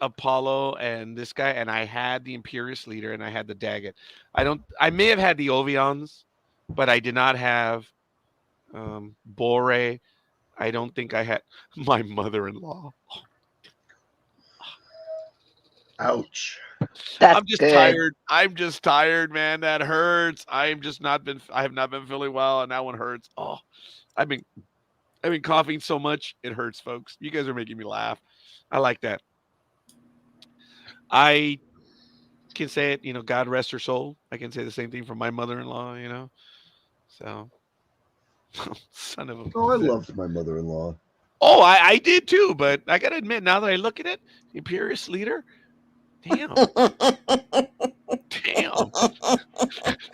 Apollo and this guy, and I had the Imperious Leader, and I had the Daggett. I may have had the Ovions, but I did not have Bore. I don't think I had my mother-in-law. Ouch. That's I'm just good. tired. I'm just tired, man. That hurts. I have not been feeling well, and that one hurts. Oh, I've been coughing so much it hurts, folks. You guys are making me laugh. I like that. I can say it, God rest her soul. I can say the same thing for my mother-in-law, So, son of a. Oh, I loved my mother-in-law. Oh, I did too, but I gotta admit, now that I look at it, the Imperious Leader, damn, damn.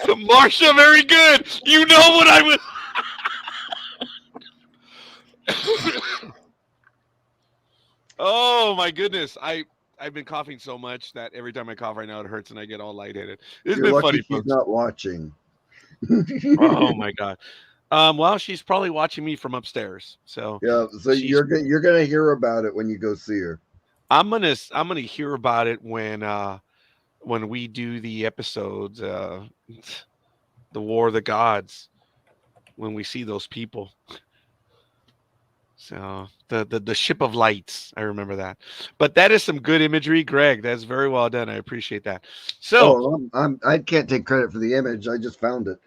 Marsha, very good. You know what I was. Oh my goodness, I've been coughing so much that every time I cough right now, it hurts and I get all lightheaded. It's You're been lucky funny, she's folks. not watching. Oh my god. Well, she's probably watching me from upstairs. So Yeah, so you're gonna hear about it when you go see her. I'm gonna hear about it when we do the episodes, the War of the Gods, when we see those people. So the ship of lights, I remember that. But that is some good imagery, Greg. That's very well done. I appreciate that. So, I can't take credit for the image. I just found it.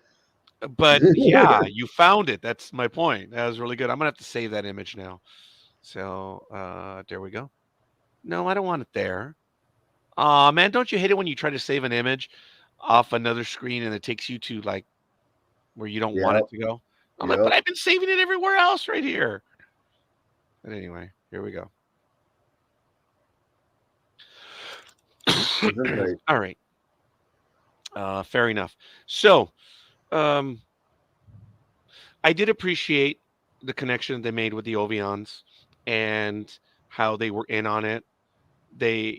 but yeah, you found it. That's my point. That was really good. I'm gonna have to save that image now. So there we go. No, I don't want it there. Aw, man, don't you hate it when you try to save an image off another screen and it takes you to like where you don't want it to go? I'm like, but I've been saving it everywhere else right here. But anyway, here we go. All right. Fair enough. So, I did appreciate the connection they made with the Ovions and how they were in on it. They,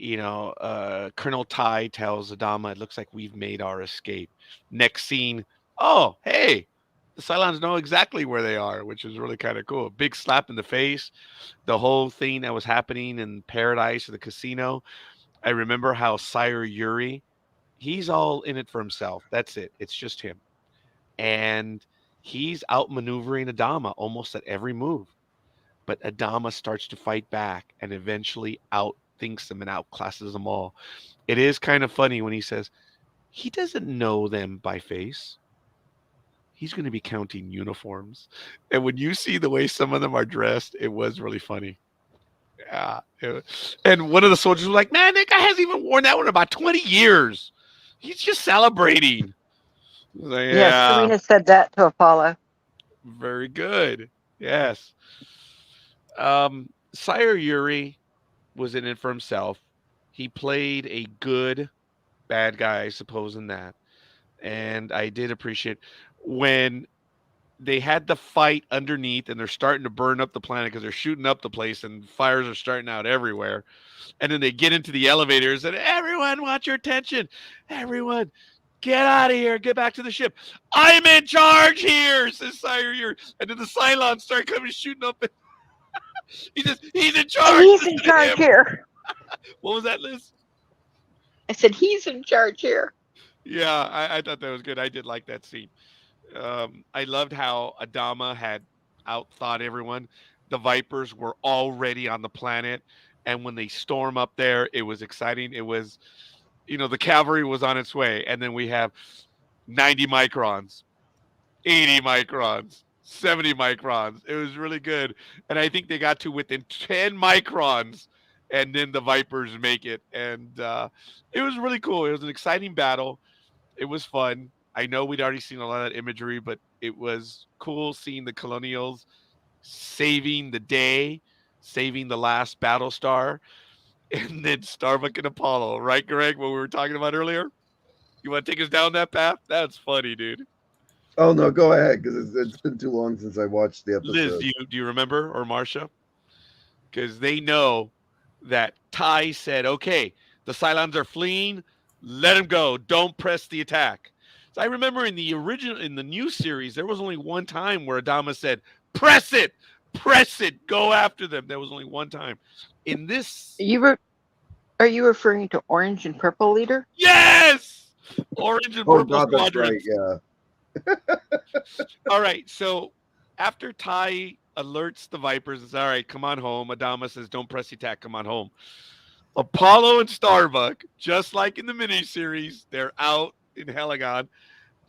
Colonel Ty tells Adama, it looks like we've made our escape. Next scene, oh, hey, the Cylons know exactly where they are, which is really kind of cool. Big slap in the face. The whole thing that was happening in Paradise or the casino. I remember how Sire Yuri, he's all in it for himself. That's it. It's just him. And he's outmaneuvering Adama almost at every move. But Adama starts to fight back and eventually outthinks them and outclasses them all. It is kind of funny when he says he doesn't know them by face. He's going to be counting uniforms. And when you see the way some of them are dressed, it was really funny. Yeah. And one of the soldiers was like, man, that guy hasn't even worn that one in about 20 years. He's just celebrating. Like, Yes, Serena said that to Apollo. Very good. Yes. Sire Yuri was in it for himself. He played a good bad guy, I suppose, in that. And I did appreciate when they had the fight underneath, and they're starting to burn up the planet because they're shooting up the place, and fires are starting out everywhere. And then they get into the elevators, and everyone, watch your attention. Everyone, get out of here. Get back to the ship. I'm in charge here, says Sire here. And then the Cylons start coming shooting up. And he's in charge. He's Listen in to charge him. here. What was that, Liz? I said, he's in charge here. Yeah, I thought that was good. I did like that scene. I loved how Adama had outthought everyone. The Vipers were already on the planet, and when they storm up there, it was exciting. It was, the cavalry was on its way, and then we have 90 microns, 80 microns, 70 microns. It was really good, and I think they got to within 10 microns, and then the Vipers make it, and it was really cool. It was an exciting battle. It was fun. I know we'd already seen a lot of that imagery, but it was cool seeing the Colonials saving the day, saving the last battle star, and then Starbuck and Apollo. Right, Greg? What we were talking about earlier. You want to take us down that path? That's funny, dude. Oh no, go ahead, because it's been too long since I watched the Liz, episode. do you remember, or Marcia? Because they know that Ty said, "Okay, the Cylons are fleeing. Let them go. Don't press the attack." So I remember in the new series, there was only one time where Adama said, "Press it, go after them." There was only one time. In this, Are you referring to Orange and Purple Leader? yes, orange and Oh purple God, that's right. squadrons. Yeah. All right, so after Ty alerts the Vipers and says, "All right, come on home," Adama says, "Don't press the attack. Come on home." Apollo and Starbuck, just like in the miniseries, they're out in Heligon,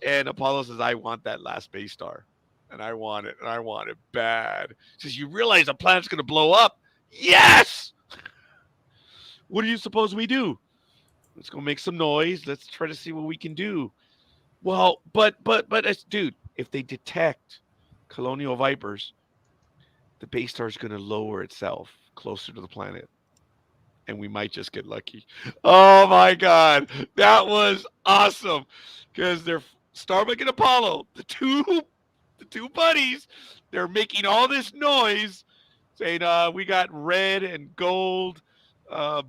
and Apollo says, "I want that last base star, and I want it, and I want it bad." He says, "You realize the planet's going to blow up?" "Yes." "What do you suppose we do?" "Let's go make some noise. Let's try to see what we can do." "Well, but, dude, if they detect colonial Vipers, the base star is going to lower itself closer to the planet, and we might just get lucky." Oh my God, that was awesome, because they're Starbuck and Apollo, the two buddies. They're making all this noise, saying, "We got red and gold,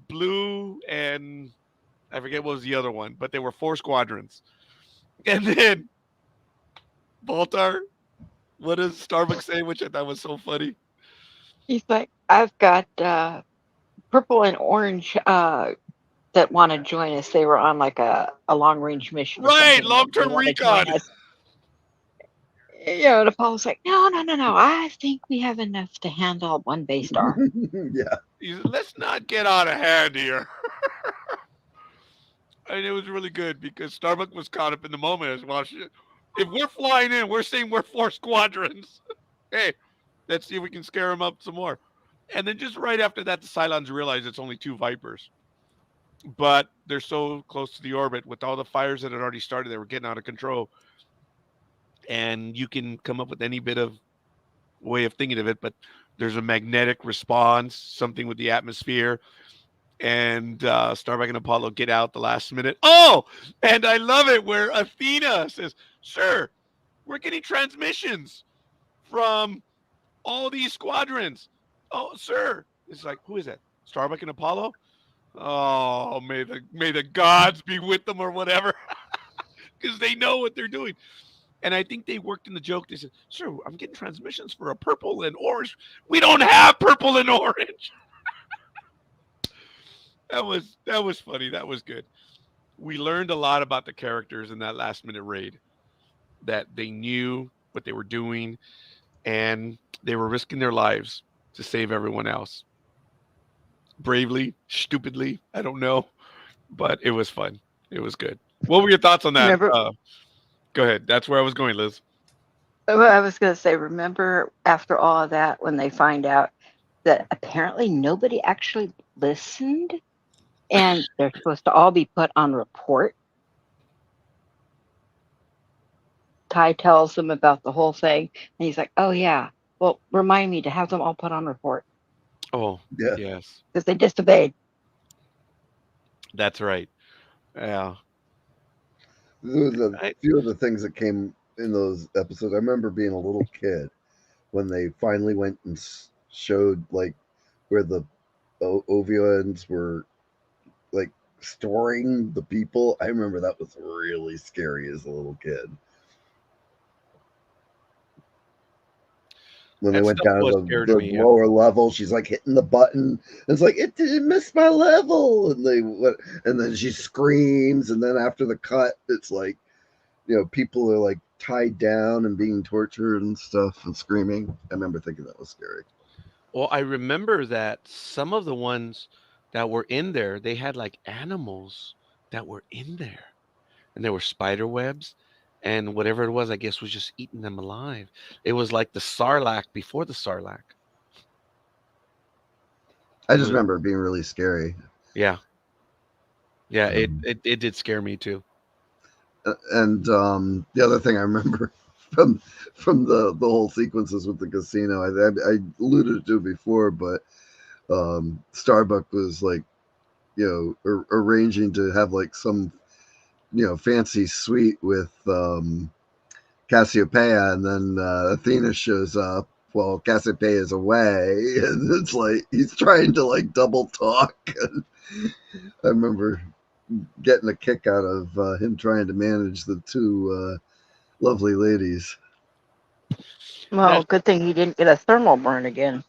blue, and I forget what was the other one, but they were 4 squadrons." And then Baltar, what does Starbuck say, which I thought was so funny? He's like, I've got Purple and Orange that want to join us. They were on like a long range mission or Right, something. They long-term want to join recon. us. And Apollo's like, no. I think we have enough to handle one base star. Yeah. He said, "Let's not get out of hand here." And it was really good because Starbuck was caught up in the moment as well. If we're flying in, we're saying we're 4 squadrons. Hey, let's see if we can scare them up some more. And then just right after that, the Cylons realize it's only 2 Vipers. But they're so close to the orbit with all the fires that had already started, they were getting out of control. And you can come up with any bit of way of thinking of it, but there's a magnetic response, something with the atmosphere. And Starbuck and Apollo get out the last minute. Oh, and I love it where Athena says, "Sir, we're getting transmissions from all these squadrons." "Oh, sir." It's like, who is that? Starbuck and Apollo? "Oh, may the gods be with them," or whatever, because they know what they're doing. And I think they worked in the joke. They said, "Sir, I'm getting transmissions for a purple and orange." "We don't have purple and orange." That was funny. That was good. We learned a lot about the characters in that last minute raid. That they knew what they were doing, and they were risking their lives to save everyone else. Bravely, stupidly, I don't know, but it was fun. It was good. What were your thoughts on that? Remember, Go ahead. That's where I was going, Liz. I was going to say, remember after all of that, when they find out that apparently nobody actually listened and they're supposed to all be put on report? Ty tells them about the whole thing, and he's like, "Oh yeah, well, remind me to have them all put on report Oh, Yeah. yes, because they disobeyed." that's right. Yeah. There was a I, few of the things that came in those episodes. I remember being a little kid when they finally went and showed like where the Ovians were like storing the people. I remember that was really scary as a little kid. When they That went stuff down was to scary to the me. Yeah. lower level, she's like hitting the button. It's like it didn't miss my level, and and then she screams, and then after the cut, it's like people are like tied down and being tortured and stuff and screaming. I remember thinking that was scary. Well, I remember that some of the ones that were in there, they had like animals that were in there, and there were spider webs, and whatever it was, I guess, was just eating them alive. It was like the Sarlacc before the Sarlacc. I It just was, remember it being really scary. yeah, yeah. It Um, it, it did scare me too. and the other thing I remember from the whole sequences with the casino, I alluded to it before, but Starbuck was like arranging to have like some fancy suite with Cassiopeia, and then Athena shows up while Cassiopeia is away, and it's like he's trying to like double talk. I remember getting a kick out of him trying to manage the two lovely ladies. Well, That good thing he didn't get a thermal burn again.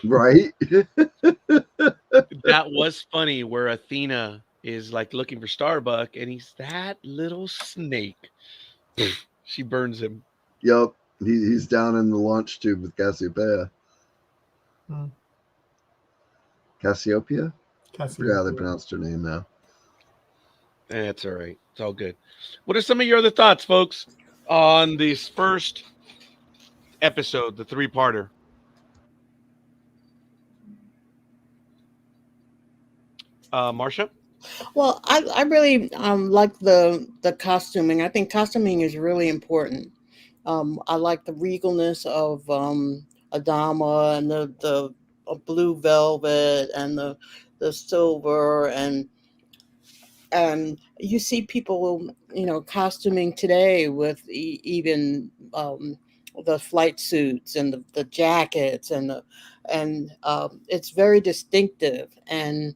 Right? that was funny where Athena is like looking for Starbuck, and he's that little snake. She burns him. Yep. He's down in the launch tube with Cassiopeia. Hmm. Cassiopeia? I forget how they Cassiopeia. pronounced her name now. That's all right. It's all good. What are some of your other thoughts, folks, on this first episode, the three-parter? Marcia? Well, I really like the costuming. I think costuming is really important. I like the regalness of Adama and the blue velvet and the silver and you see people costuming today with even the flight suits and the jackets and it's very distinctive and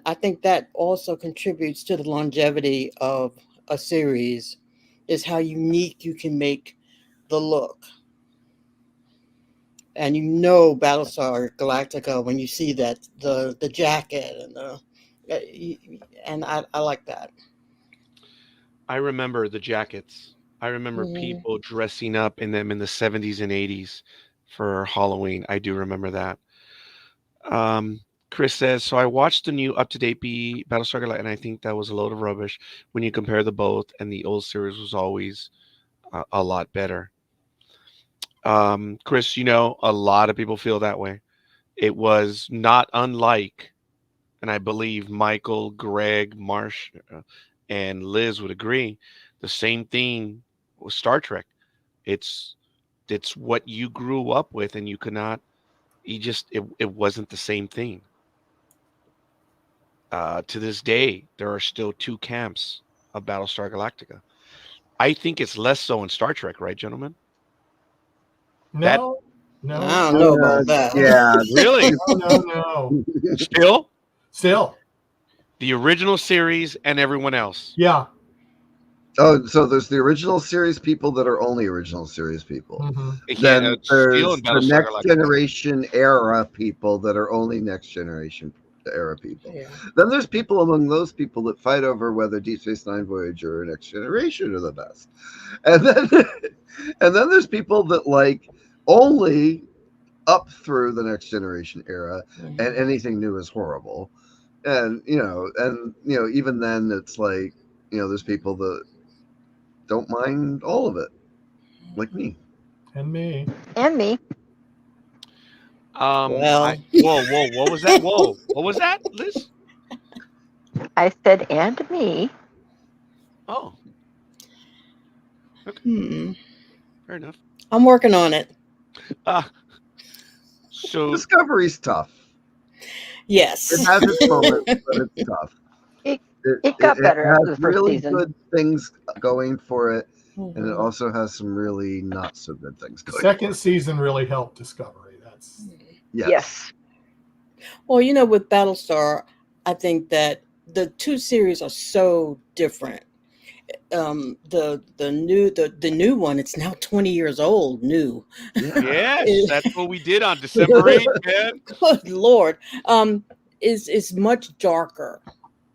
I think that also contributes to the longevity of a series is how unique you can make the look. And Battlestar Galactica when you see that the jacket and I like that. I remember the jackets. I remember Mhm. people dressing up in them in the 70s and 80s for Halloween. I do remember that. Um, Chris says, so I watched the new up-to-date B Battlestar Galactica, and I think that was a load of rubbish when you compare the both, and the old series was always a lot better. Chris, a lot of people feel that way. It was not unlike, and I believe Michael, Greg, Marsh, and Liz would agree, the same thing with Star Trek. It's it's what you grew up with, and you could not. It wasn't the same thing. To this day, there are still two camps of Battlestar Galactica. I think it's less so in Star Trek, right, gentlemen? That No, no, I don't know about that. Yeah. really no. still Still, the original series and everyone else. yeah. Oh, so there's the original series people that are only original series people. Hmm. Yeah, Then still there's in the Battlestar next Galactica. generation era people that are only next generation era people. Yeah. Then there's people among those people that fight over whether Deep Space Nine, Voyager, or Next Generation are the best. And then and then there's people that like only up through the Next Generation era, and anything new is horrible. And even then it's like there's people that don't mind all of it, like me. And me. And me. I Well, whoa, what was that? Whoa, what was that, Liz? I said, and me. Oh, okay, hmm. fair enough. I'm working on it. Uh, so Discovery's tough. Yes. It has its moments, but it's tough. It It, it it, got it better has after the first really season. good things going for it, and it Mhm. also has some really not so good things The going. second season really helped Discovery. That's Yes. Well, with Battlestar, I think that the two series are so different. The new one, it's now 20 years old. New, Yeah. Yes, that's what we did on December 8th, man. good lord, is much darker.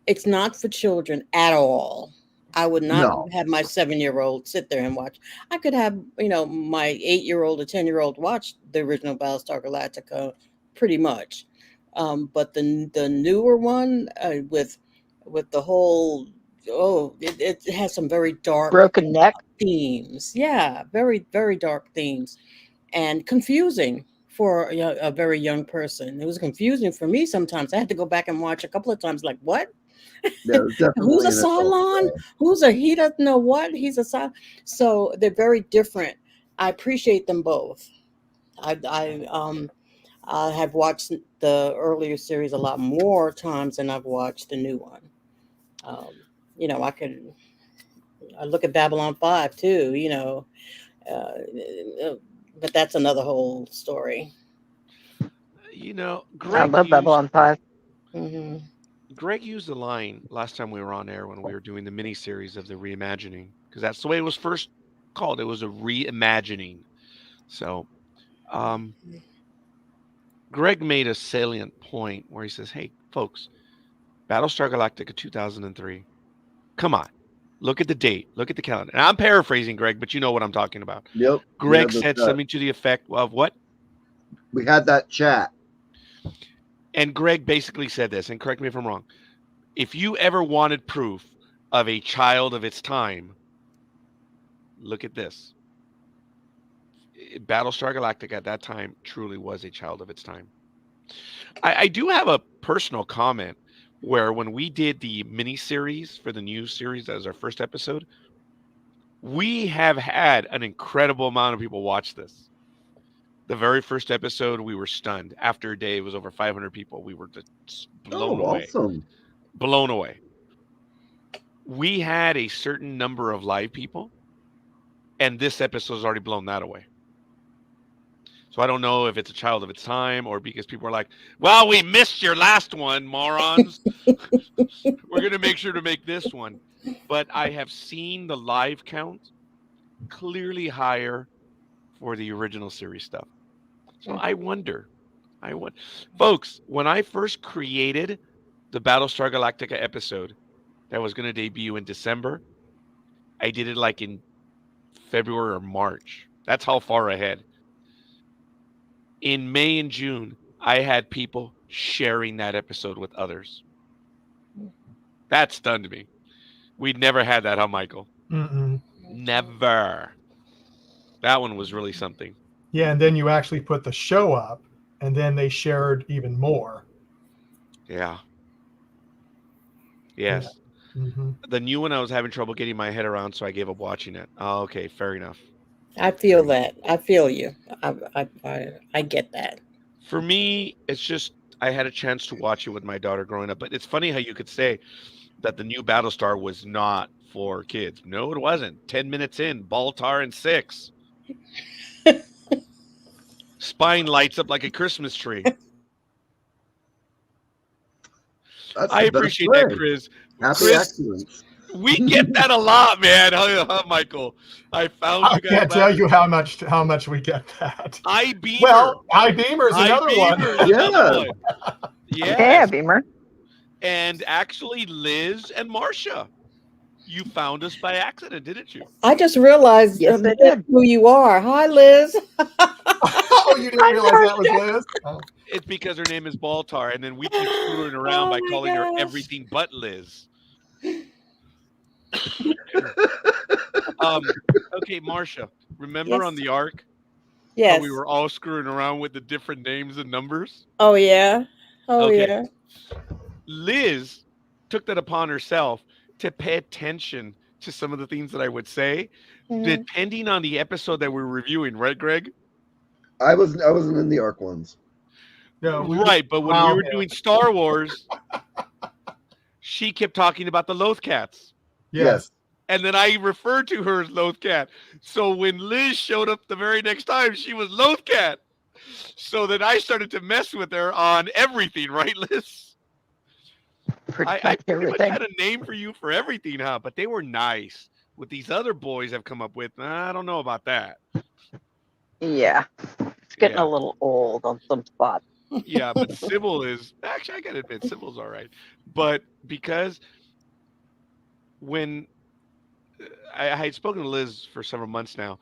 It's not for children at all. I would not No. have my 7-year-old sit there and watch. I could have, my 8-year-old or 10-year-old watch the original Battlestar Galactica, pretty much. But the newer one, with the whole, it has some very dark Broken neck. themes. Yeah, very very dark themes, and confusing for a very young person. It was confusing for me sometimes. I had to go back and watch a couple of times. Like, what? Yeah, it's Who's definitely a an adult Cylon? show. He doesn't know what he's a Cylon. So they're very different. I appreciate them both. I have watched the earlier series a lot more times than I've watched the new one. Um, I look at Babylon 5 too. But that's another whole story. I I love Babylon 5. Hmm. Greg used the line last time we were on air when we were doing the mini series of the reimagining, because that's the way it was first called. It was a reimagining. So, um, Greg made a salient point where he says, "Hey, folks, Battlestar Galactica 2003. Come on, look at the date, look at the calendar." And I'm paraphrasing Greg, but you know what I'm talking about. Yep. Greg said something to the effect of what? We had that chat. And Greg basically said this, and correct me if I'm wrong. If you ever wanted proof of a child of its time, look at this. Battlestar Galactica at that time truly was a child of its time. I do have a personal comment where when we did the mini series for the new series as our first episode, we have had an incredible amount of people watch this. The very first episode, we were stunned. After a day, it was over 500 people. We were just blown away. Awesome. Blown away. We had a certain number of live people, and this episode has already blown that away. So I don't know if it's a child of its time or because people are like, well, we missed your last one, morons. We're going to make sure to make this one. But I have seen the live count clearly higher for the original series stuff. So I wonder, folks, when I first created the Battlestar Galactica episode that was going to debut in December, I did it like in February or March. That's how far ahead. In May and June, I had people sharing that episode with others. That stunned me. We'd never had that, huh, Michael? mm-mm. Never. That one was really something. Yeah, and then you actually put the show up, and then they shared even more. Yeah. Yes. Mm-hmm. The new one I was having trouble getting my head around, so I gave up watching it. Oh, okay, fair enough. I feel that. I feel you. I get that. For me, it's just I had a chance to watch it with my daughter growing up. But it's funny how you could say that the new Battlestar was not for kids. No, it wasn't. 10 minutes in, Baltar and 6. Spine lights up like a Christmas tree. That's I the best appreciate way. that, Chris. Happy Chris, accidents. we get that a lot, man. Huh, Michael? I found I you guys. can't tell you how much we get that. iBeamer. Well, iBeamer's another one. iBeamer's another one. Yes. Yeah, Beamer. And actually, Liz and Marcia, you found us by accident, didn't you? I just realized Yes, I did. who you are. Hi, Liz. Oh, you didn't realize that was Liz? Oh. It's because her name is Baltar, and then we keep screwing around Oh by my calling her gosh. everything but Liz. Okay, Marcia, remember Yes. on the Ark Yes. how we were all screwing around with the different names and numbers? Oh yeah. Oh Okay. yeah. Liz took that upon herself to pay attention to some of the things that I would say, Mhm. depending on the episode that we're reviewing, right, Greg? I wasn't in the ARC ones. No, Right, but when we Wow, were yeah. doing Star Wars, she kept talking about the Loth Cats. Yes. And then I referred to her as Loath Cat. So when Liz showed up the very next time, she was Loath Cat. So then I started to mess with her on everything, right, Liz? Pretty I much pretty much everything. had a name for you for everything, huh? But they were nice. What these other boys have come up with, I don't know about that. Yeah. It's getting Yeah. a little old on some spots. Yeah, but Sybil is actually, I gotta admit, Sybil's all right. But because when I had spoken to Liz for several months now,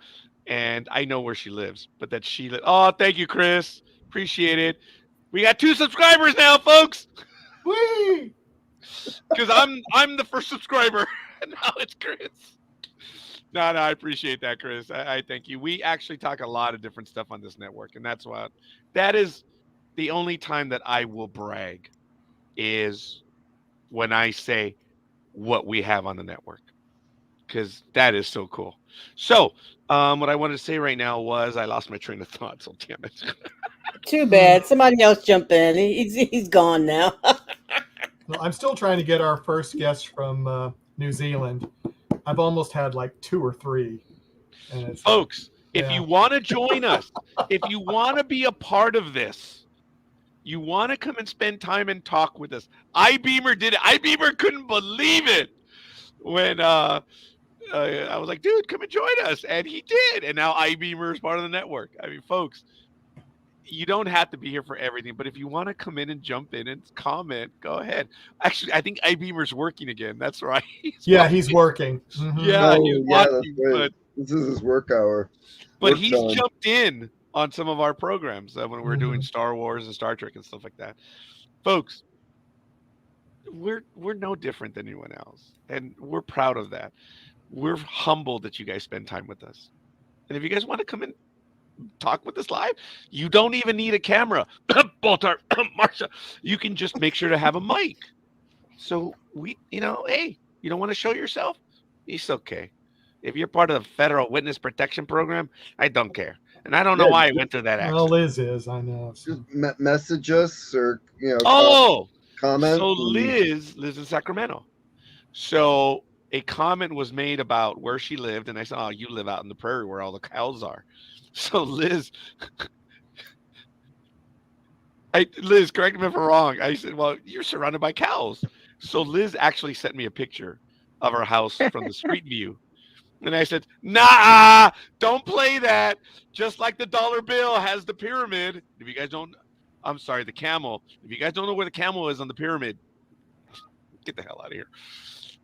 and I know where she lives, but that oh, thank you, Chris. Appreciate it. We got 2 subscribers now, folks. Whee! Because I'm the first subscriber, and now it's Chris. No, I appreciate that, Chris. I thank you. We actually talk a lot of different stuff on this network, and that is the only time that I will brag is when I say what we have on the network, because that is so cool. So, what I wanted to say right now was I lost my train of thought. So damn it. Too bad. Somebody else jump in. He's gone now. Well, I'm still trying to get our first guest from New Zealand. I've almost had like 2 or 3. And it's Folks, if yeah. you want to join us, if you want to be a part of this, you want to come and spend time and talk with us. iBeamer did it. iBeamer couldn't believe it when I was like, dude, come and join us. And he did. And now iBeamer is part of the network. I mean, folks, you don't have to be here for everything, but if you want to come in and jump in and comment, go ahead. Actually, I think iBeamer's working again. That's right. He's working. Mm-hmm. Yeah, he's that's watching, right. This is his work hour. but Work he's time. jumped in on some of our programs when we're doing Star Wars and Star Trek and stuff like that. Folks, we're no different than anyone else, and we're proud of that. We're humbled that you guys spend time with us. And if you guys want to come and talk with us live, you don't even need a camera. Baltar, Marsha, you can just make sure to have a mic. So hey, you don't want to show yourself? It's okay. If you're part of the Federal Witness Protection Program, I don't care. And I don't know why I went through that Well, accent. Liz is, I know. Just message us or comment. So Liz lives in Sacramento. So a comment was made about where she lived, and I said, "Oh, you live out in the prairie where all the cows are." So Liz, correct me if I'm wrong. I said, "Well, you're surrounded by cows." So Liz actually sent me a picture of her house from the street view. And I said, nah, don't play that. Just like the dollar bill has the pyramid. If you guys don't, I'm sorry, the camel. If you guys don't know where the camel is on the pyramid, get the hell out of here.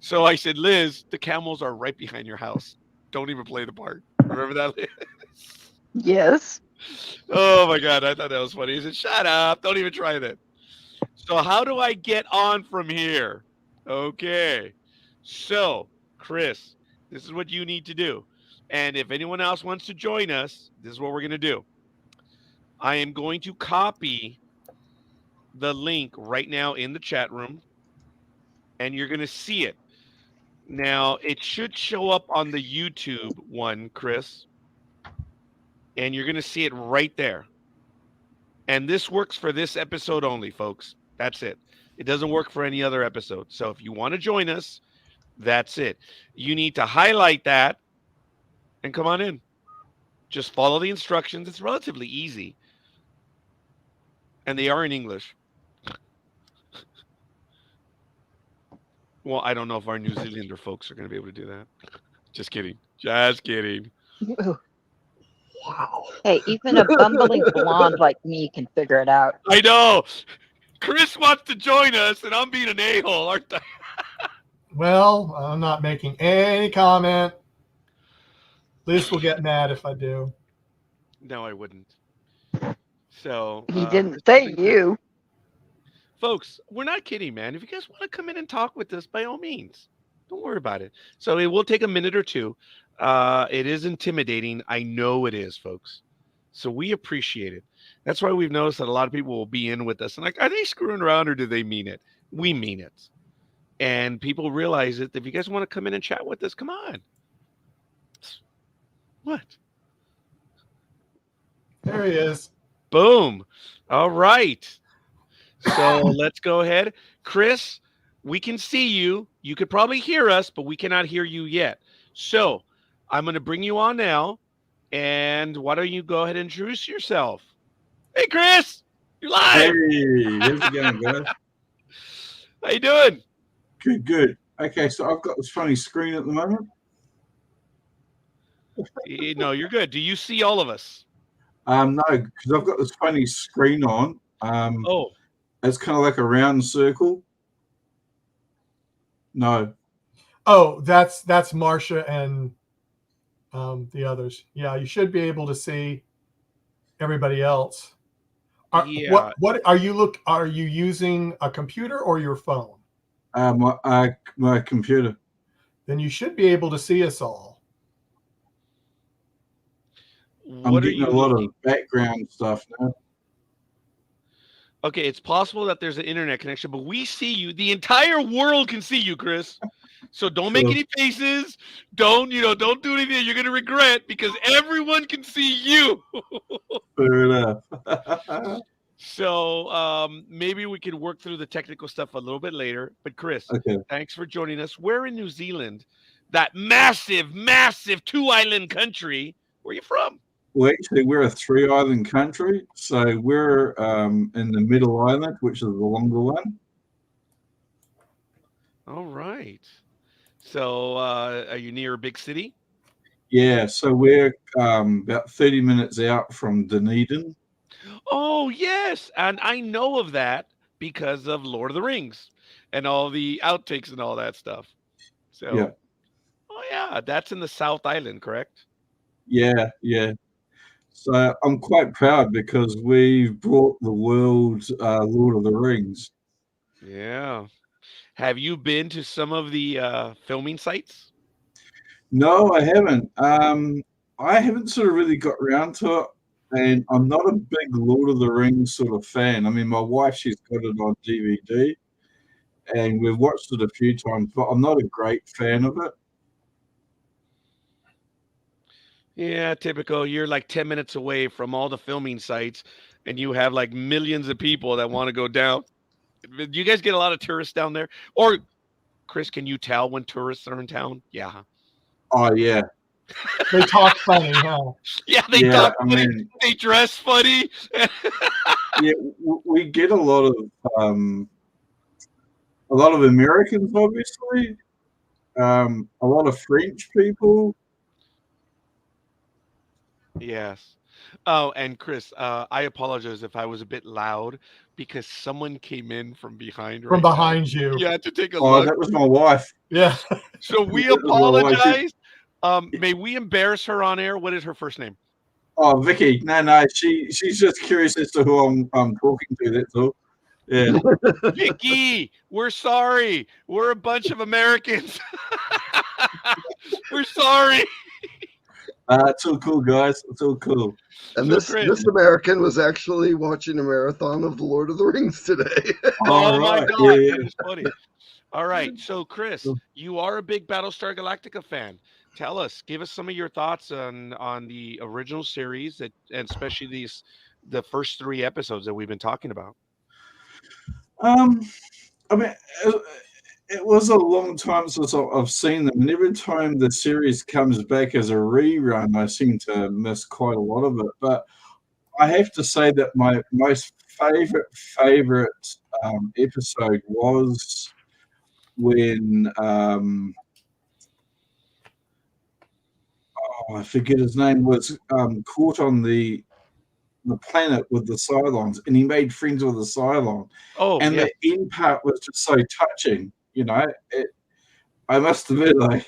So I said, Liz, the camels are right behind your house. Don't even play the part. Remember that, Liz? Yes. Oh my God, I thought that was funny. He said, shut up. Don't even try that. So how do I get on from here? Okay. So, Chris, this is what you need to do. And if anyone else wants to join us, this is what we're going to do. I am going to copy the link right now in the chat room, and you're going to see it. Now, it should show up on the YouTube one, Chris, and you're going to see it right there. And this works for this episode only, folks. That's it. It doesn't work for any other episode. So if you want to join us, that's it. You need to highlight that and come on in. Just follow the instructions. It's relatively easy. And they are in English. Well, I don't know if our New Zealander folks are going to be able to do that. Just kidding. Just kidding. Wow. Hey, even a bumbling blonde like me can figure it out. I know. Chris wants to join us, and I'm being an a-hole, aren't I? Well, I'm not making any comment. Liz will get mad if I do. No, I wouldn't. So He didn't say you. Folks, we're not kidding, man. If you guys want to come in and talk with us, by all means, don't worry about it. So it will take a minute or two. It is intimidating. I know it is, folks. So we appreciate it. That's why we've noticed that a lot of people will be in with us and like, are they screwing around or do they mean it? We mean it. And people realize that if you guys want to come in and chat with us, come on. What? There he is. Boom. All right. So let's go ahead. Chris, we can see you. You could probably hear us, but we cannot hear you yet. So I'm going to bring you on now. And why don't you go ahead and introduce yourself? Hey, Chris, you're live. Hey, how's it going, guys? How you doing? Good, good. Okay, so I've got this funny screen at the moment. No, you're good. Do you see all of us? No, because I've got this funny screen on. Oh, It's kind of like a round circle. No. Oh, that's Marcia and the others. Yeah, you should be able to see everybody else. yeah. What are you Are you using a computer or your phone? My computer. Then you should be able to see us all. I'm What are getting you a lot looking? of background stuff now. Okay, it's possible that there's an internet connection, but we see you. The entire world can see you, Chris. So don't make Cool. any faces. Don't do anything you're gonna regret because everyone can see you. Fair enough. So maybe we can work through the technical stuff a little bit later. But Chris, Okay. thanks for joining us. We're in New Zealand, that massive, massive 2-island country. Where are you from? Well, actually, we're a 3-island country, so we're in the middle island, which is the longer one. All right. So are you near a big city? Yeah, so we're about 30 minutes out from Dunedin. Oh, yes. And I know of that because of Lord of the Rings and all the outtakes and all that stuff. So, Yeah, oh, yeah, that's in the South Island, correct? yeah, yeah. So I'm quite proud because we've brought the world Lord of the Rings. Yeah. Have you been to some of the filming sites? No, I haven't. I haven't sort of really got around to it, and I'm not a big Lord of the Rings sort of fan. I mean, my wife, she's got it on DVD, and we've watched it a few times, but I'm not a great fan of it. Yeah, typical. You're like 10 minutes away from all the filming sites, and you have like millions of people that want to go down. Do you guys get a lot of tourists down there? Or, Chris, can you tell when tourists are in town? Yeah. Oh yeah, They talk funny, huh? Yeah, they yeah. talk I funny. mean, They dress funny. yeah, we get a lot of Americans, obviously, a lot of French people. Yes. Oh, and Chris, I apologize if I was a bit loud because someone came in from behind From right now. behind you. You had to take a Oh, look. that was my wife. Yeah. So we That was my wife. apologize. May we embarrass her on air? What is her first name? Oh, Vicky. No, she's just curious as to who I'm talking to. That's all. Yeah. Vicky, we're sorry. We're a bunch of Americans. We're sorry. It's all cool, guys. It's all cool. And So, this Chris, American was actually watching a marathon of The Lord of the Rings today. oh All my right. God, Yeah, that is funny. All right, so Chris, you are a big Battlestar Galactica fan. Tell us, give us some of your thoughts on the original series that, and especially the first 3 episodes that we've been talking about. Um, I mean, it was a long time since I've seen them, and every time the series comes back as a rerun, I seem to miss quite a lot of it. But I have to say that my most favorite episode was when I forget his name, was caught on the planet with the CYLONs, and he made friends with the CYLON. Oh, And yeah. the end part was just so touching. I must admit, I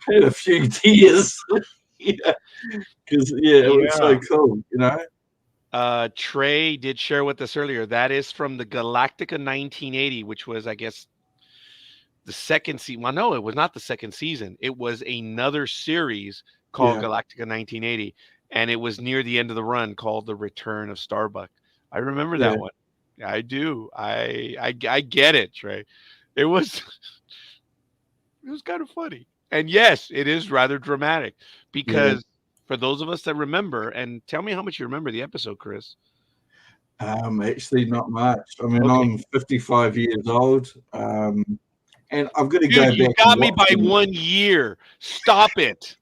had a few tears. Yeah, because it was so Yeah. cool. Trey did share with us earlier. That is from the Galactica 1980, which was, I guess, the second season. Well, no, it was not the second season. It was another series called Yeah, Galactica 1980, and it was near the end of the run called The Return of Starbuck. I remember yeah, that one. I do. I get it, Trey. It was it was kind of funny. And yes, it is rather dramatic yeah. because for those of us that remember, and tell me how much you remember the episode, Chris. Actually, not much. I mean, Okay. I'm 55 years old, and I've got to go Dude, you back and got me watch by them. 1 year. Stop it.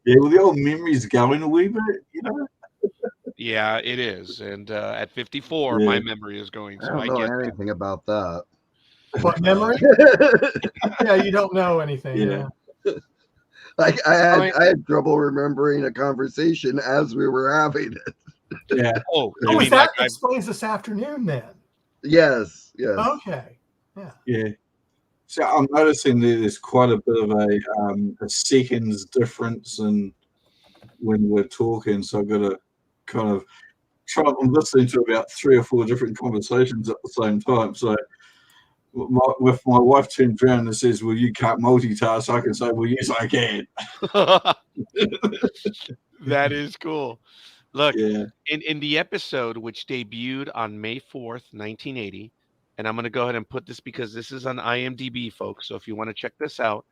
Yeah, well, the old memory's going a wee bit, you know. Yeah, it is. And at 54, Yeah. my memory is going, I so don't I know get that. anything about that. What memory? Yeah, you don't know anything. Yeah. Yeah. I had trouble remembering a conversation as we were having it. Yeah. Oh, Oh, you is mean that like explains this afternoon then? Yes, yes. Okay. Yeah. Yeah. So I'm noticing that there's quite a bit of a seconds difference in when we're talking. So I've got to kind of try. I'm listening to about 3 or 4 different conversations at the same time. So if my wife turns around and says, "Well, you can't multitask," I can say, "Well, yes, I can." That is cool. Look, Yeah. in the episode which debuted on May 4th, 1980, and I'm going to go ahead and put this because this is on IMDb, folks. So if you want to check this out,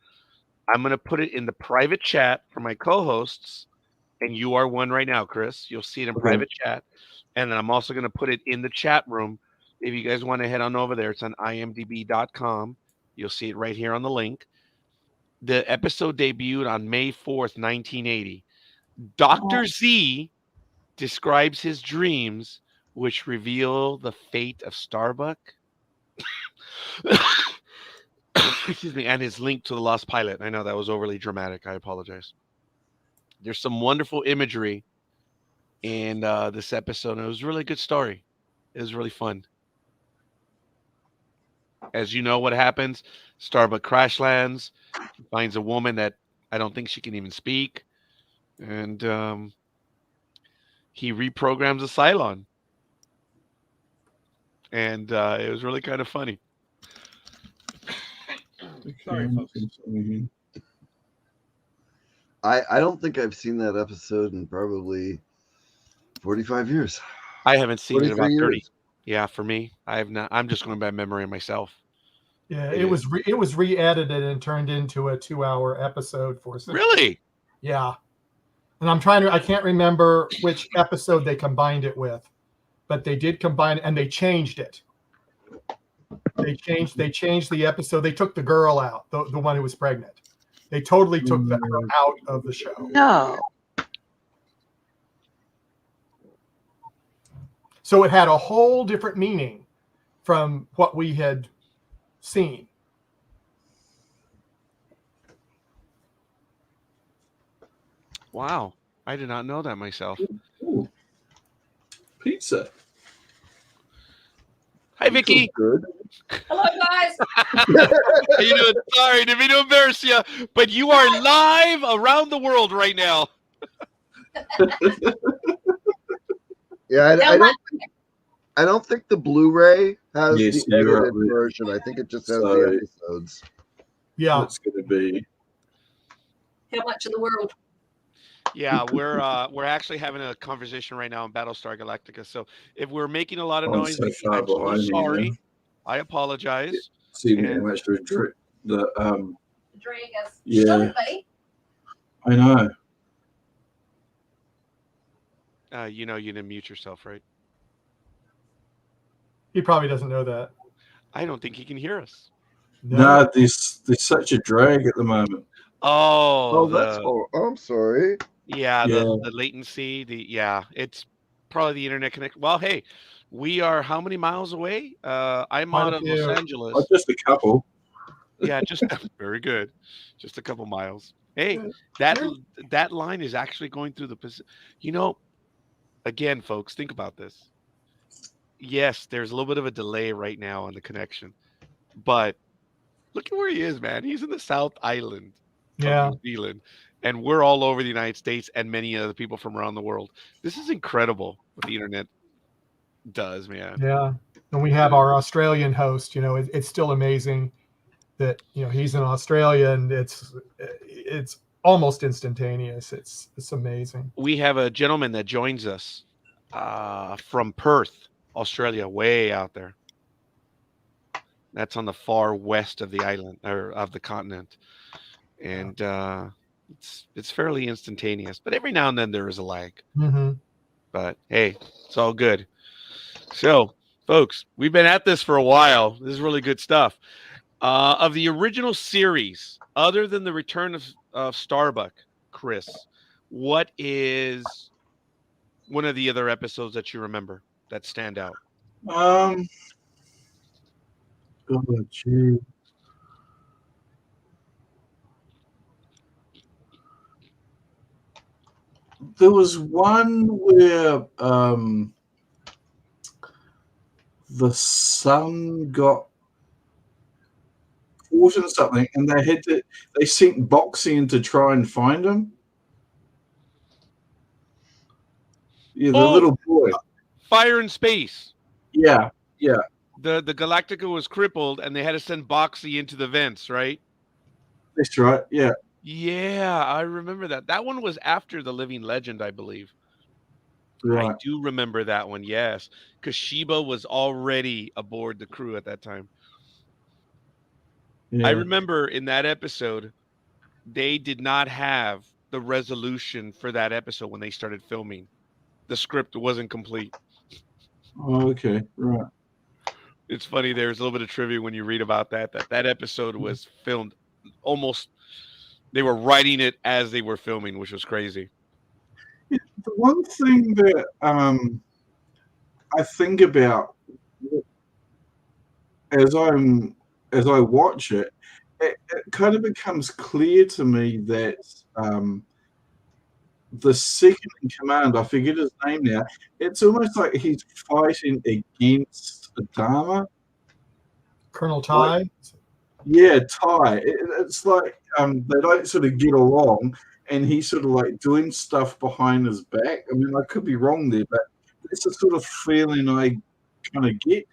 I'm going to put it in the private chat for my co-hosts, and you are one right now, Chris. You'll see it in Okay. private chat, and then I'm also going to put it in the chat room. If you guys want to head on over there, it's on imdb.com. You'll see it right here on the link. The episode debuted on May 4th, 1980. Dr. Z describes his dreams, which reveal the fate of Starbuck. Excuse me, and his link to the lost pilot. I know that was overly dramatic. I apologize. There's some wonderful imagery in this episode. And it was a really good story. It was really fun. As you know, what happens? Starbuck crash lands. He finds a woman that I don't think she can even speak, and he reprograms a CYLON. And it was really kind of funny. Sorry, folks. I don't think I've seen that episode in probably 45 years. I haven't seen it in 43 about 30. years. Yeah, for me, I have not. I'm just going by memory myself. Yeah, It it was re-edited and turned into a 2-hour episode for us. Really? Yeah. And I can't remember which episode they combined it with, but they did combine and they changed it. They changed the episode. They took the girl out, the one who was pregnant. They totally took her out of the show. No. So it had a whole different meaning from what we had seen. Wow, I did not know that myself. Ooh. Pizza. Hi, Vicky. Good. Hello, guys. How you doing? Sorry, didn't mean to embarrass you, but you are live around the world right now. Yeah, I don't think the Blu-ray has Yes, the you're edited right. version. I think it just has So- the episodes. Yeah. It's going to be. How much of the world? Yeah, we're actually having a conversation right now on Battlestar Galactica. So if we're making a lot of I'm noise, so Vicky, far I'm so behind you sorry. now. I apologize. See And- how much to drink. The Drink us. Yeah. Shouldn't be. I know. You know, you didn't mute yourself, right? He probably doesn't know that. I don't think he can hear us. No, there's such a drag at the moment. Oh, That's oh, I'm sorry. yeah, Yeah. the latency. It's probably the internet connect. Well, hey, we are how many miles away? I'm Quite out a of few. Los Angeles. Oh, just a couple. Yeah, just very good. Just a couple miles. Hey, that line is actually going through the Pacific. You know, again, folks, think about this. Yes, there's a little bit of a delay right now on the connection, but look at where he is, man. He's in the South Island Yeah. of New Zealand, and we're all over the United States and many other people from around the world. This is incredible what the internet does, man. Yeah. And we have our Australian host, it's still amazing that, he's in Australia and it's almost instantaneous. It's amazing. We have a gentleman that joins us from Perth, Australia, way out there. That's on the far west of the island or of the continent, and it's fairly instantaneous. But every now and then there is a lag. Mm-hmm. But hey, it's all good. So, folks, we've been at this for a while. This is really good stuff. Of the original series, other than the return of Starbuck, Chris, what is one of the other episodes that you remember that stand out? Oh, gee. There was one where the son got caught in something, and they sent Boxy in to try and find him. Yeah, the Oh, little boy. Fire in Space. Yeah. The Galactica was crippled, and they had to send Boxy into the vents, right? That's right. Yeah. Yeah, I remember that. That one was after the Living Legend, I believe. Right. I do remember that one, yes, because Sheba was already aboard the crew at that time. I Yeah. remember in that episode, they did not have the resolution for that episode when they started filming. The script wasn't complete. Oh, okay. Right. It's funny, there's a little bit of trivia when you read about that episode was filmed almost they were writing it as they were filming, which was crazy. The one thing that I think about as I watch it, it kind of becomes clear to me that the second in command, I forget his name now, it's almost like he's fighting against Adama. Colonel Ty. Yeah, Ty. It's like they don't sort of get along, and he's sort of like doing stuff behind his back. I mean, I could be wrong there, but it's the sort of feeling I kind of get.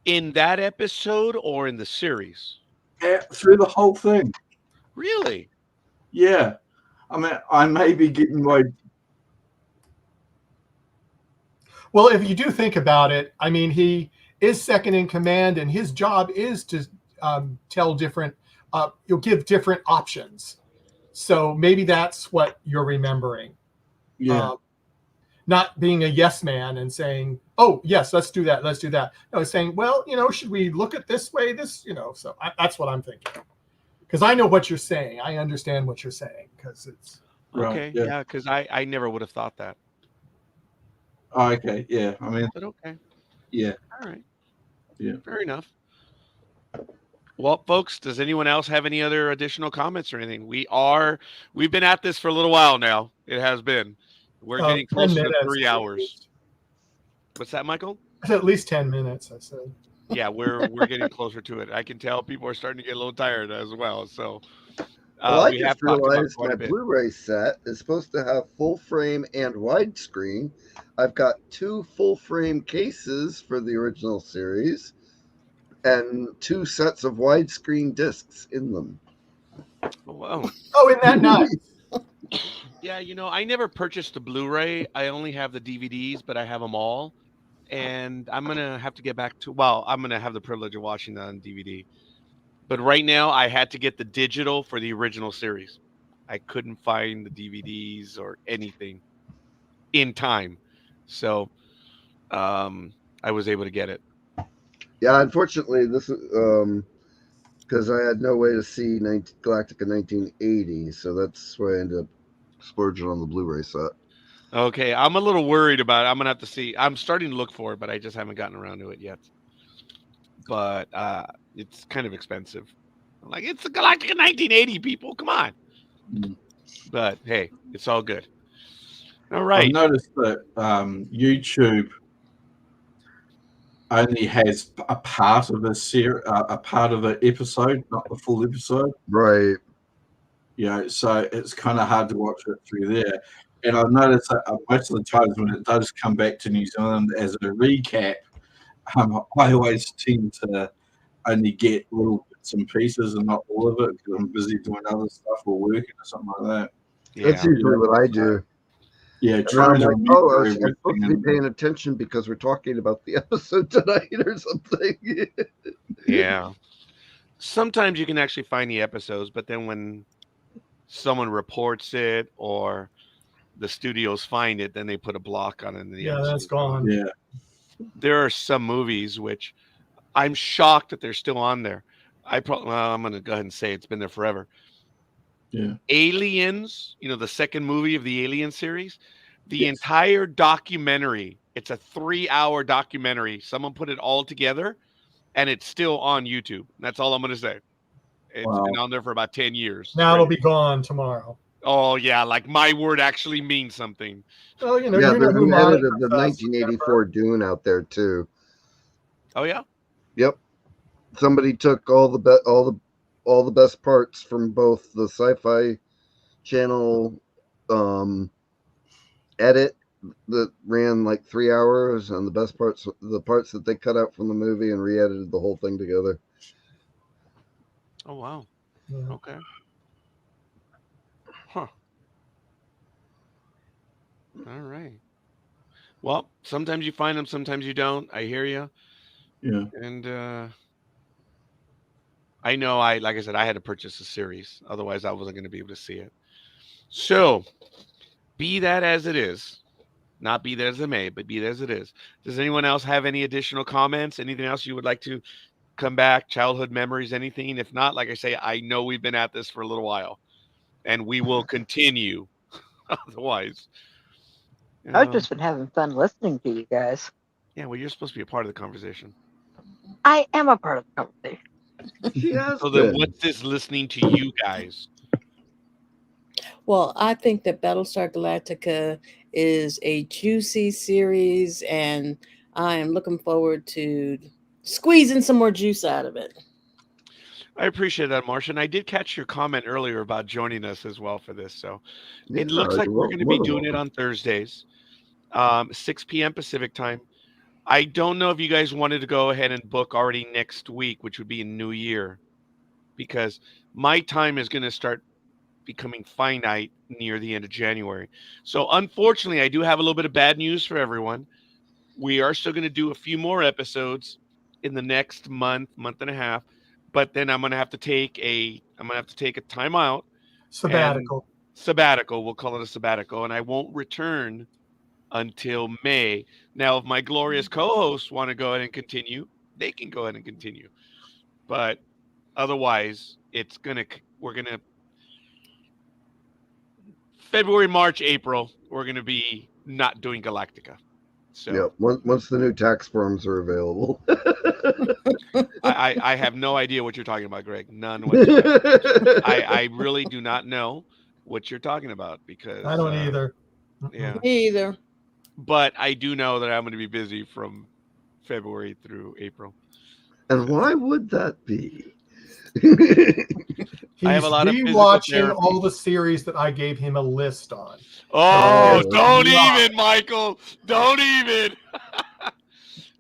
In that episode or in the series? Through the whole thing. Really? Yeah. I mean, I may be getting my... Well, if you do think about it, I mean, he is second in command, and his job is to tell different, you'll give different options. So maybe that's what you're remembering. Yeah. Not being a yes man and saying, oh, yes, let's do that. Let's do that. No, it's saying, well, should we look at this way? So that's what I'm thinking. Because I know what you're saying. I understand what you're saying because it's. Okay. Yeah, because I never would have thought that. Oh, okay. Yeah. I mean. But okay. Yeah. All right. Yeah. Fair enough. Well, folks, does anyone else have any other additional comments or anything? We've been at this for a little while now. It has been. We're getting close to 3 hours. What's that, Michael? At least 10 minutes, I said. Yeah, we're getting closer to it. I can tell people are starting to get a little tired as well. So I we have just talked about realized quite my a bit. Blu-ray set is supposed to have full frame and widescreen. I've got 2 full frame cases for the original series and 2 sets of widescreen discs in them. Wow. Oh, isn't that nice? Yeah, I never purchased the Blu-ray. I only have the DVDs, but I have them all. And I'm going to have to get back to, I'm going to have the privilege of watching that on DVD. But right now, I had to get the digital for the original series. I couldn't find the DVDs or anything in time. So I was able to get it. Yeah, unfortunately, this is because I had no way to see Galactica 1980, so that's why I ended up splurging on the Blu-ray set. Okay, I'm a little worried about it. I'm gonna have to see. I'm starting to look for it, but I just haven't gotten around to it yet. But it's kind of expensive. I'm like, it's a Galactica 1980, people. Come on. But hey, it's all good. All right. I've noticed that YouTube only has a part of a part of an episode, not the full episode. Right. So it's kind of hard to watch it through there. And I've noticed that most of the times when it does come back to New Zealand as a recap, I always tend to only get little bits and pieces and not all of it because I'm busy doing other stuff or working or something like that. Yeah. That's usually what I do. Yeah, trying to remember I'm supposed to be paying attention because we're talking about the episode tonight or something. Yeah. Sometimes you can actually find the episodes, but then when someone reports it or the studios find it, then they put a block on it. And the Yeah, episode's that's gone. Yeah. There are some movies which I'm shocked that they're still on there. I'm going to go ahead and say it's been there forever. Yeah. Aliens, the second movie of the Alien series, the Yes. entire documentary, it's a 3-hour documentary. Someone put it all together and it's still on YouTube. That's all I'm going to say. It's Wow. been on there for about 10 years. Now it'll straight. be gone tomorrow. Oh, yeah. Like my word actually means something. Well, Yeah, you know there's who an edit monitors of the us, 1984 Dune out there too. Oh, yeah. Yep. Somebody took all the best parts from both the Sci-Fi Channel edit that ran like 3 hours, and the parts that they cut out from the movie, and re-edited the whole thing together. Oh, wow. Yeah. Okay. Huh. All right. Well, sometimes you find them, sometimes you don't. I hear you. Yeah. And I know like I said, I had to purchase a series. Otherwise, I wasn't going to be able to see it. So, be that as it is, not be that as it may, but be that as it is. Does anyone else have any additional comments? Anything else you would like to come back? Childhood memories, anything? If not, like I say, I know we've been at this for a little while and we will continue. Otherwise, I've just been having fun listening to you guys. yeah, well, you're supposed to be a part of the conversation. I am a part of the conversation. She has So then been. what's this listening to you guys? Well, I think that Battlestar Galactica is a juicy series, and I am looking forward to squeezing some more juice out of it. I appreciate that, Marcia. And I did catch your comment earlier about joining us as well for this. So Yeah, it looks like you're we're going to more be than doing it welcome. on Thursdays, 6 p.m. Pacific time. I don't know if you guys wanted to go ahead and book already next week, which would be in New Year, because my time is going to start becoming finite near the end of January. So unfortunately, I do have a little bit of bad news for everyone. We are still going to do a few more episodes in the next month and a half, but then I'm going to have to take a time out Sabbatical. sabbatical. We'll call it a sabbatical, and I won't return until May. Now, if my glorious co-hosts want to go ahead and continue, they can go ahead and continue. But otherwise, we're gonna February, March, April, we're gonna be not doing Galactica. So Yep. Once the new tax forms are available. I have no idea what you're talking about, Greg. None whatsoever. I really do not know what you're talking about because I don't either. Yeah. Me either. But I do know that I'm going to be busy from February through April. And why would that be? He's I have a lot of physical rewatching therapy. all the series that I gave him a list on. Oh, Oh, don't wow. even, Michael. Don't even.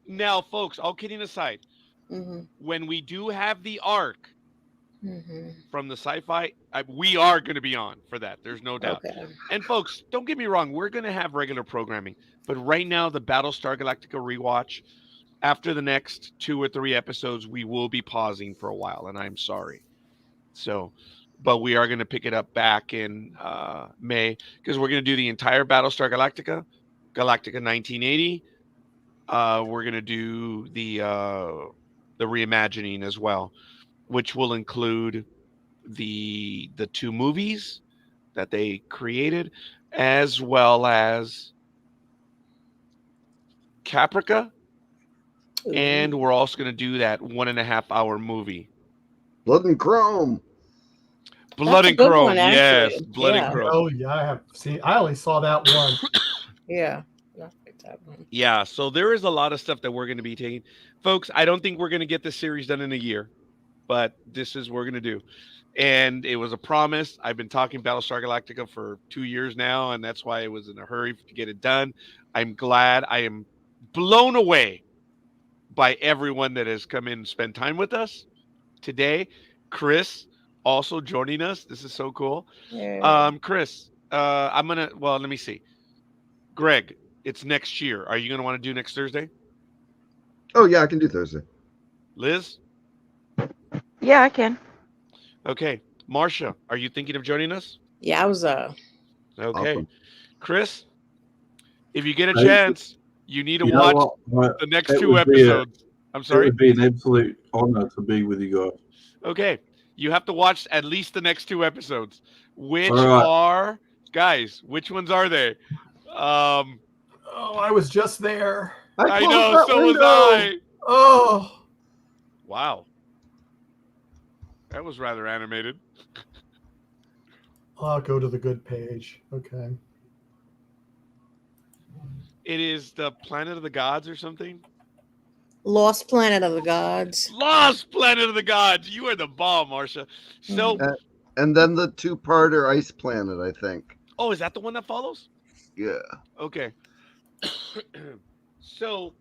Now, folks, all kidding aside, Mm-hmm. when we do have the arc Mm-hmm. from the sci-fi, we are going to be on for that. There's no doubt. Okay. And folks, don't get me wrong. We're going to have regular programming. But right now, the Battlestar Galactica rewatch, after the next 2 or 3 episodes, we will be pausing for a while. And I'm sorry. So, but we are going to pick it up back in May because we're going to do the entire Battlestar Galactica 1980. We're going to do the reimagining as well, which will include the 2 movies that they created, as well as Caprica, and we're also going to do that 1.5-hour movie. Blood and Chrome. Blood That's a and good Chrome, one, yes, actually. Blood Yeah. and Chrome. Oh yeah, I have seen. I only saw that one. Yeah. That's that one. Yeah, so there is a lot of stuff that we're going to be taking. Folks, I don't think we're going to get this series done in a year, but this is what we're going to do. And it was a promise. I've been talking Battlestar Galactica for 2 years now, and that's why I was in a hurry to get it done. I'm glad. I am blown away by everyone that has come in and spent time with us today. Chris also joining us. This is so cool. Yeah. Chris, let me see. Greg, it's next year. Are you going to want to do next Thursday? Oh yeah, I can do Thursday. Liz? Yeah, I can. Okay. Marcia, are you thinking of joining us? Yeah, I was Okay. Awesome. Chris, if you get a Hey, chance, you need to you know watch what? the next It 2 would be episodes. I'm it sorry. would be an absolute honor to be with you guys. Okay, you have to watch at least the next 2 episodes, which All right. are guys. Which ones are they? Um, Oh, I was just there. I closed know, that so was window. I. Oh, Wow, that was rather animated. I'll go to the good page. Okay. It is the Planet of the Gods or something. Lost Planet of the Gods. Lost Planet of the Gods. You are the bomb, Marsha. So, Mhm. And then the two-parter Ice Planet, I think. oh, is that the one that follows? Yeah. Okay. So,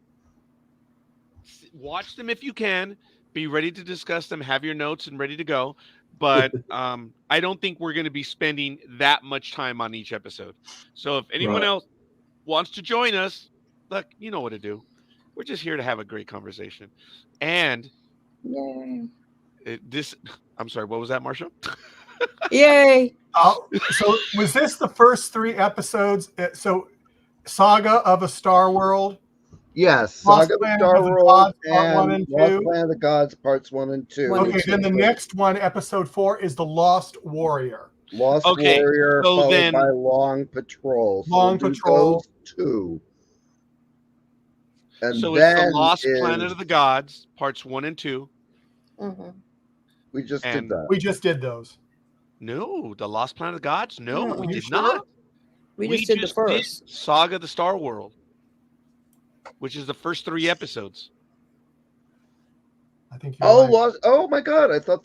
watch them if you can. Be ready to discuss them. Have your notes and ready to go. But I don't think we're going to be spending that much time on each episode. So if anyone Right. else wants to join us, look, you know what to do. We're just here to have a great conversation. And Yay. I'm sorry, what was that, Marsha? Yay. So was this the first 3 episodes? So Saga of a Star World, Yes, Lost Saga of the Planet Star of the World Gods, Part 1 and and Lost 2. Planet of the Gods Parts 1 and 2. One and Okay, then the next one, episode 4, is the Lost Warrior. Lost Okay, Warrior so followed then- by Long Patrol. So Long we'll do Patrol. those 2. And So it's the then Lost Planet of the Gods, parts 1 and 2. Mhm. we just did and- that. We just did those. No, the Lost Planet of the Gods? No, No. we You did sure? not. We just did the first. Saga of the Star World, which is the first 3 episodes. I think you're Oh, right. Lost! Oh my God! I thought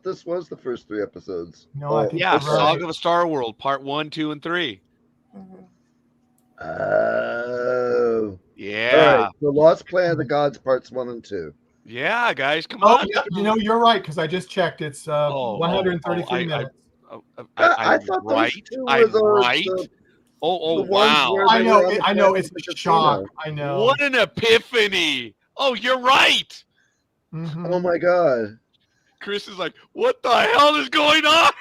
this was the first 3 episodes. No, I think Yeah, you're right. Saga of a Star World, part 1, 2, and 3. Mhm. Oh. Yeah. All right. The Lost Planet of the Gods Parts 1 and 2. Yeah, guys, come Oh, on. yeah, you're right, because I just checked. It's 133 minutes. I thought right. those 2 I'm were the, right. the Oh, ones wow. where I they know, were on the I know. planet It's of the a shock. casino. I know. What an epiphany. Oh, you're right. Mhm. Oh my God! Chris is like, what the hell is going on?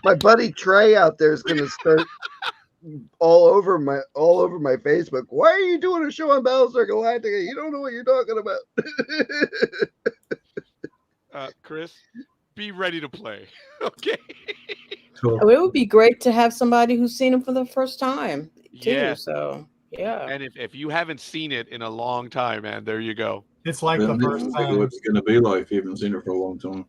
My buddy Trey out there is going to start all over my Facebook. Why are you doing a show on Battlestar Galactica? You don't know what you're talking about. Chris, be ready to play. Okay. Cool. Oh, it would be great to have somebody who's seen him for the first time too. Yeah. So yeah. And if you haven't seen it in a long time, man, there you go. It's like Then the that's first exactly time. what it's going to be like if you haven't seen it for a long time.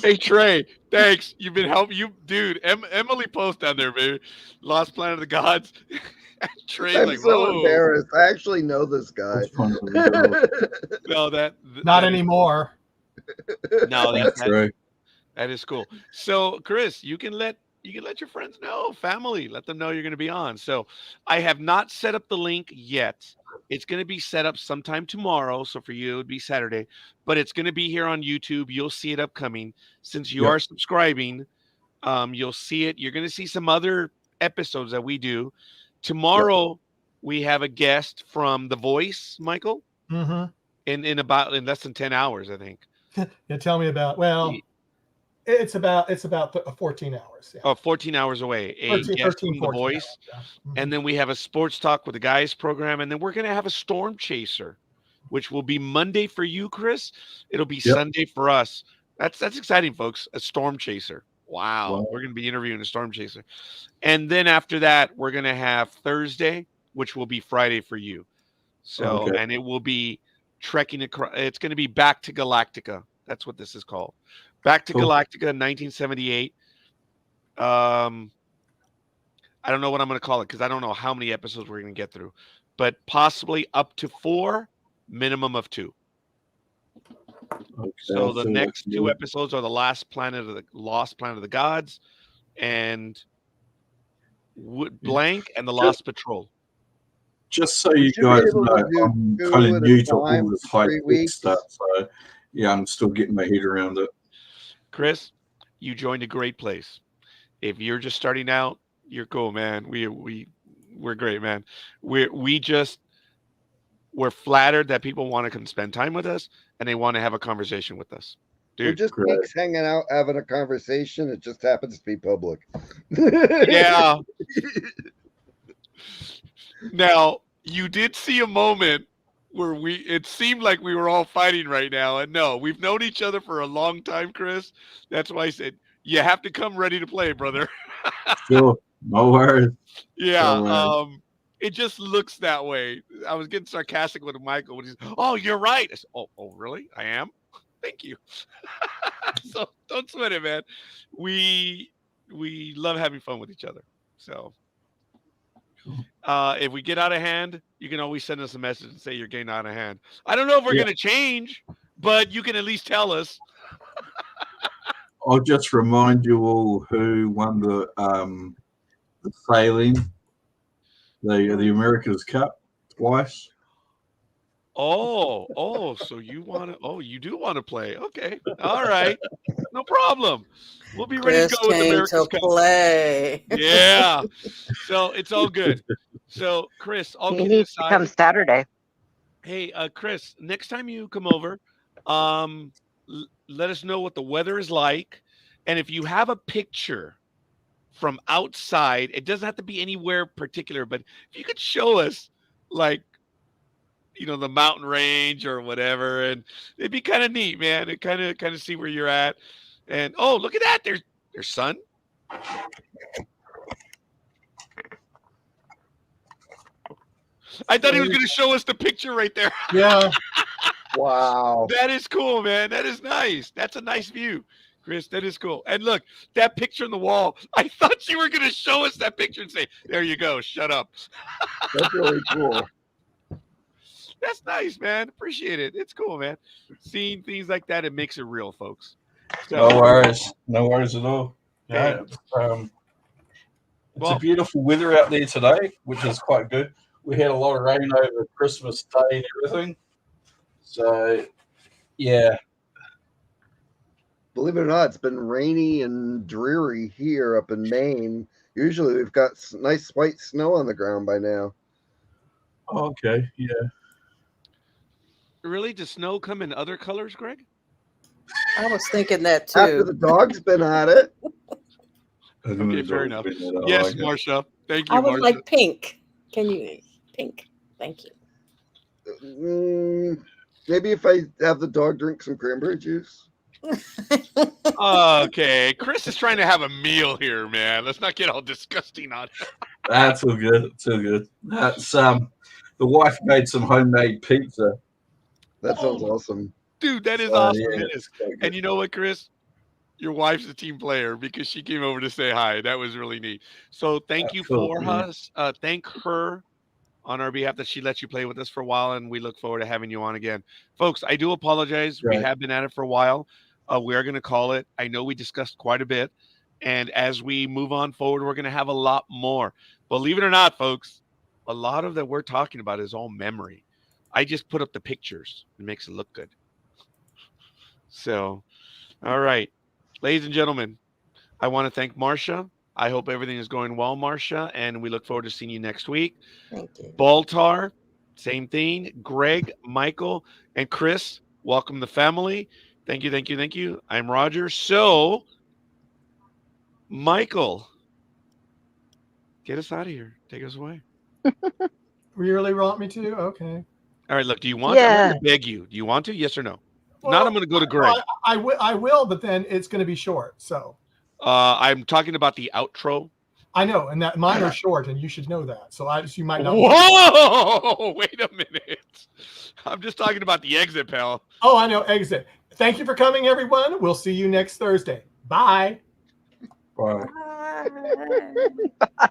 Hey Trey, thanks. You've been helping you, dude. Emily Post down there, baby. Lost Planet of the Gods. Trey's I'm like, so whoa. embarrassed. I actually know this guy. That's fun to read. No, Not anymore. No, That's right. that is cool. So, Chris, you can let your friends know, family, let them know you're going to be on. So, I have not set up the link yet. It's going to be set up sometime tomorrow. So for you, it would be Saturday, but it's going to be here on YouTube. You'll see it upcoming. Since you Yep. are subscribing, you'll see it. You're going to see some other episodes that we do. Tomorrow, we have a guest from The Voice, Michael, Mm-hmm. in less than 10 hours, I think. Yeah, tell me about. Well, it's about 14 hours. Yeah. 14 hours away. A 13, guest 13, from The 14 Voice. hours, yeah. Mhm. And then we have a sports talk with the guys program. And then we're going to have a storm chaser, which will be Monday for you, Chris. It'll be Yep. Sunday for us. That's exciting, folks. A storm chaser. Wow. Wow. We're going to be interviewing a storm chaser. And then after that, we're going to have Thursday, which will be Friday for you. So, Okay. and it will be trekking across. It's going to be Back to Galactica. That's what this is called. Back to Cool. Galactica, 1978. I don't know what I'm going to call it because I don't know how many episodes we're going to get through, but possibly up to 4, minimum of 2. Okay, So I'll the see what I next can 2 do. episodes are the Lost Planet of the Gods, and Blank and the Lost Patrol. Just so you should be guys able to know, do I'm 2 kind of at a new to time all this for high 3 tech weeks. stuff. So, yeah, I'm still getting my head around it. Chris, you joined a great place. If you're just starting out, you're cool, man. We're great, man. We're flattered that people want to come spend time with us and they want to have a conversation with us. We're dude. just Great. geeks hanging out, having a conversation. It just happens to be public. Yeah. Now, you did see a moment where it seemed like we were all fighting right now. And no, we've known each other for a long time, Chris. That's why I said, you have to come ready to play, brother. Sure. No worries. Yeah. No worries. It just looks that way. I was getting sarcastic with Michael when he's, oh, you're right. I said, oh, really? I am? Thank you. So don't sweat it, man. We love having fun with each other. So if we get out of hand, you can always send us a message and say you're getting out of hand. I don't know if we're Yeah. going to change, but you can at least tell us. I'll just remind you all who won the sailing, the America's Cup twice. So you want to? Oh, you do want to play? Okay, all right, no problem. We'll be ready to Chris go with came America's to Cup. play. Yeah, so it's all good. So Chris, all He kidding needs to come aside, Saturday. hey, Chris, next time you come over, let us know what the weather is like, and if you have a picture from outside, it doesn't have to be anywhere particular, but if you could show us, like, the mountain range or whatever, and it'd be kind of neat, man. It kind of see where you're at, and oh, look at that, there's sun. I thought he was going to show us the picture right there. Yeah. Wow. That is cool, man. That is nice. That's a nice view, Chris. That is cool. And look, that picture on the wall. I thought you were going to show us that picture and say, "There you go. Shut up." That's really cool. That's nice, man. Appreciate it. It's cool, man. Seeing things like that, it makes it real, folks. So, No worries. No worries at all. Yeah. It's Well- a beautiful weather out there today, which is quite good. We had a lot of rain over Christmas Day and everything. So, yeah. Believe it or not, it's been rainy and dreary here up in Maine. Usually we've got nice white snow on the ground by now. Okay. Yeah. really, does snow come in other colors, Greg? I was thinking that After too. the dog's been at it. Okay, fair enough. Yes, Marsha. Thank you, I would Marsha. like pink. Can you pink? Thank you. Maybe if I have the dog drink some cranberry juice. Okay, Chris is trying to have a meal here, man. Let's not get all disgusting on it. That's all good. It's all good. That's the wife made some homemade pizza. That sounds awesome. Dude, that is So, awesome. yeah, It is. it's quite good. And you know what, Chris? Your wife's a team player because she came over to say hi. That was really neat. So thank you for Absolutely. us. Thank her on our behalf that she let you play with us for a while, and we look forward to having you on again. Folks, I do apologize. We Right. have been at it for a while. We are going to call it. I know we discussed quite a bit. And as we move on forward, we're going to have a lot more. Believe it or not, folks, a lot of that we're talking about is all memory. I just put up the pictures. It makes it look good. So, all right. Ladies and gentlemen, I want to thank Marsha. I hope everything is going well, Marsha, and we look forward to seeing you next week. Thank you. Baltar, same thing. Greg, Michael, and Chris, welcome the family. Thank you, thank you, thank you. I'm Roger. So, Michael, get us out of here. Take us away. Really want me to? Okay. All right, look, do you want to? I'm Yeah. going to beg you. Do you want to? Yes or no? Well, Not, I'm going to go to Greg. I will, but then it's going to be short. So I'm talking about the outro. I know, and that mine are short, and you should know that. So you might not. Whoa! Wait a minute. I'm just talking about the exit, pal. Oh, I know. Exit. Thank you for coming, everyone. We'll see you next Thursday. Bye. Bye. Bye.